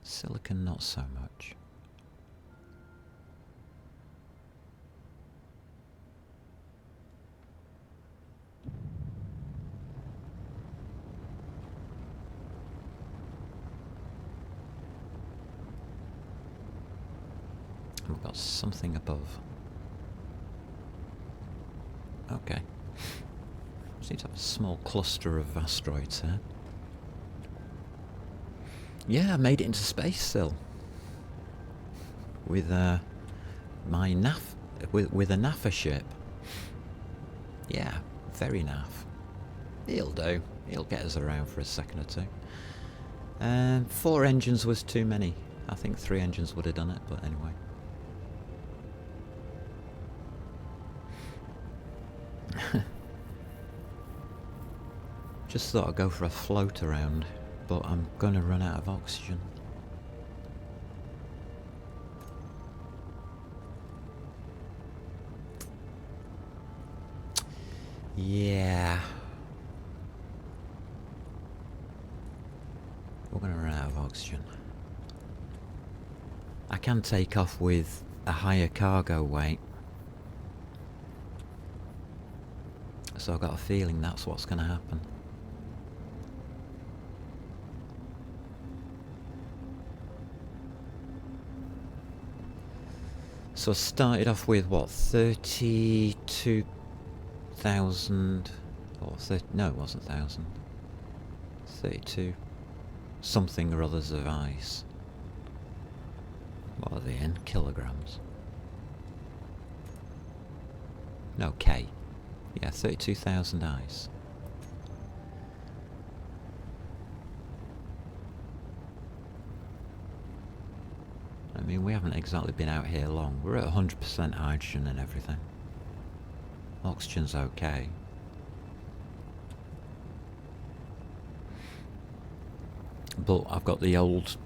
[SPEAKER 1] Silicon not so much. We've got something above. Okay. Seems to have a small cluster of asteroids here. Yeah, I made it into space still. With my with a NAFA ship. Yeah, very naff. He'll do. He'll get us around for a second or two. 4 engines was too many. I think 3 engines would have done it, but anyway. Just thought I'd go for a float around, but I'm gonna run out of oxygen. Yeah. We're gonna run out of oxygen. I can take off with a higher cargo weight. So I've got a feeling that's what's gonna happen. So I started off with what, 32,000 or 30, no it wasn't 1,000, 32 something or others of ice. What are they in? Kilograms? No, K. Yeah, 32,000 ice. I mean, we haven't exactly been out here long. We're at 100% hydrogen and everything. Oxygen's okay. But I've got the old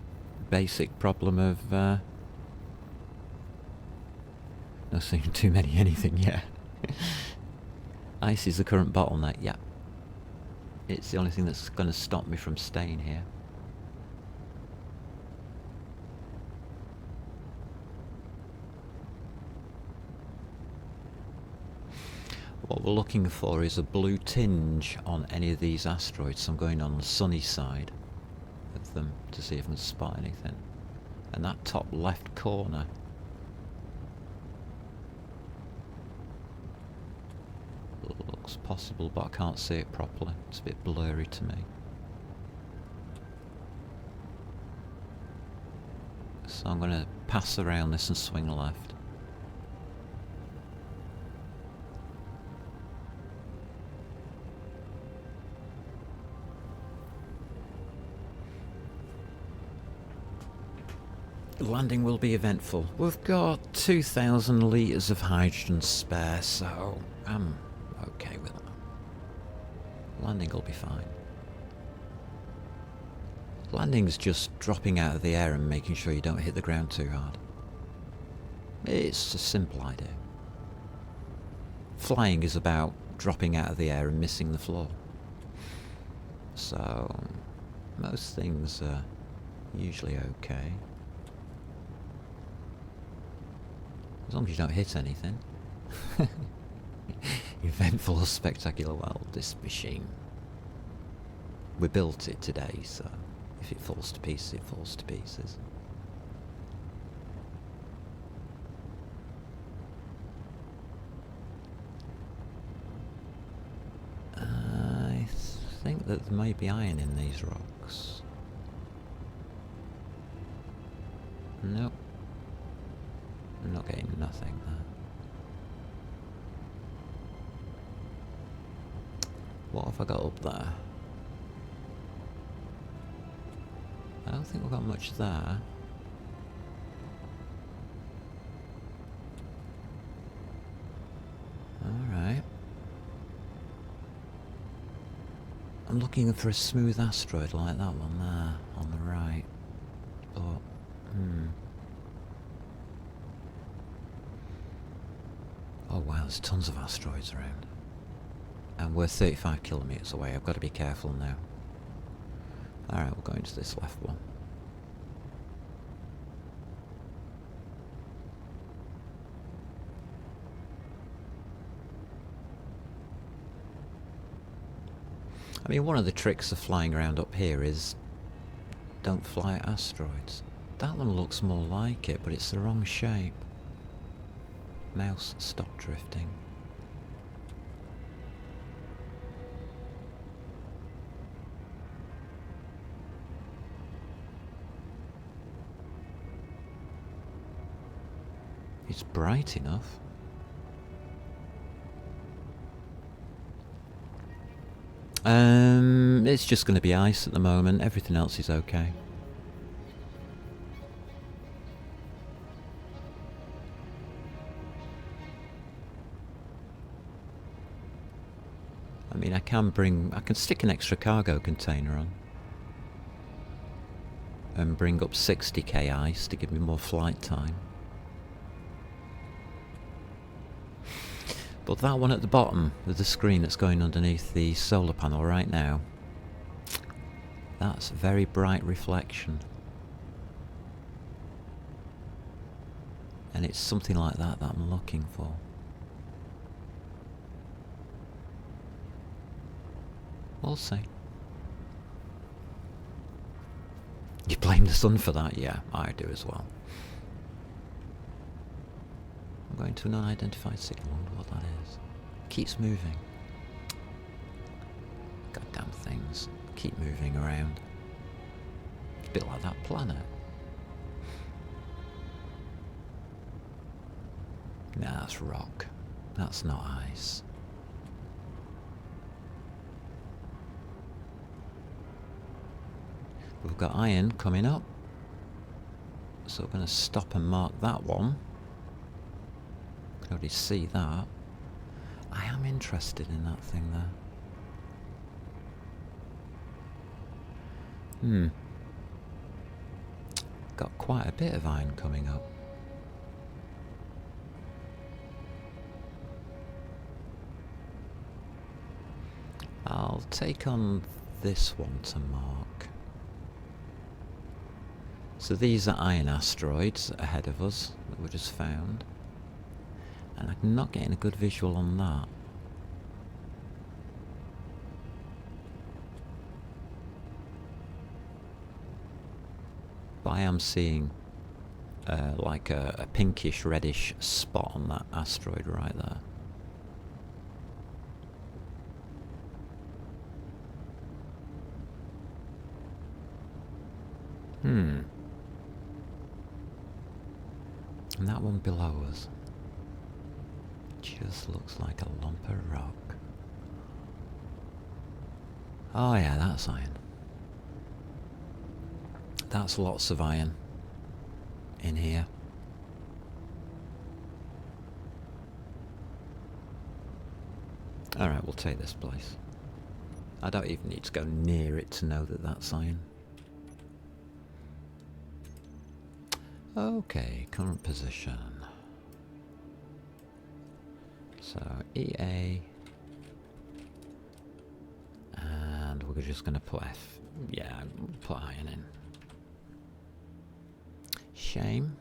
[SPEAKER 1] basic problem of not seeing too many anything yet. Ice is the current bottleneck, yeah. It's the only thing that's going to stop me from staying here. What we're looking for is a blue tinge on any of these asteroids. So I'm going on the sunny side of them to see if I can spot anything. And that top left corner, looks possible, but I can't see it properly. It's a bit blurry to me. So I'm going to pass around this and swing left. Landing will be eventful. We've got 2,000 litres of hydrogen spare, so I'm okay with that. Landing will be fine. Landing's just dropping out of the air and making sure you don't hit the ground too hard. It's a simple idea. Flying is about dropping out of the air and missing the floor. So most things are usually okay. As long as you don't hit anything. Eventful or spectacular, well, this machine. We built it today, so if it falls to pieces, it falls to pieces. I think that there may be iron in these rocks. Nope. I'm not getting nothing there. What have I got up there? I don't think we've got much there. Alright. I'm looking for a smooth asteroid like that one there, on the right. But, oh wow, there's tons of asteroids around. And we're 35 kilometres away, I've got to be careful now. Alright, we'll go into this left one. I mean, one of the tricks of flying around up here is don't fly at asteroids. That one looks more like it, but it's the wrong shape. Mouse, stop drifting. It's bright enough. It's just going to be ice at the moment. Everything else is okay. I mean, I can stick an extra cargo container on and bring up 60k ice to give me more flight time. But that one at the bottom of the screen that's going underneath the solar panel right now, that's a very bright reflection. And it's something like that that I'm looking for. We'll see. You blame the sun for that? Yeah, I do as well. I'm going to an unidentified signal. I wonder what that is. Keeps moving. Goddamn things. Keep moving around. It's a bit like that planet. Nah, that's rock. That's not ice. We've got iron coming up. So we're going to stop and mark that one. You can already see that. I am interested in that thing there. Got quite a bit of iron coming up. I'll take on this one to mark. So these are iron asteroids ahead of us that we just found. And I'm not getting a good visual on that. But I am seeing like a pinkish reddish spot on that asteroid right there. And that one below us just looks like a lump of rock. Oh yeah, that's iron. That's lots of iron in here. Alright, we'll take this place. I don't even need to go near it to know that that's iron. Okay, current position. So EA, and we're just going to put F. Yeah, put iron in. Shame.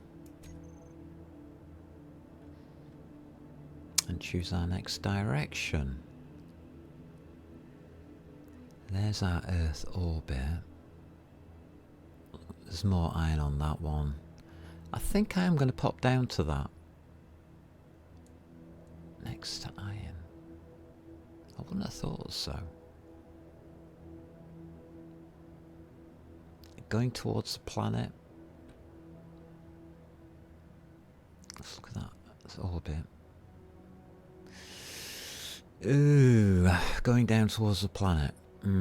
[SPEAKER 1] And choose our next direction. There's our Earth orbit. There's more iron on that one. I think I am going to pop down to that. Next to iron. I wouldn't have thought so. Going towards the planet. Let's look at that. That's orbit. Ooh, going down towards the planet. No,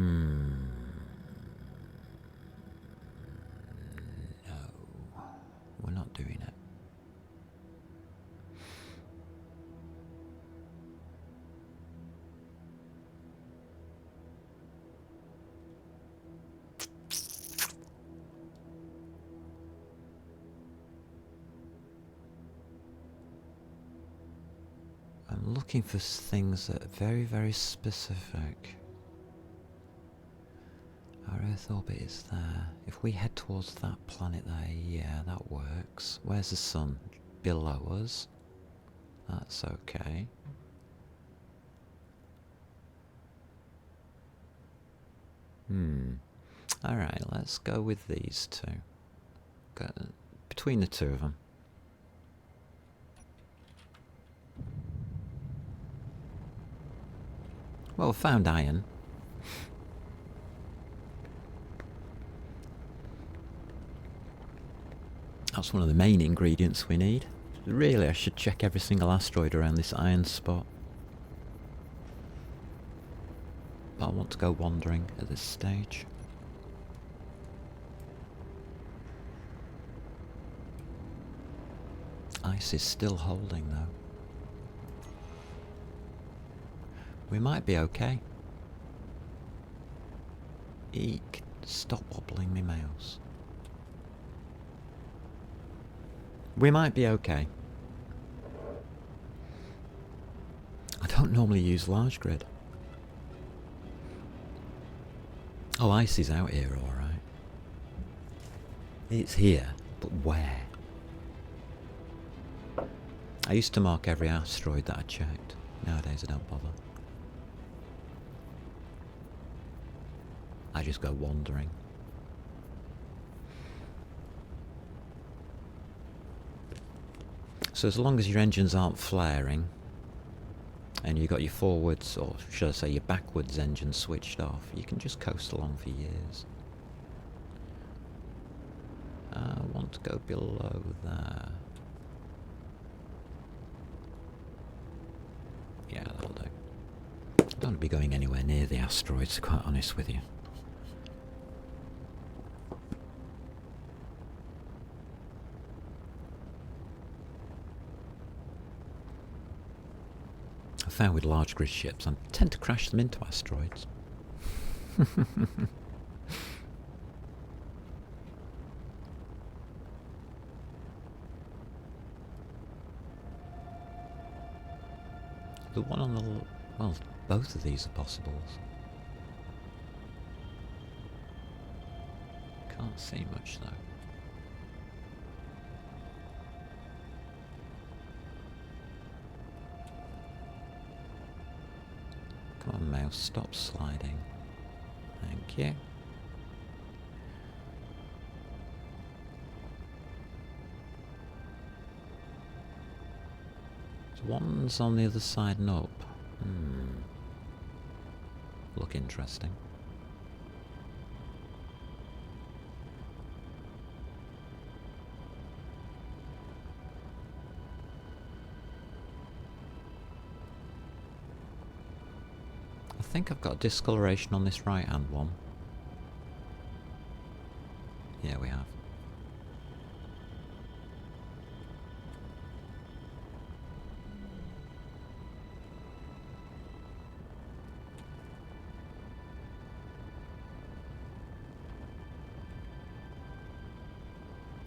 [SPEAKER 1] we're not doing it. I'm looking for things that are very, very specific. Our Earth orbit is there. If we head towards that planet there, yeah, that works. Where's the sun? Below us. That's okay. Alright, let's go with these two. Go between the two of them. Well, we found iron. That's one of the main ingredients we need. Really, I should check every single asteroid around this iron spot. but I want to go wandering at this stage. Ice is still holding though. We might be okay. Eek, stop wobbling me mouse. We might be okay. I don't normally use large grid. Oh, ice is out here, alright. It's here, but where? I used to mark every asteroid that I checked. Nowadays I don't bother. I just go wandering. So as long as your engines aren't flaring, and you've got your forwards, or should I say your backwards engine switched off, you can just coast along for years. I want to go below there. Yeah, that'll do. I don't want to be going anywhere near the asteroids, to be quite honest with you. I found with large grid ships, I tend to crash them into asteroids. The one on the... well, both of these are possibles. Can't see much though. Come on mouse, stop sliding. Thank you. One's on the other side and up. Look interesting. I think I've got discoloration on this right hand one. Yeah, we have.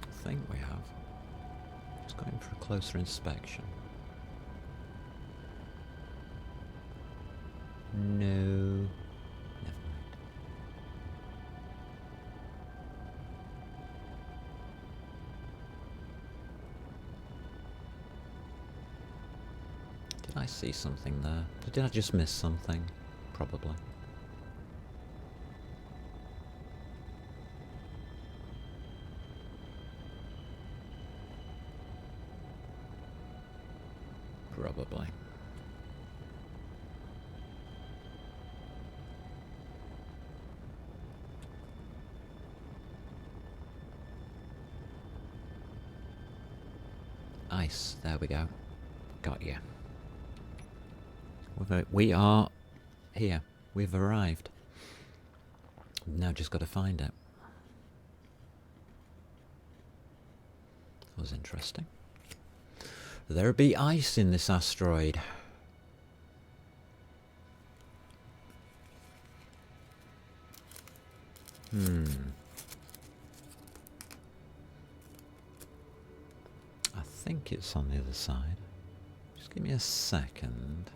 [SPEAKER 1] I think we have. Let's go in for a closer inspection. No. Never mind. Did I see something there? Or did I just miss something? Probably. Probably. Ice, there we go. Got you. We are here. We've arrived. We've now just got to find it. That was interesting. There be ice in this asteroid. I think it's on the other side. Just give me a second.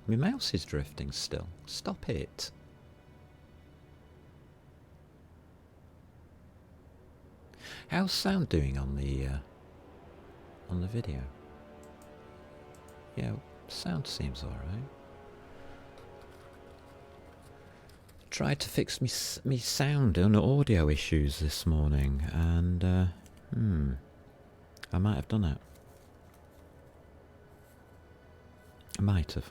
[SPEAKER 1] My mouse is drifting still. Stop it. How's sound doing on the video? Yeah, sound seems alright. Tried to fix me sound and audio issues this morning, and I might have done it. I might have.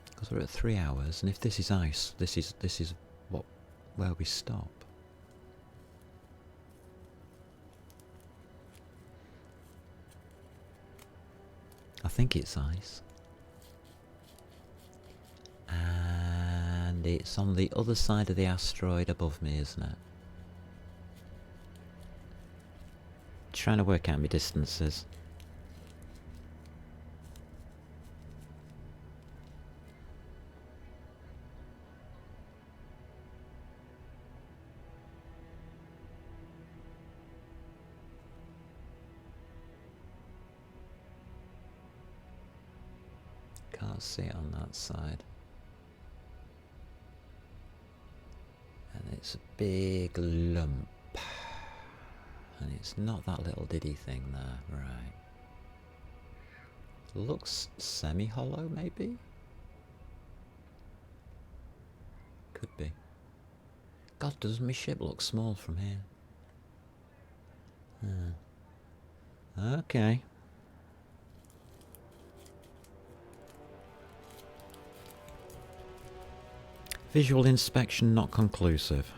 [SPEAKER 1] Because we're at 3 hours, and if this is ice, this is where we stop. I think it's ice. And it's on the other side of the asteroid above me, isn't it? Trying to work out my distances. Can't see it on that side. And it's a big lump. And it's not that little diddy thing there, right. Looks semi-hollow, maybe? Could be. God, does my ship look small from here? Okay. Visual inspection not conclusive.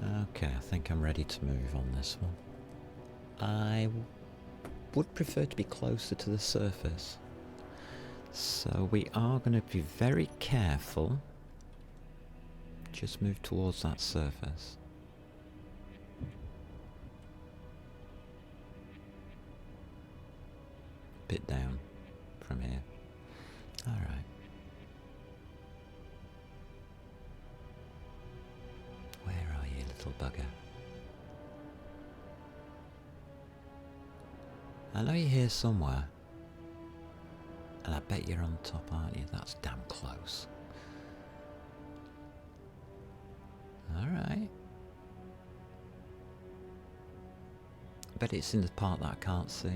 [SPEAKER 1] Okay, I think I'm ready to move on this one. I would prefer to be closer to the surface. So we are going to be very careful. Just move towards that surface. Bit down from here. Alright. Where are you, little bugger? I know you're here somewhere. And I bet you're on top, aren't you? That's damn close. Alright. I bet it's in the part that I can't see.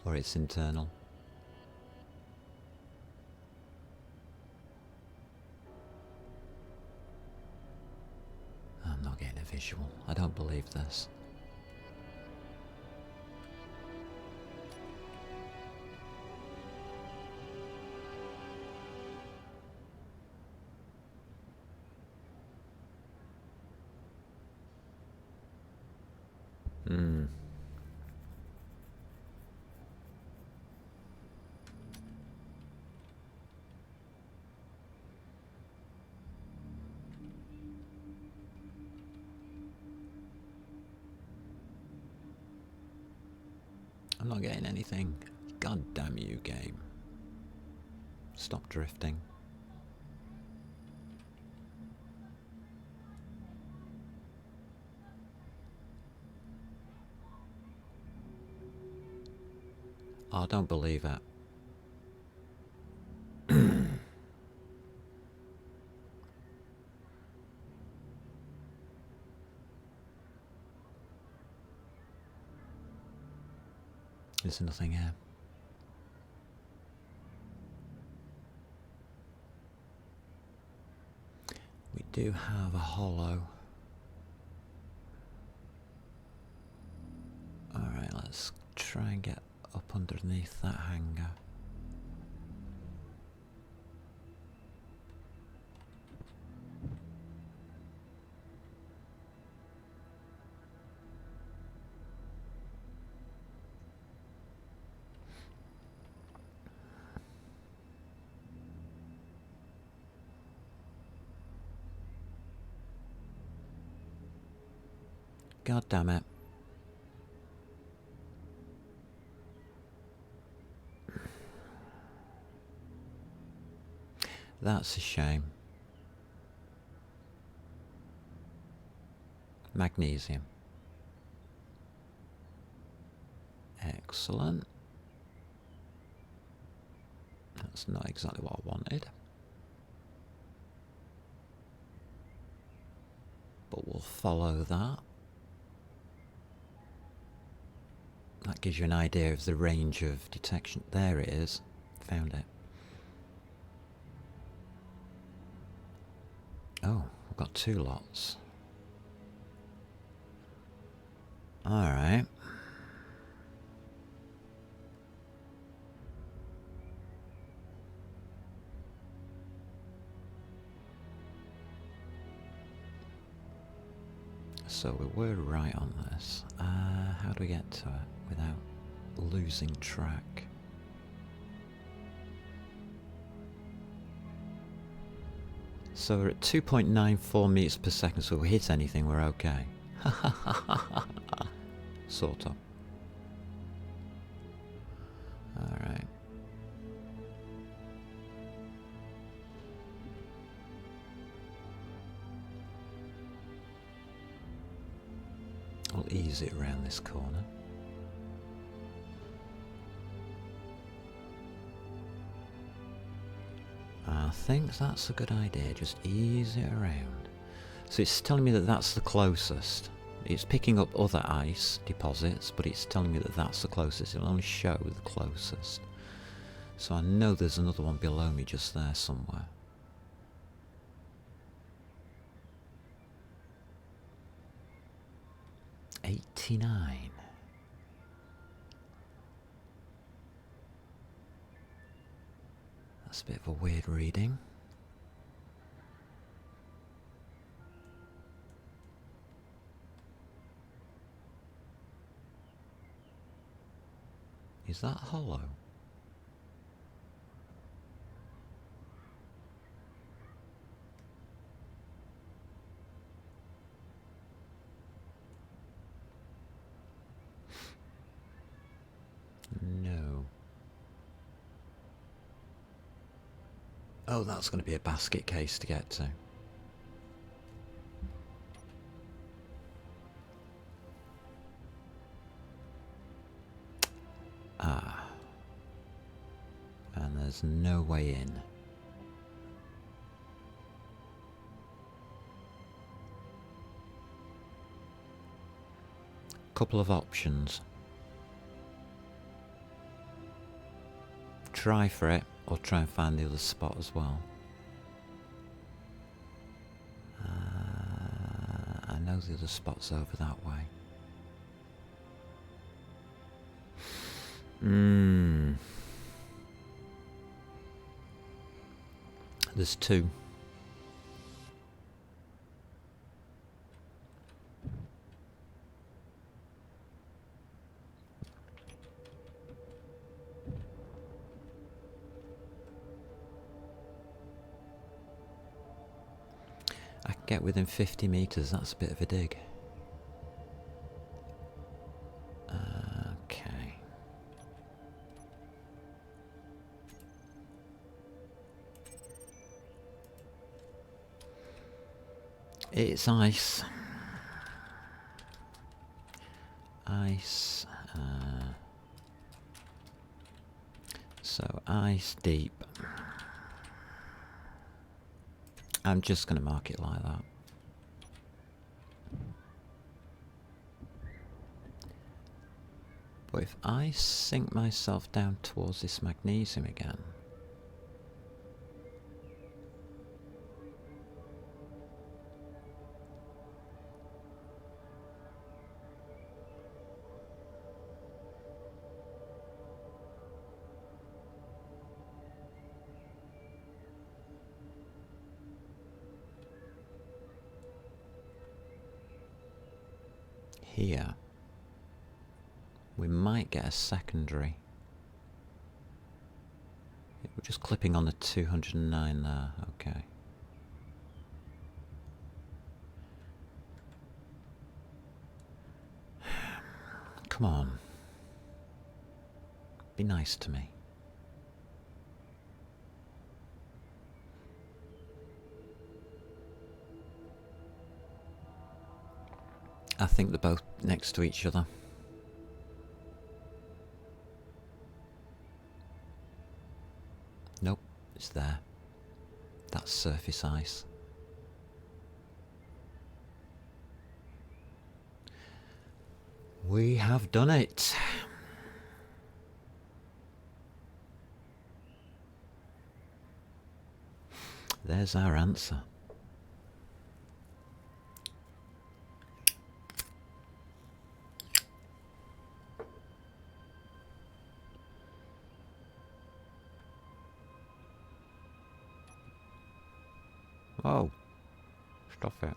[SPEAKER 1] Or it's internal. I'm not getting a visual. I don't believe this. I'm not getting anything. God damn you, game. Stop drifting. Oh, I don't believe it. There's nothing here. We do have a hollow. Alright, let's try and get up underneath that hangar. God damn it. That's a shame. Magnesium. Excellent. That's not exactly what I wanted. But we'll follow that. that gives you an idea of the range of detection. There it is. Found it. Oh, I've got 2 lots. Alright. So we were right on this. How do we get to it without losing track? So we're at 2.94 meters per second, so if we hit anything, we're okay. Sort of. Alright. I'll ease it around this corner. I think that's a good idea, just ease it around. So it's telling me that that's the closest. It's picking up other ice deposits, but it's telling me that that's the closest. It'll only show the closest. So I know there's another one below me just there somewhere. $89. That's a bit of a weird reading. Is that hollow? No. Oh, that's going to be a basket case to get to. Ah. And there's no way in. Couple of options. Try for it, or try and find the other spot as well. I know the other spot's over that way. There's 2. I can get within 50 meters, that's a bit of a dig. Okay. It's ice. Ice. So ice deep. I'm just going to mark it like that. But if I sink myself down towards this magnesium again, here, we might get a secondary. We're just clipping on the 209 there, okay. Come on. Be nice to me. I think they're both next to each other. Nope, it's there. That's surface ice. We have done it. there's our answer. Oh, stop it.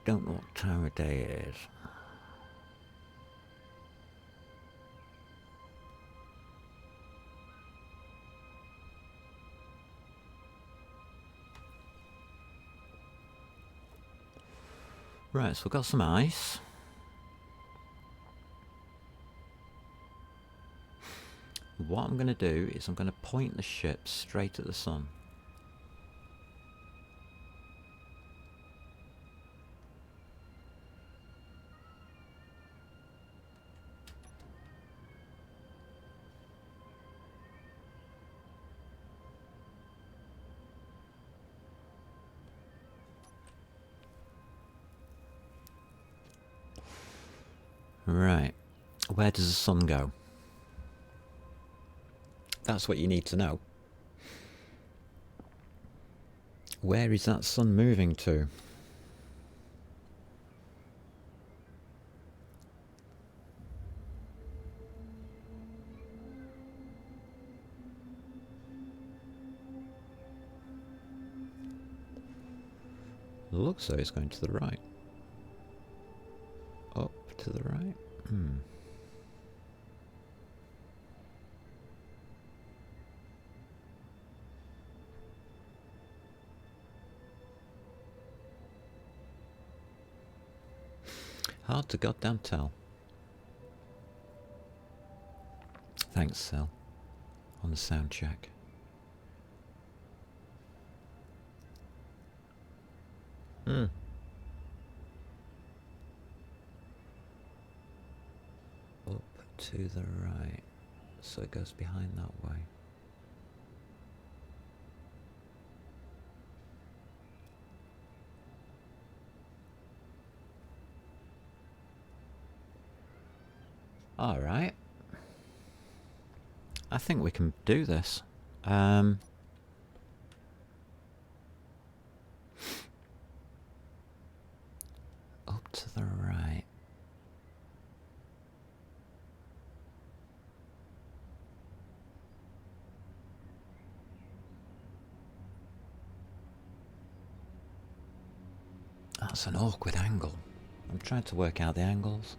[SPEAKER 1] Don't know what time of day it is. Right, so we've got some ice. What I'm going to do is I'm going to point the ship straight at the sun. Right, where does the sun go? That's what you need to know. Where is that sun moving to? Looks like it's going to the right. Up to the right? Hard to goddamn tell. Thanks, Sil, on the sound check. Up to the right. So it goes behind that way. Alright. I think we can do this. Up to the right. That's an awkward angle. I'm trying to work out the angles.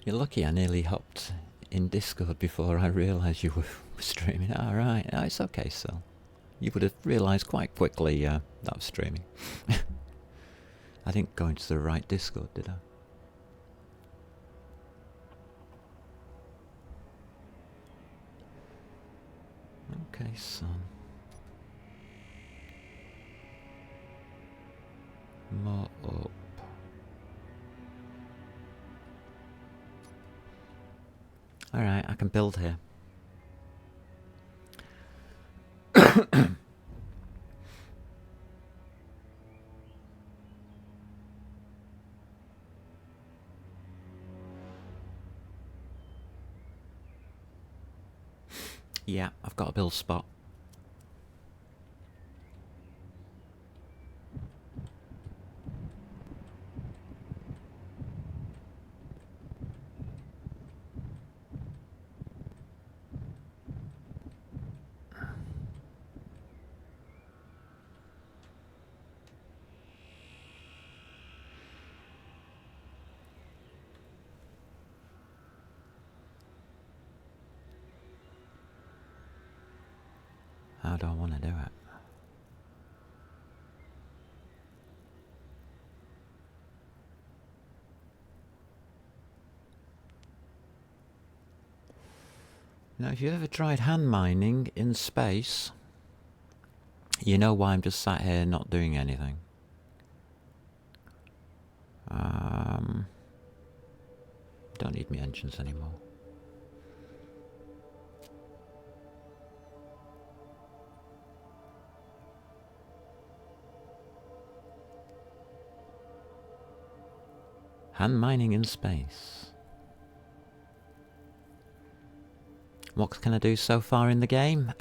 [SPEAKER 1] You're lucky I nearly hopped in Discord before I realised you were streaming. Alright, no, it's okay, Sil. You would have realised quite quickly that was streaming. I didn't go into the right Discord, did I? Okay, son. More up. Alright, I can build here. Yeah, I've got a build spot. How do I want to do it? Now, if you've ever tried hand mining in space, you know why I'm just sat here not doing anything. Don't need my engines anymore. And mining in space. What can I do so far in the game?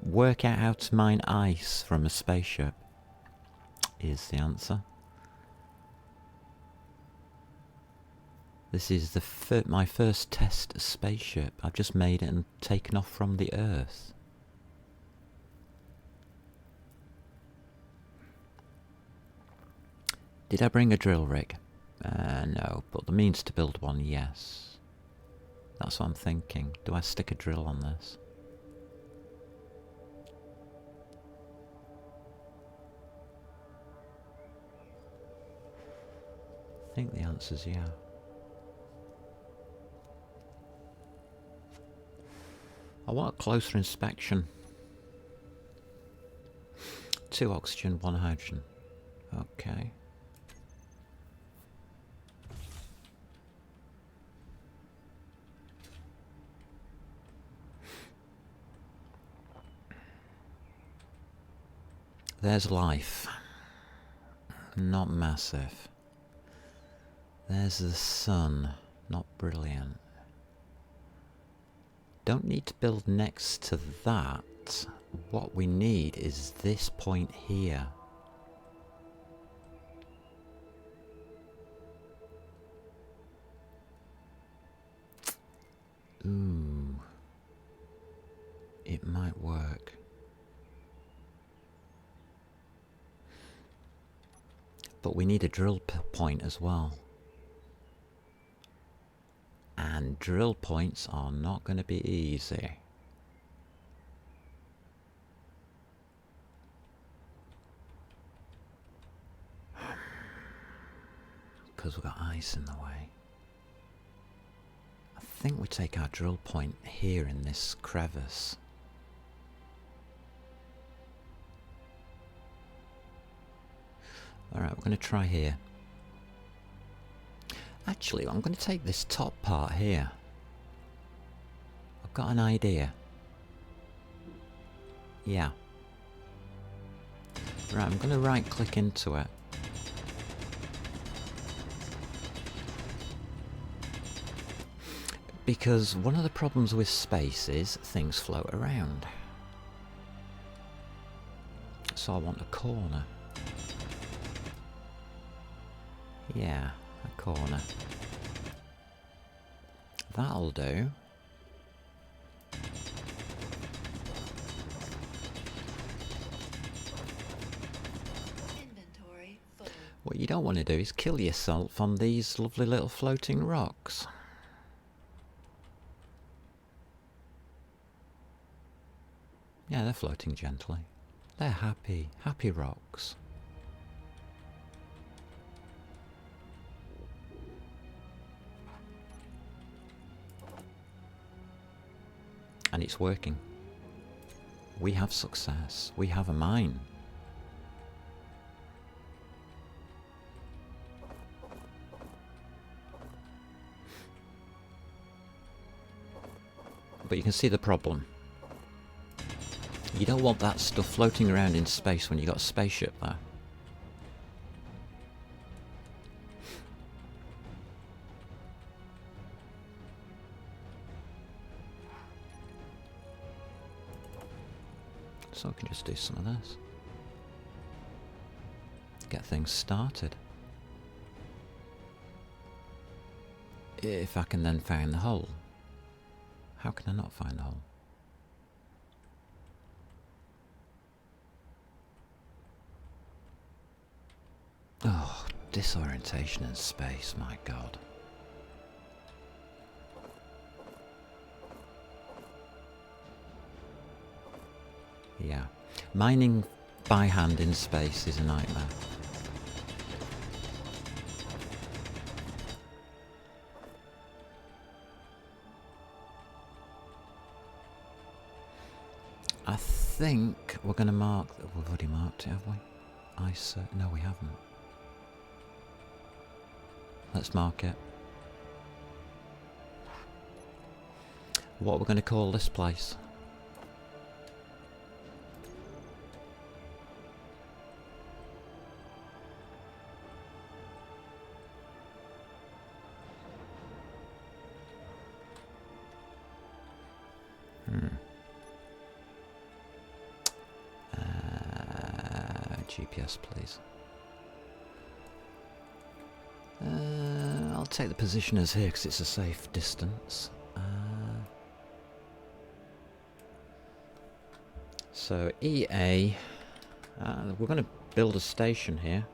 [SPEAKER 1] Work out how to mine ice from a spaceship is the answer. This is my first test spaceship. I've just made it and taken off from the Earth. Did I bring a drill rig? No, but the means to build one, yes. That's what I'm thinking. Do I stick a drill on this? I think the answer's yeah. I want a closer inspection. 2 oxygen, 1 hydrogen. Okay. There's life. Not massive. There's the sun. Not brilliant. Don't need to build next to that. What we need is this point here. Ooh. It might work. But we need a drill point as well. And drill points are not going to be easy. Because we've got ice in the way. I think we take our drill point here in this crevice. Alright, we're going to try here. Actually, I'm going to take this top part here. I've got an idea. Yeah. Right, I'm going to right click into it. Because one of the problems with space is things float around. So I want a corner. Yeah, a corner. That'll do.
[SPEAKER 2] Inventory full.
[SPEAKER 1] What you don't want to do is kill yourself on these lovely little floating rocks. Yeah, they're floating gently. They're happy, happy rocks. And it's working. We have success. We have a mine. But you can see the problem. You don't want that stuff floating around in space when you've got a spaceship there. So I can just do some of this. Get things started. If I can then find the hole. How can I not find the hole? Oh, disorientation in space, my God. Yeah. Mining by hand in space is a nightmare. I think we're going to mark... We've already marked it, have we? Ice... no, we haven't. Let's mark it. What we're going to call this place? GPS, please. I'll take the positioners here because it's a safe distance. So EA, we're going to build a station here.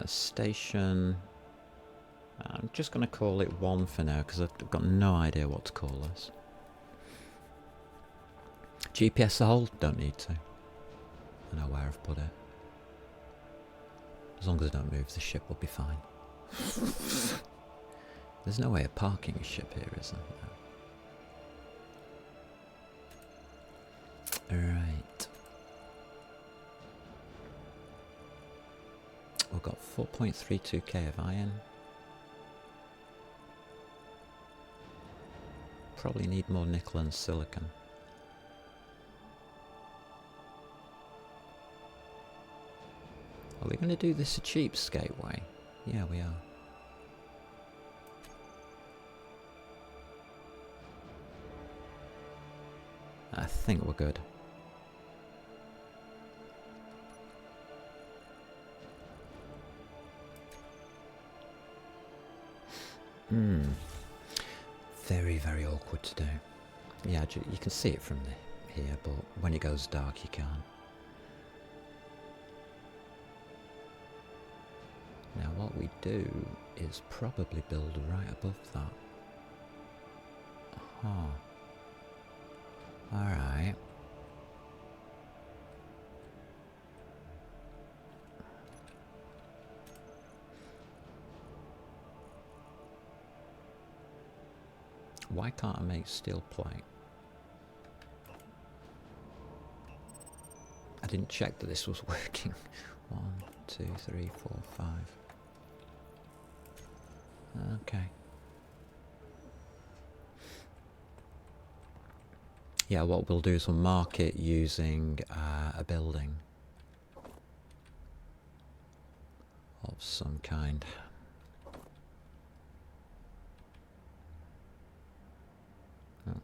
[SPEAKER 1] Station, I'm just going to call it 1 for now because I've got no idea what to call this. GPS the whole, don't need to. I know where I've put it. As long as I don't move the ship, we'll be fine. There's no way of parking a ship here, is there? No. Right. We've got 4.32k of iron. Probably need more nickel and silicon. Are we going to do this a cheapskate way? Yeah, we are. I think we're good. Very, very awkward to do. Yeah, you can see it from here, but when it goes dark, you can't. Now, what we do is probably build right above that. Huh. Alright. Why can't I make steel plate? I didn't check that this was working. 1, 2, 3, 4, 5. Okay. Yeah, what we'll do is we'll mark it using a building of some kind.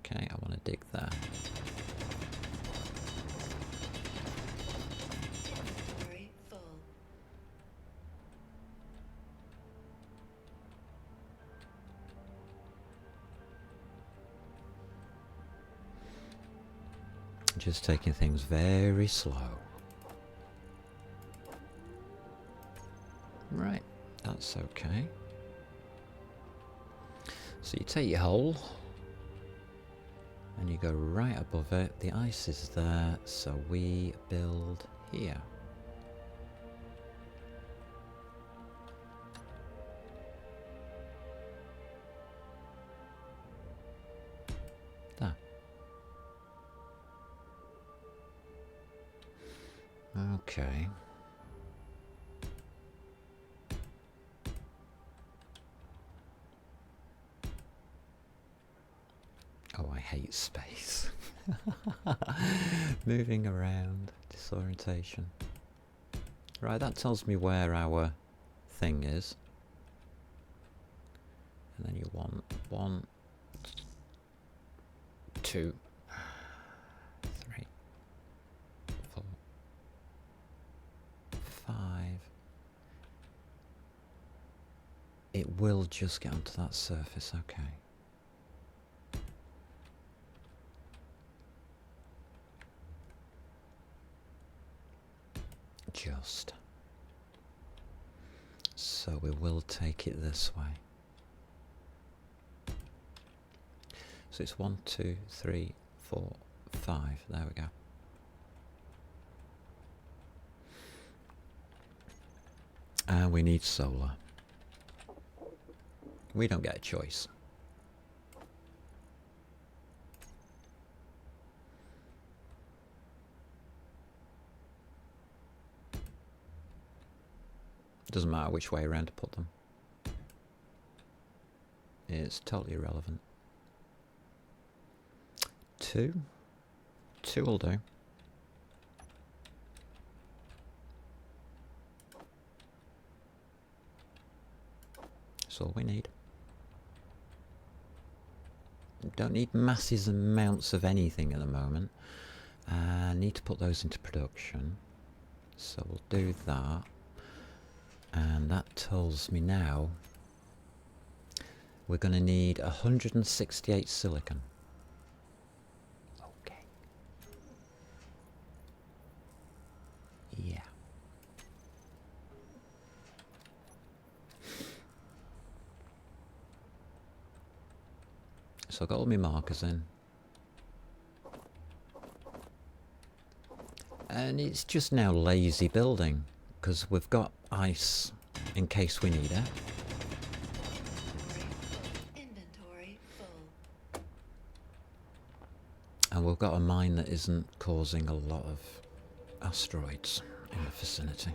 [SPEAKER 1] Okay, I want to dig there.
[SPEAKER 2] Very full.
[SPEAKER 1] Just taking things very slow. Right, that's okay. So you take your hole and you go right above it. The ice is there, so we build here. There. Okay. Oh, I hate space. Moving around, disorientation. Right, that tells me where our thing is. And then you want 1, 2, 3, 4, 5. It will just get onto that surface, okay. Just. So we will take it this way. So it's 1, 2, 3, 4, 5. There we go. And we need solar. We don't get a choice. Doesn't matter which way around to put them. It's totally irrelevant. 2 will do. That's all we need. Don't need massive amounts of anything at the moment. I need to put those into production. So we'll do that. And that tells me now we're going to need 168 silicon. Okay. Yeah. So I've got all my markers in. And it's just now lazy building, because we've got ice in case we need it.
[SPEAKER 2] Inventory full.
[SPEAKER 1] And we've got a mine that isn't causing a lot of asteroids in the vicinity.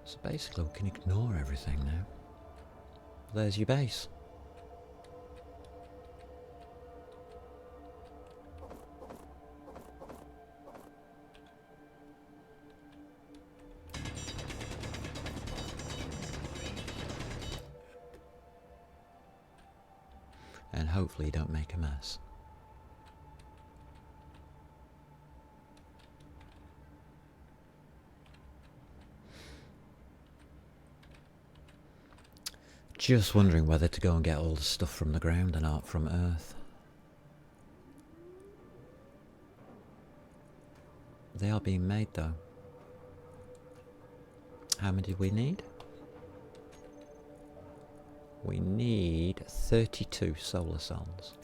[SPEAKER 1] So basically we can ignore everything now. There's your base. And hopefully you don't make a mess. Just wondering whether to go and get all the stuff from the ground and not from Earth. They are being made though. How many do we need? We need 32 solar cells.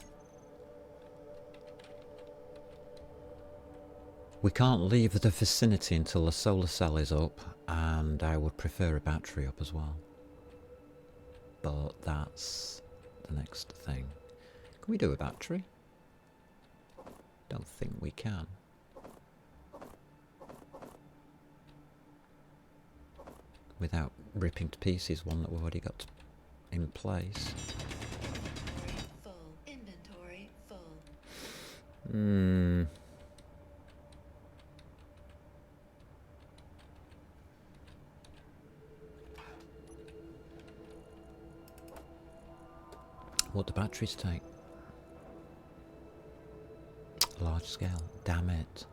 [SPEAKER 1] We can't leave the vicinity until the solar cell is up, and I would prefer a battery up as well. But that's the next thing. Can we do a battery? Don't think we can. Without ripping to pieces one that we've already got in place.
[SPEAKER 2] Inventory full. Inventory full.
[SPEAKER 1] What do batteries take? Large scale. Damn it.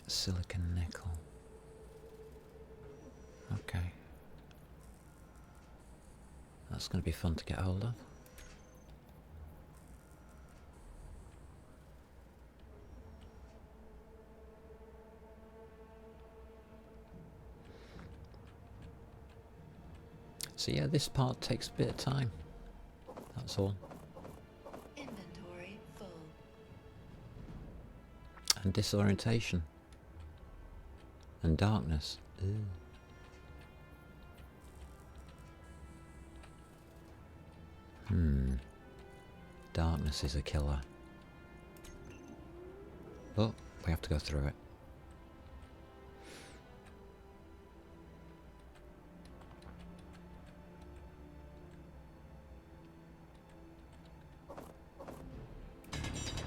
[SPEAKER 1] Silicon nickel. Okay. That's going to be fun to get hold of. So yeah, this part takes a bit of time. That's all.
[SPEAKER 2] Inventory full.
[SPEAKER 1] And disorientation. And darkness. Ew. Darkness is a killer. But we have to go through it.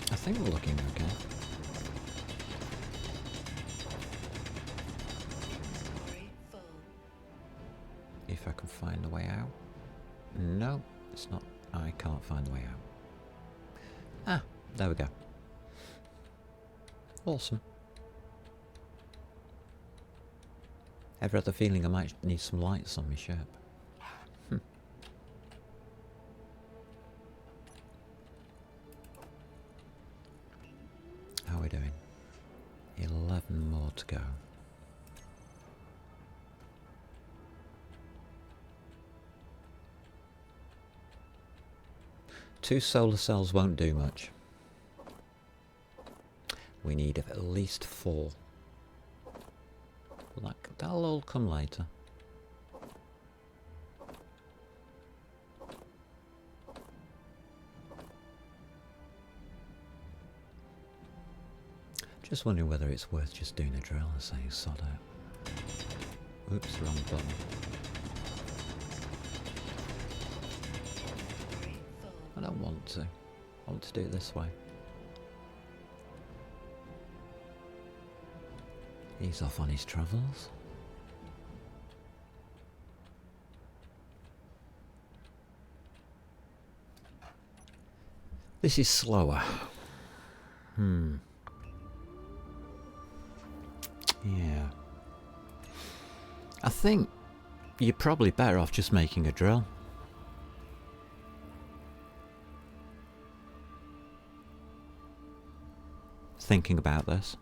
[SPEAKER 1] I think we're looking okay.
[SPEAKER 2] Inventory full.
[SPEAKER 1] If I can find the way out. No, it's not. I can't find the way out. Ah, there we go. Awesome. Ever had the feeling I might need some lights on my ship? How are we doing? 11 more to go. Two solar cells won't do much. We need at least 4. That'll all come later. Just wondering whether it's worth just doing a drill and saying sod out. Oops, wrong button.
[SPEAKER 2] Inventory full.
[SPEAKER 1] I don't want to. I want to do it this way. He's off on his travels. This is slower. Yeah. I think you're probably better off just making a drill. Thinking about this.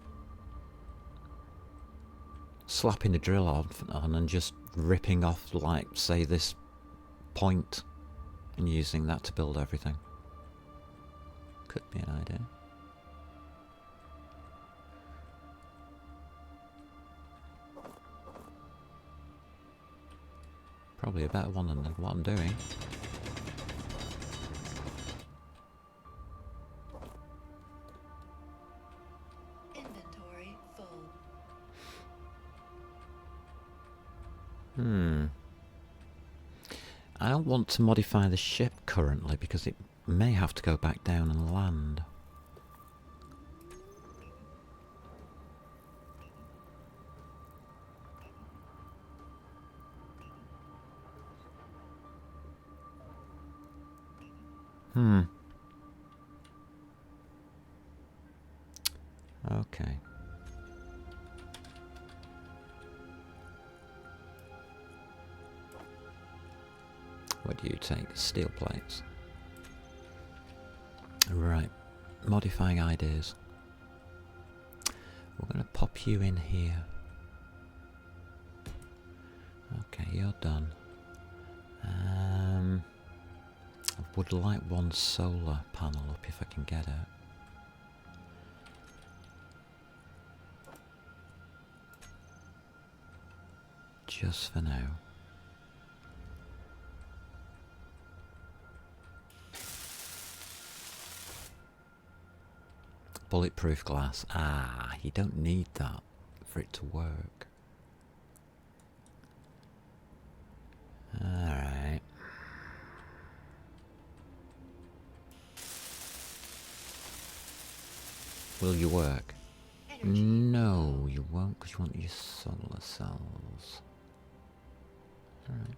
[SPEAKER 1] Slapping a drill on and just ripping off, like, say, this point and using that to build everything. Could be an idea. Probably a better one than what I'm doing.
[SPEAKER 2] Inventory full.
[SPEAKER 1] I don't want to modify the ship currently because it may have to go back down and land. Okay. What do you take? Steel plates. Right. Modifying ideas. We're going to pop you in here. Okay, you're done. I would like one solar panel up if I can get it. Just for now. Bulletproof glass. Ah, you don't need that for it to work. Alright. Will you work?
[SPEAKER 2] Energy.
[SPEAKER 1] No, you won't, because you want your solar cells. Alright.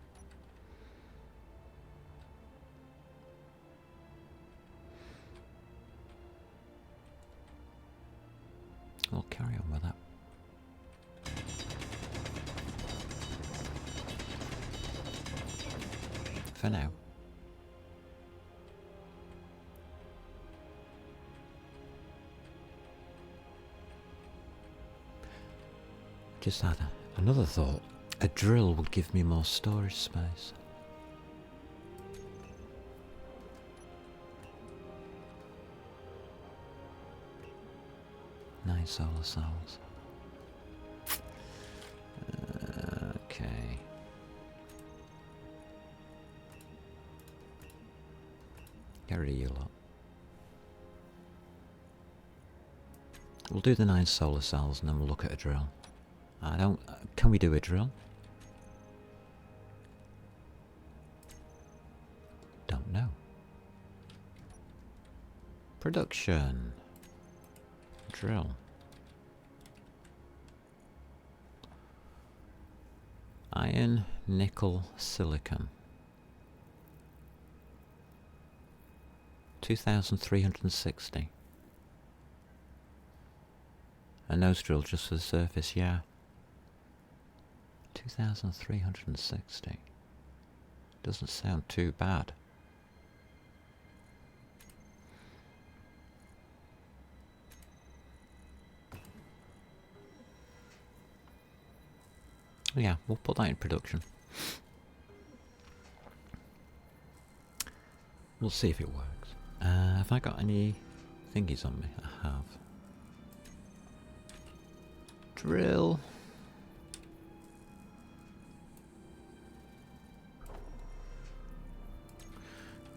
[SPEAKER 1] We'll carry on with that. For now. Just had another thought. A drill would give me more storage space. Nice solar cells. Okay. Get rid of you lot. We'll do the 9 solar cells and then we'll look at a drill. Can we do a drill? Don't know. Production. Drill. Iron, nickel, silicon. 2,360. A nose drill just for the surface, yeah. 2,360. Doesn't sound too bad. Yeah, we'll put that in production. We'll see if it works. Have I got any thingies on me? I have. Drill.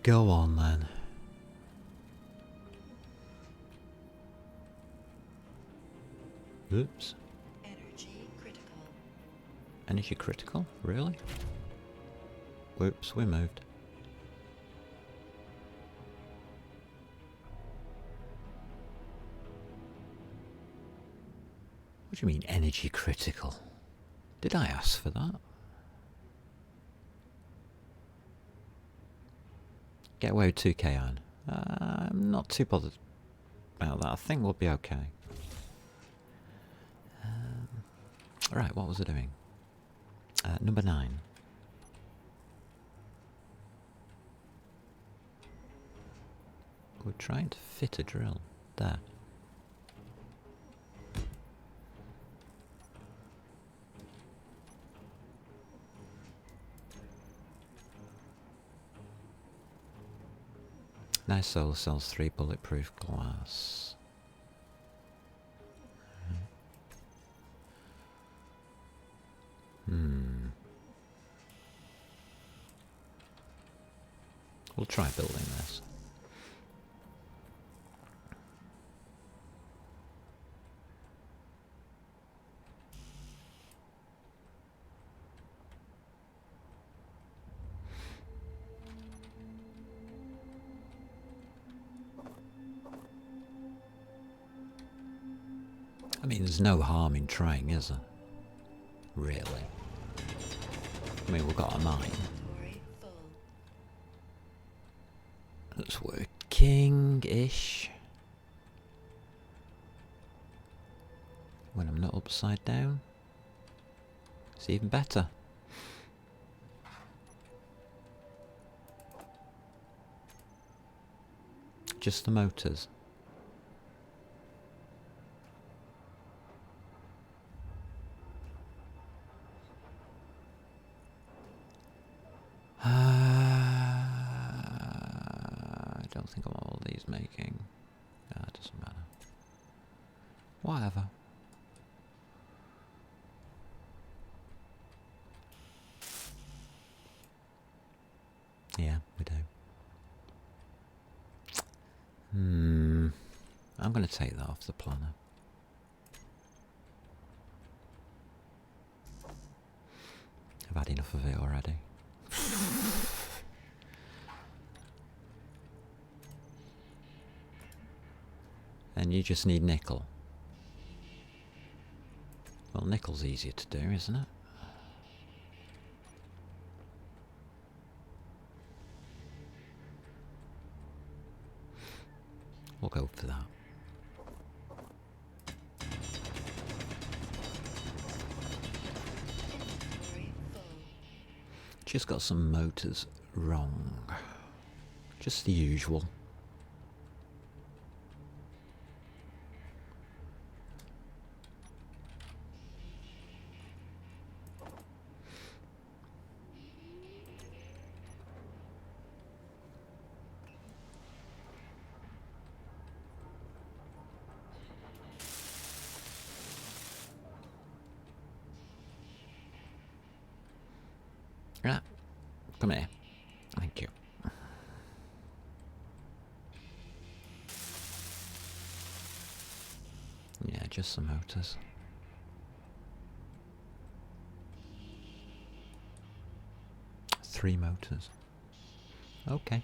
[SPEAKER 1] Go on then. Oops.
[SPEAKER 2] Energy critical.
[SPEAKER 1] Energy critical? Really? Whoops, we moved. What do you mean energy critical? Did I ask for that? Get away with 2k iron. I'm not too bothered about that. I think we'll be okay. Right, what was I doing? Number 9. We're trying to fit a drill. There. Nice solar cells, 3 bulletproof glass. We'll try building this. I mean, there's no harm in trying, is there? Really? I mean, we've got a mine
[SPEAKER 2] Inventory full.
[SPEAKER 1] that's working-ish. When I'm not upside down, it's even better. Just the motors. I don't think I want all these making. It doesn't matter. Whatever. Yeah, we do. I'm going to take that off the planner. I've had enough of it already. And you just need nickel. Well, nickel's easier to do, isn't it? We'll go for that.
[SPEAKER 2] Inventory full.
[SPEAKER 1] Just got some motors wrong. Just the usual. Right, come here. Thank you. Yeah, just some motors. Three motors. Okay.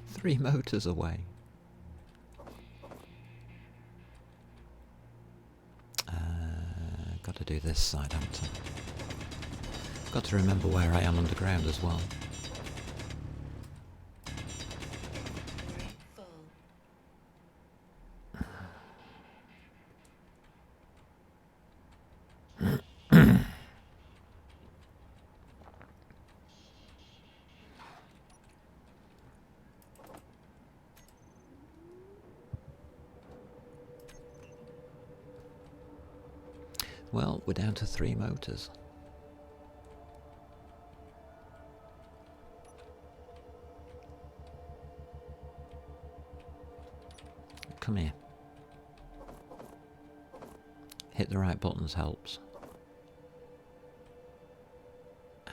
[SPEAKER 1] 3 motors away. Got to do this side, haven't I? Got to remember where I am underground as well.
[SPEAKER 2] Inventory full.
[SPEAKER 1] Well, we're down to 3 motors. Come here. Hit the right buttons helps.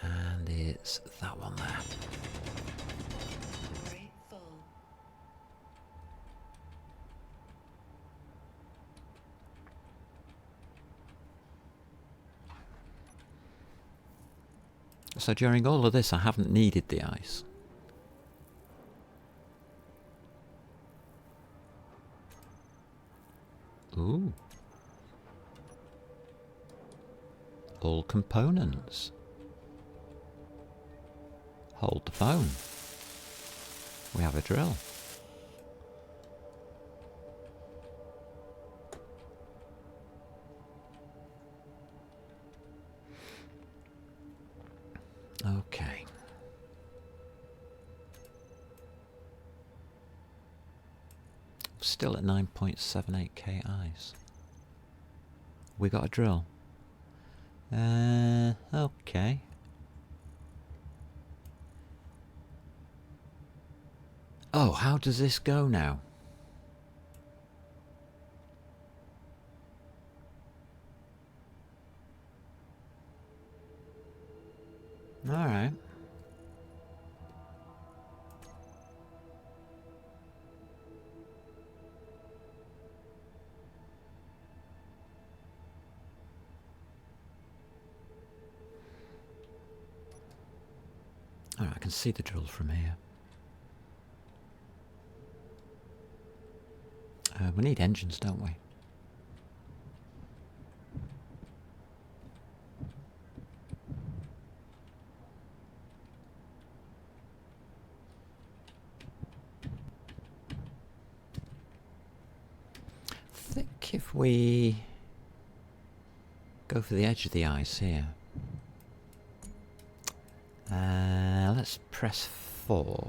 [SPEAKER 1] And it's that one there.
[SPEAKER 2] Inventory full.
[SPEAKER 1] So during all of this I haven't needed the ice. Ooh. All components. Hold the phone. We have a drill. Okay. Still at 9.78k eyes. We got a drill. Okay. Oh, how does this go now? Alright. Alright, I can see the drill from here. We need engines, don't we? I think if we go for the edge of the ice here. Let's press 4.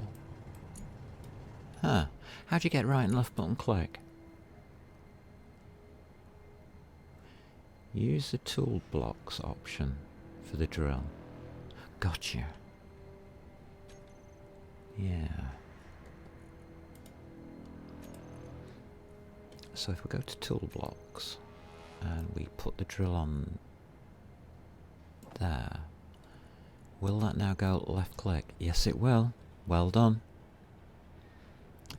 [SPEAKER 1] Huh. How'd you get right and left button click? Use the tool blocks option for the drill. Gotcha. Yeah. So if we go to tool blocks and we put the drill on there, will that now go left click? Yes, it will. Well done.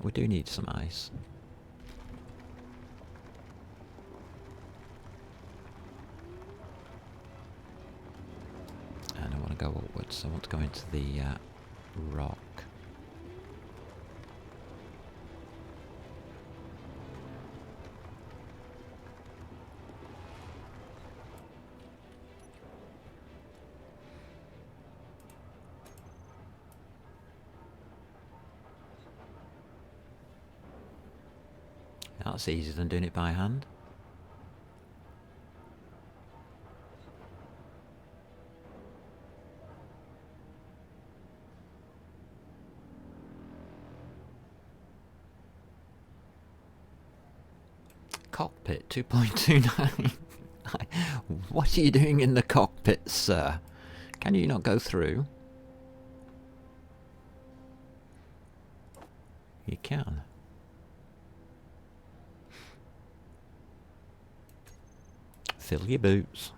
[SPEAKER 1] We do need some ice. And I want to go upwards. I want to go into the rock. That's easier than doing it by hand. Cockpit 2.29. What are you doing in the cockpit, sir? Can you not go through? You can. Fill your boots.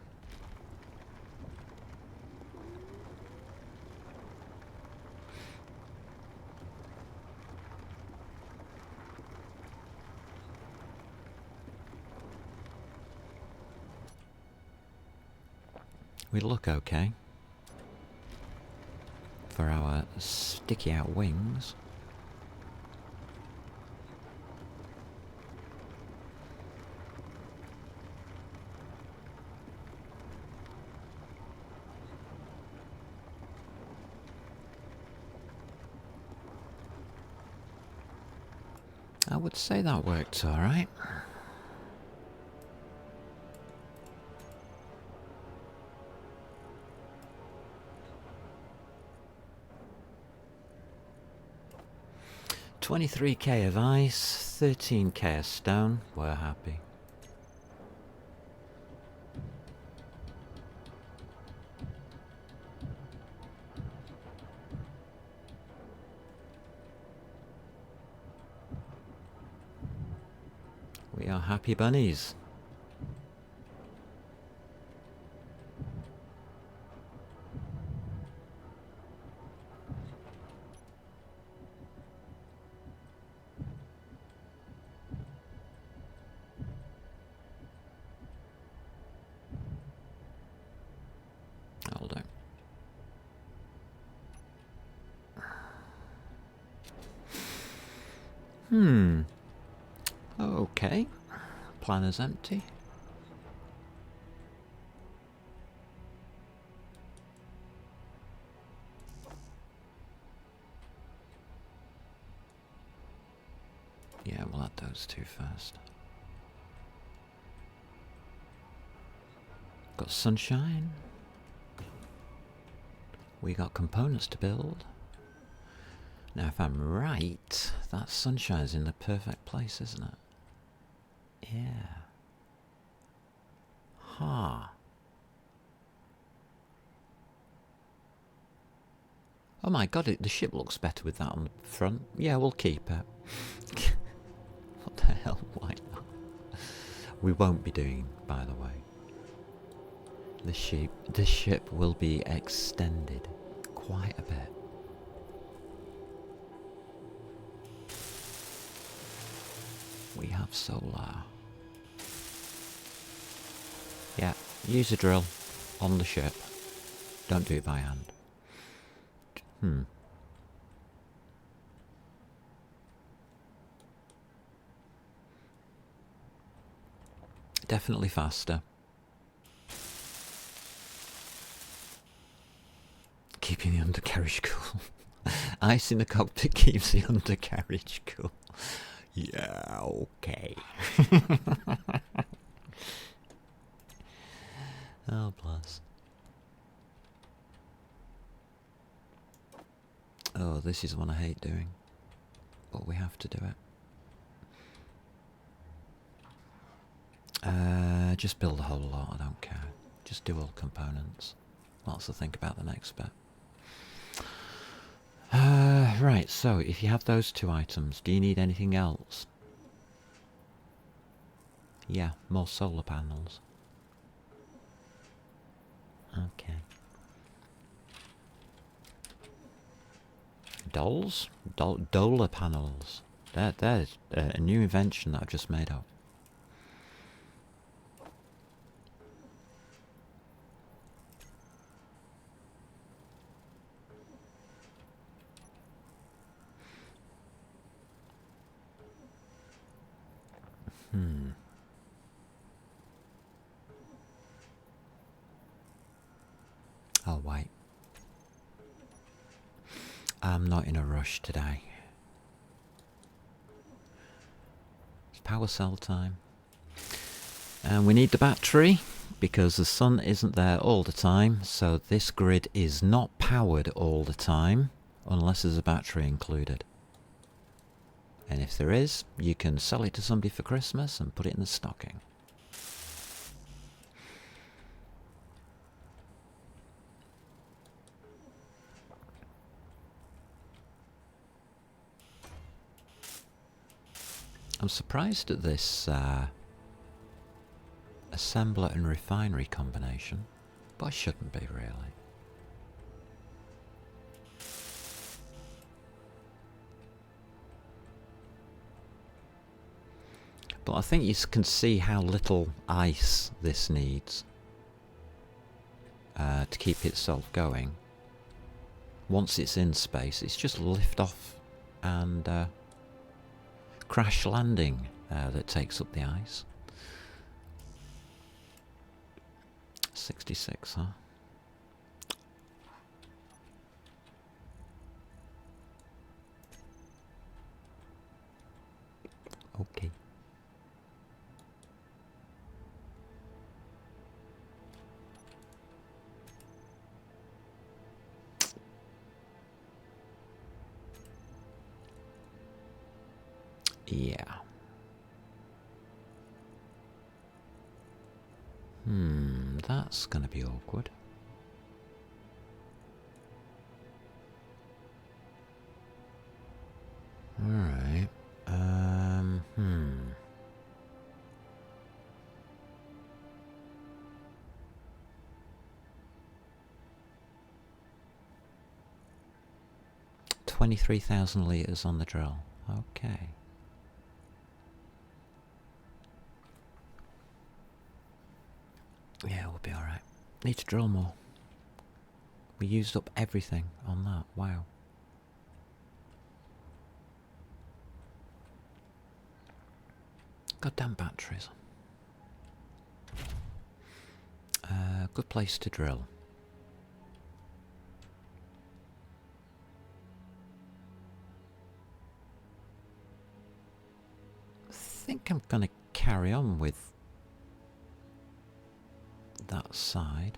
[SPEAKER 1] We look okay for our sticky out wings. I would say that worked all right. $23k of ice, 13k of stone. We're happy. We are happy bunnies. Hold on. Okay. Planner's empty. those two first. Got sunshine. We got components to build. Now if I'm right, that sunshine's in the perfect place, isn't it? Yeah. Huh. Oh my god, the ship looks better with that on the front. Yeah, we'll keep it. What the hell, why not? We won't be doing, by the way. The ship will be extended quite a bit. We have solar. Yeah, use a drill on the ship. Don't do it by hand. Definitely faster. Keeping the undercarriage cool. Ice in the cockpit keeps the undercarriage cool. Yeah, okay. Oh, bless. Oh, this is one I hate doing. But we have to do it. Just build a whole lot, I don't care. Just do all components. Lots to think about the next bit. Right, so if you have those two items, do you need anything else? Yeah, more solar panels. Okay. Dolls? Dolar panels. There's a new invention that I've just made up. I'll wait. I'm not in a rush today. It's power cell time. And we need the battery because the sun isn't there all the time, so this grid is not powered all the time unless there's a battery included. And if there is, you can sell it to somebody for Christmas and put it in the stocking. I'm surprised at this assembler and refinery combination, but I shouldn't be really. But I think you can see how little ice this needs to keep itself going. Once it's in space, it's just lift off and crash landing that takes up the ice. 66, huh? Okay. Yeah. That's gonna be awkward. Alright. 23,000 litres on the drill. Okay. Yeah, we'll be alright. Need to drill more. We used up everything on that. Wow. Goddamn batteries. Good place to drill. Gonna carry on with that side.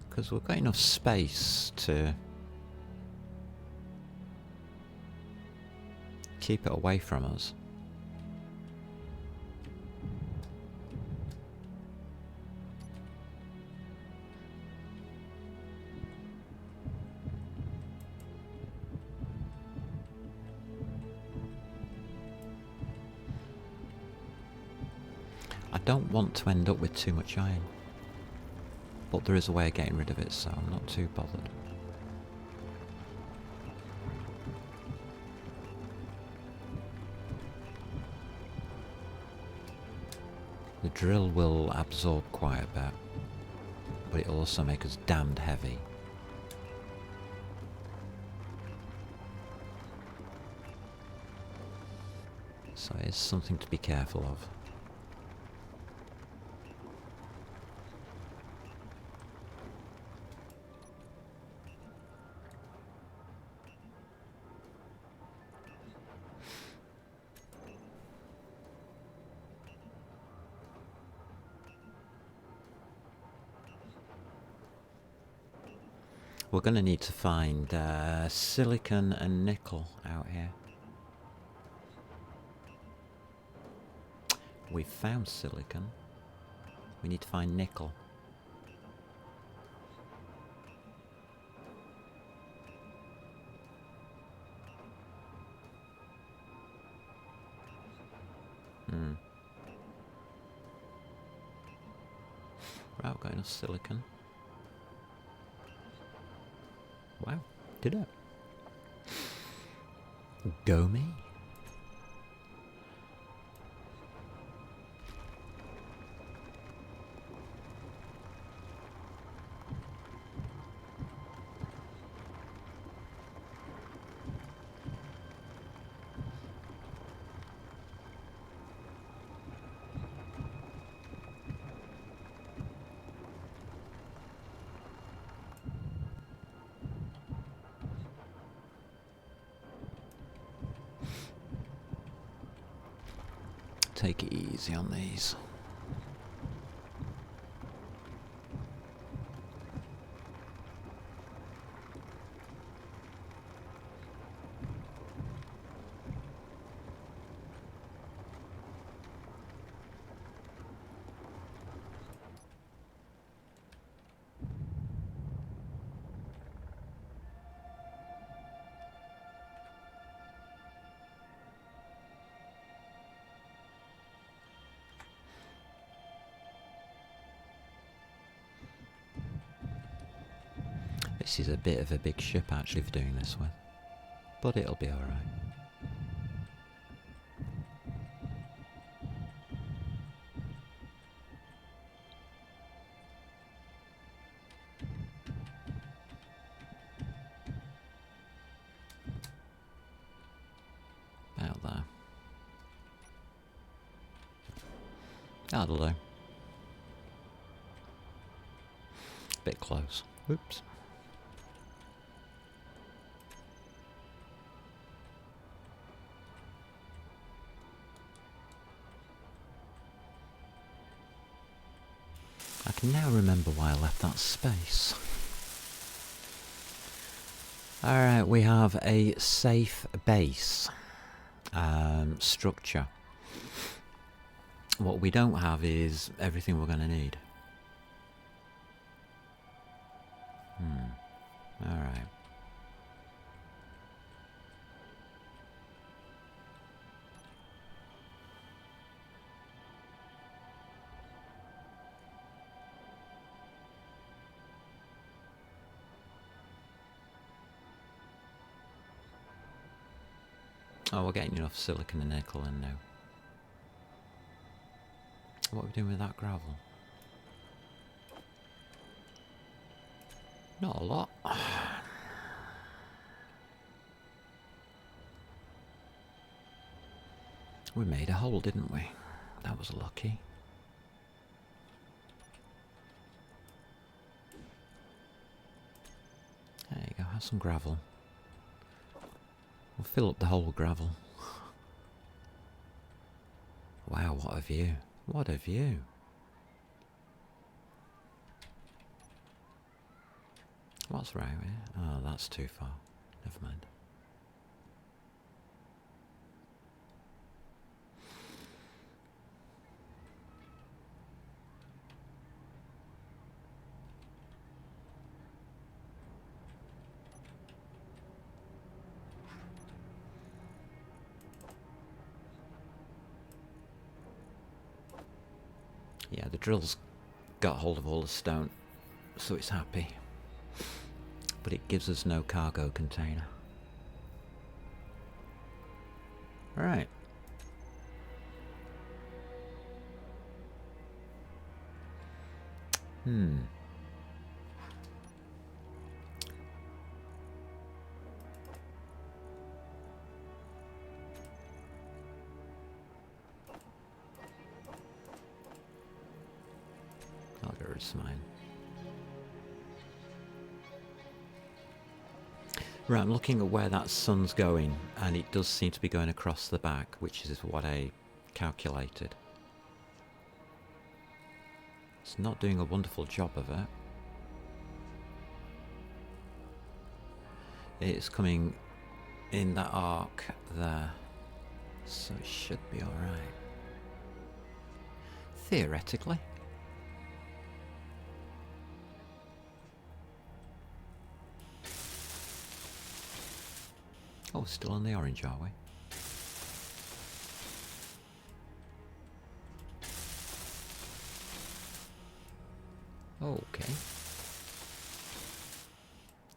[SPEAKER 1] Because we've got enough space to keep it away from us. I don't want to end up with too much iron, but there is a way of getting rid of it, so I'm not too bothered. The drill will absorb quite a bit, but it'll also make us damned heavy. So it's something to be careful of. We're going to need to find silicon and nickel out here. We've found silicon. We need to find nickel. Right, we've got enough silicon. Wow, did it? Go me. Take it easy on these. This is a bit of a big ship actually for doing this with, but it'll be alright. About there. That'll do. Bit close. Oops. I can now remember why I left that space. Alright, we have a safe base structure. What we don't have is everything we're going to need. Alright. Oh, we're getting enough silicon and nickel in now. What are we doing with that gravel? Not a lot. We made a hole, didn't we? That was lucky. Have some gravel. We'll fill up the whole gravel. Wow, what a view. What a view. What's right here? Oh, that's too far. Never mind. Yeah, the drill's got hold of all the stone, so it's happy. But it gives us no cargo container. Right. I'll get rid of mine. Right, I'm looking at where that sun's going, and it does seem to be going across the back, which is what I calculated. It's not doing a wonderful job of it. It's coming in that arc there, so it should be alright. Theoretically. Oh, still on the orange, are we? Okay.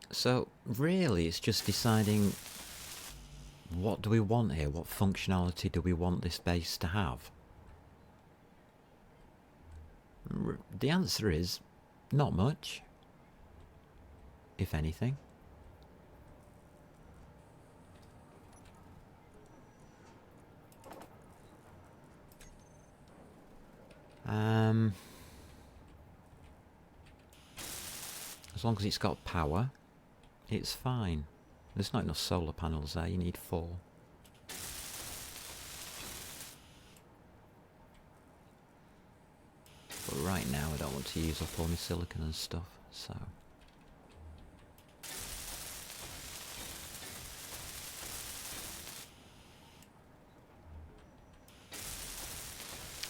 [SPEAKER 1] So, really, it's just deciding what do we want here? What functionality do we want this base to have? The answer is not much, if anything. As long as it's got power, it's fine. There's not enough solar panels there, you need 4. But right now I don't want to use up all my silicon and stuff, so...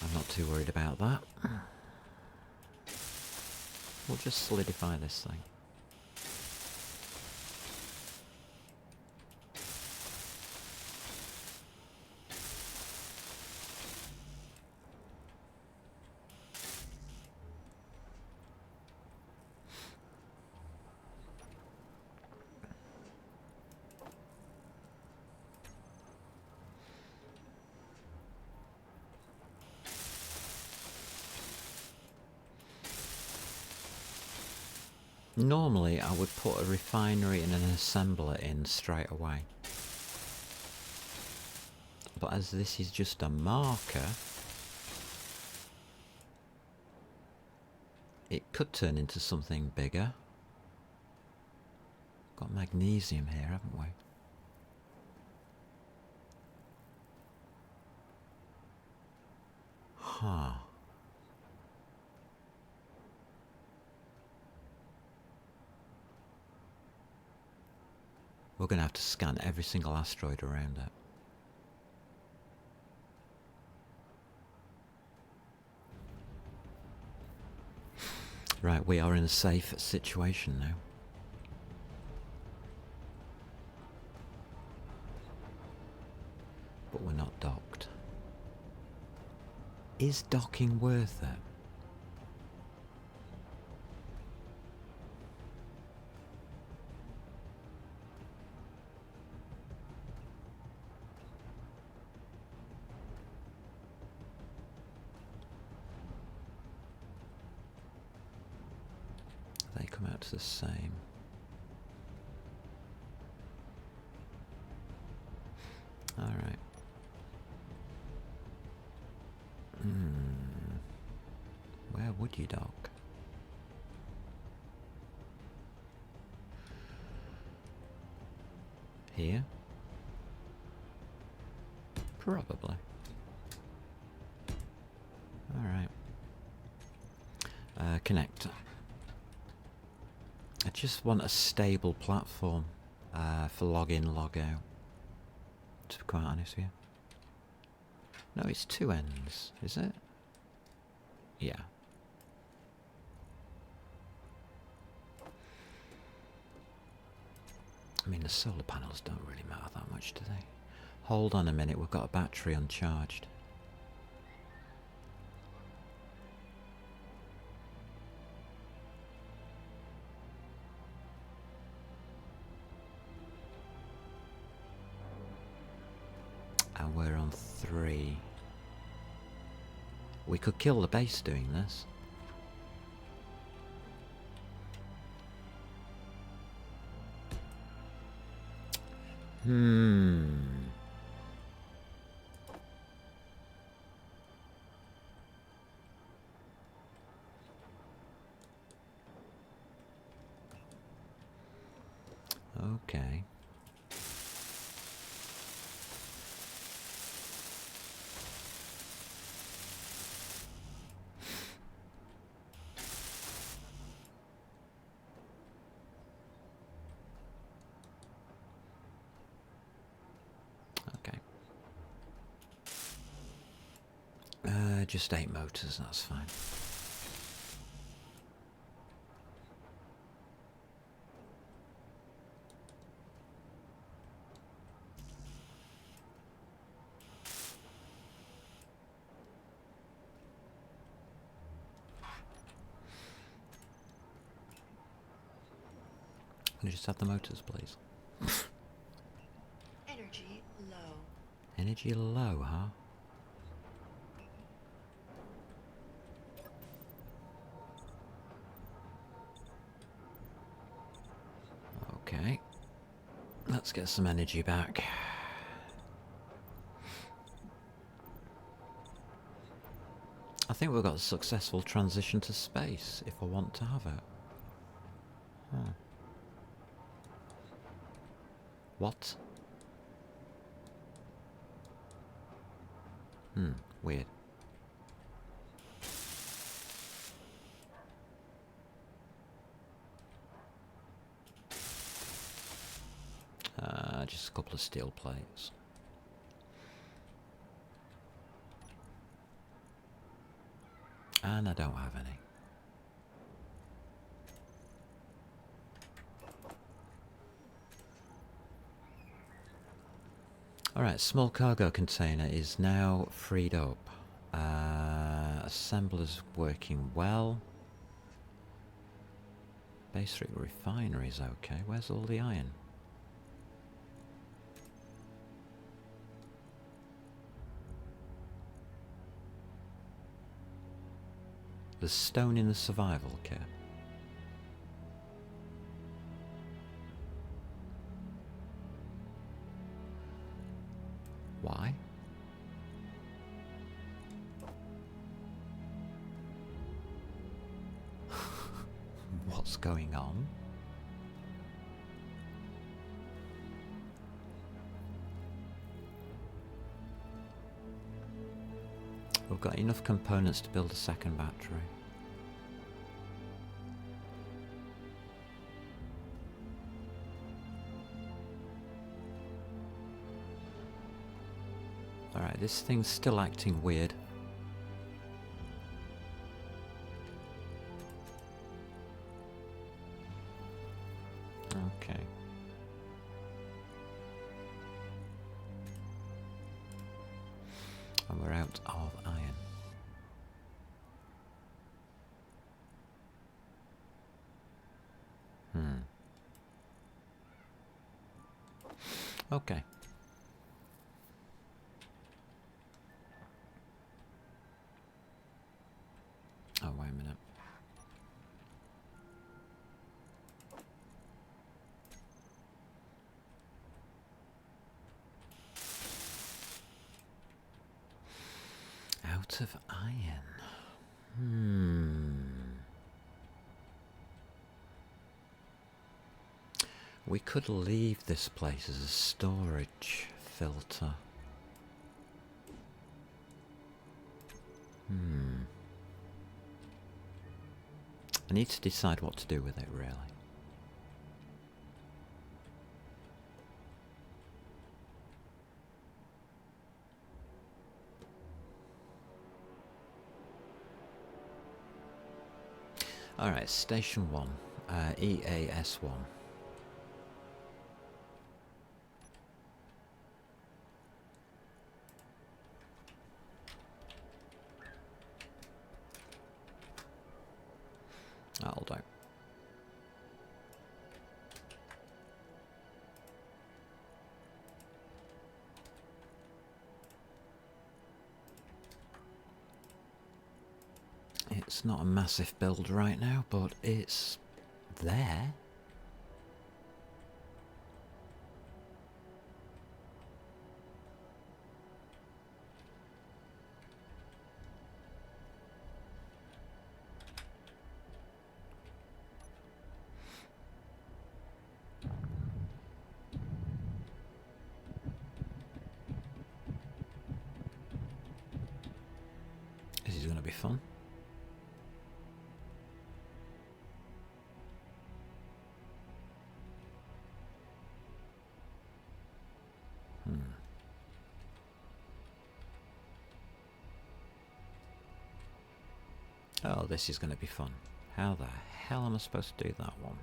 [SPEAKER 1] I'm not too worried about that. We'll just solidify this thing. Normally I would put a refinery and an assembler in straight away. But as this is just a marker, it could turn into something bigger. Got magnesium here, haven't we? Huh. We're going to have to scan every single asteroid around it. Right, we are in a safe situation now. But we're not docked. Is docking worth it? They come out to the same. Alright. Where would you dock? here? Probably. Alright. Connector. I just want a stable platform for log-in, log-out. To be quite honest with you. No, it's two ends, is it? Yeah. I mean, the solar panels don't really matter that much, do they? Hold on a minute, we've got a battery uncharged. And we're on 3. We could kill the base doing this. Okay. Okay. Just 8 motors, that's fine. Can you just have the motors, please?
[SPEAKER 2] Energy low.
[SPEAKER 1] Energy low, huh? Okay. Let's get some energy back. I think we've got a successful transition to space, if I want to have it. Huh. What? Weird. Just a couple of steel plates. And I don't have any. Alright, small cargo container is now freed up. Assembler's working well. Basic refinery's okay. Where's all the iron? There's stone in the survival kit. Why? What's going on? We've got enough components to build a second battery. Alright, this thing's still acting weird. Okay. And we're out of iron. Okay. Oh, wait a minute. Out of iron. We could leave this place as a storage filter. I need to decide what to do with it, really. Alright, Station 1, EAS1. That'll do. It's not a massive build right now, but it's there. This is going to be fun. Oh, this is going to be fun. How the hell am I supposed to do that one?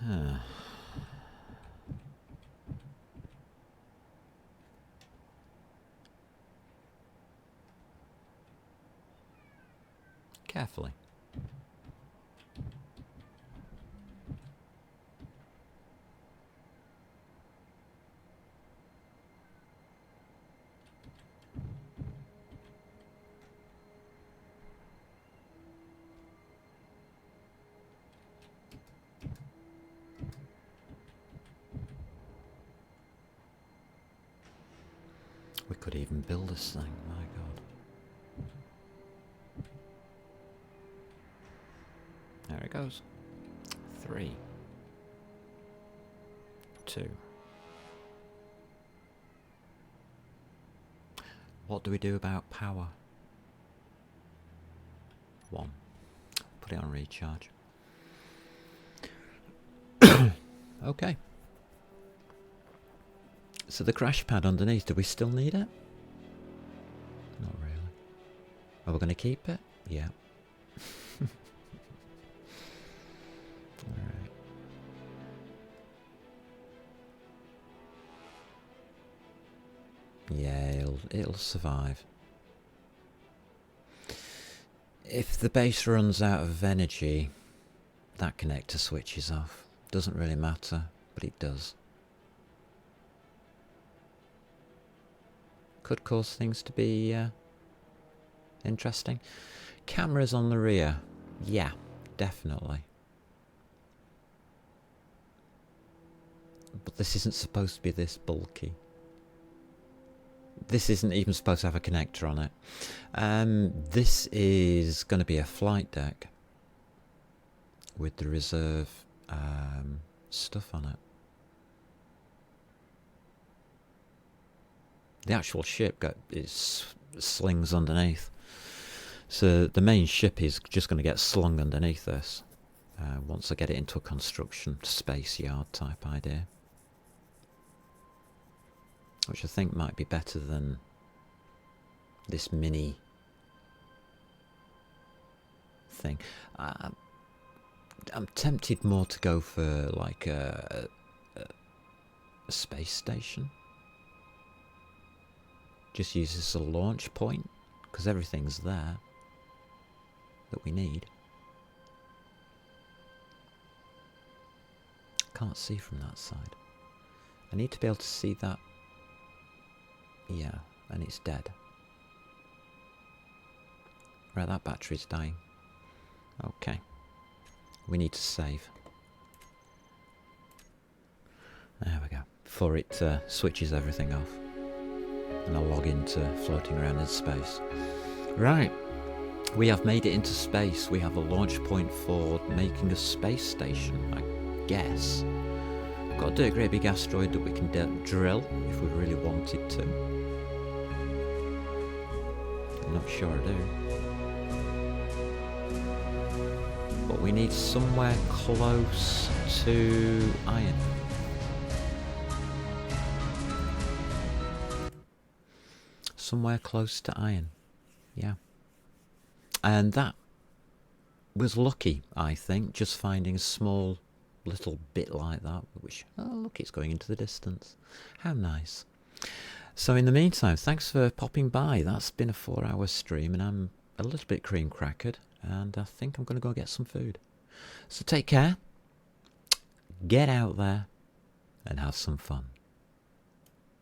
[SPEAKER 1] Huh. Carefully. We could even build this thing, my god. There it goes. 3, 2. What do we do about power? 1. Put it on recharge. Okay. So the crash pad underneath, do we still need it? Not really. Are we going to keep it? Yeah. Alright. Yeah, it'll survive. If the base runs out of energy, that connector switches off. Doesn't really matter, but it does. Could cause things to be interesting. Cameras on the rear. Yeah, definitely. But this isn't supposed to be this bulky. This isn't even supposed to have a connector on it. This is going to be a flight deck with the reserve stuff on it. The actual ship slings underneath. So the main ship is just going to get slung underneath this once I get it into a construction space yard type idea. Which I think might be better than this mini thing. I'm tempted more to go for like a space station. Just use this as a launch point, because everything's there that we need. Can't see from that side. I need to be able to see that. Yeah, and it's dead. Right, that battery's dying. Okay. We need to save. There we go. Before it switches everything off. And I'll log into floating around in space. Right. We have made it into space. We have a launch point for making a space station, I guess. Got a great big asteroid that we can drill if we really wanted to. I'm not sure I do. But we need somewhere close to iron. Somewhere close to iron. Yeah. And that was lucky, I think, just finding a small little bit like that, which, oh look, it's going into the distance. How nice. So in the meantime, thanks for popping by. That's been a 4-hour stream, and I'm a little bit cream crackered, and I think I'm going to go get some food. So take care, get out there, and have some fun.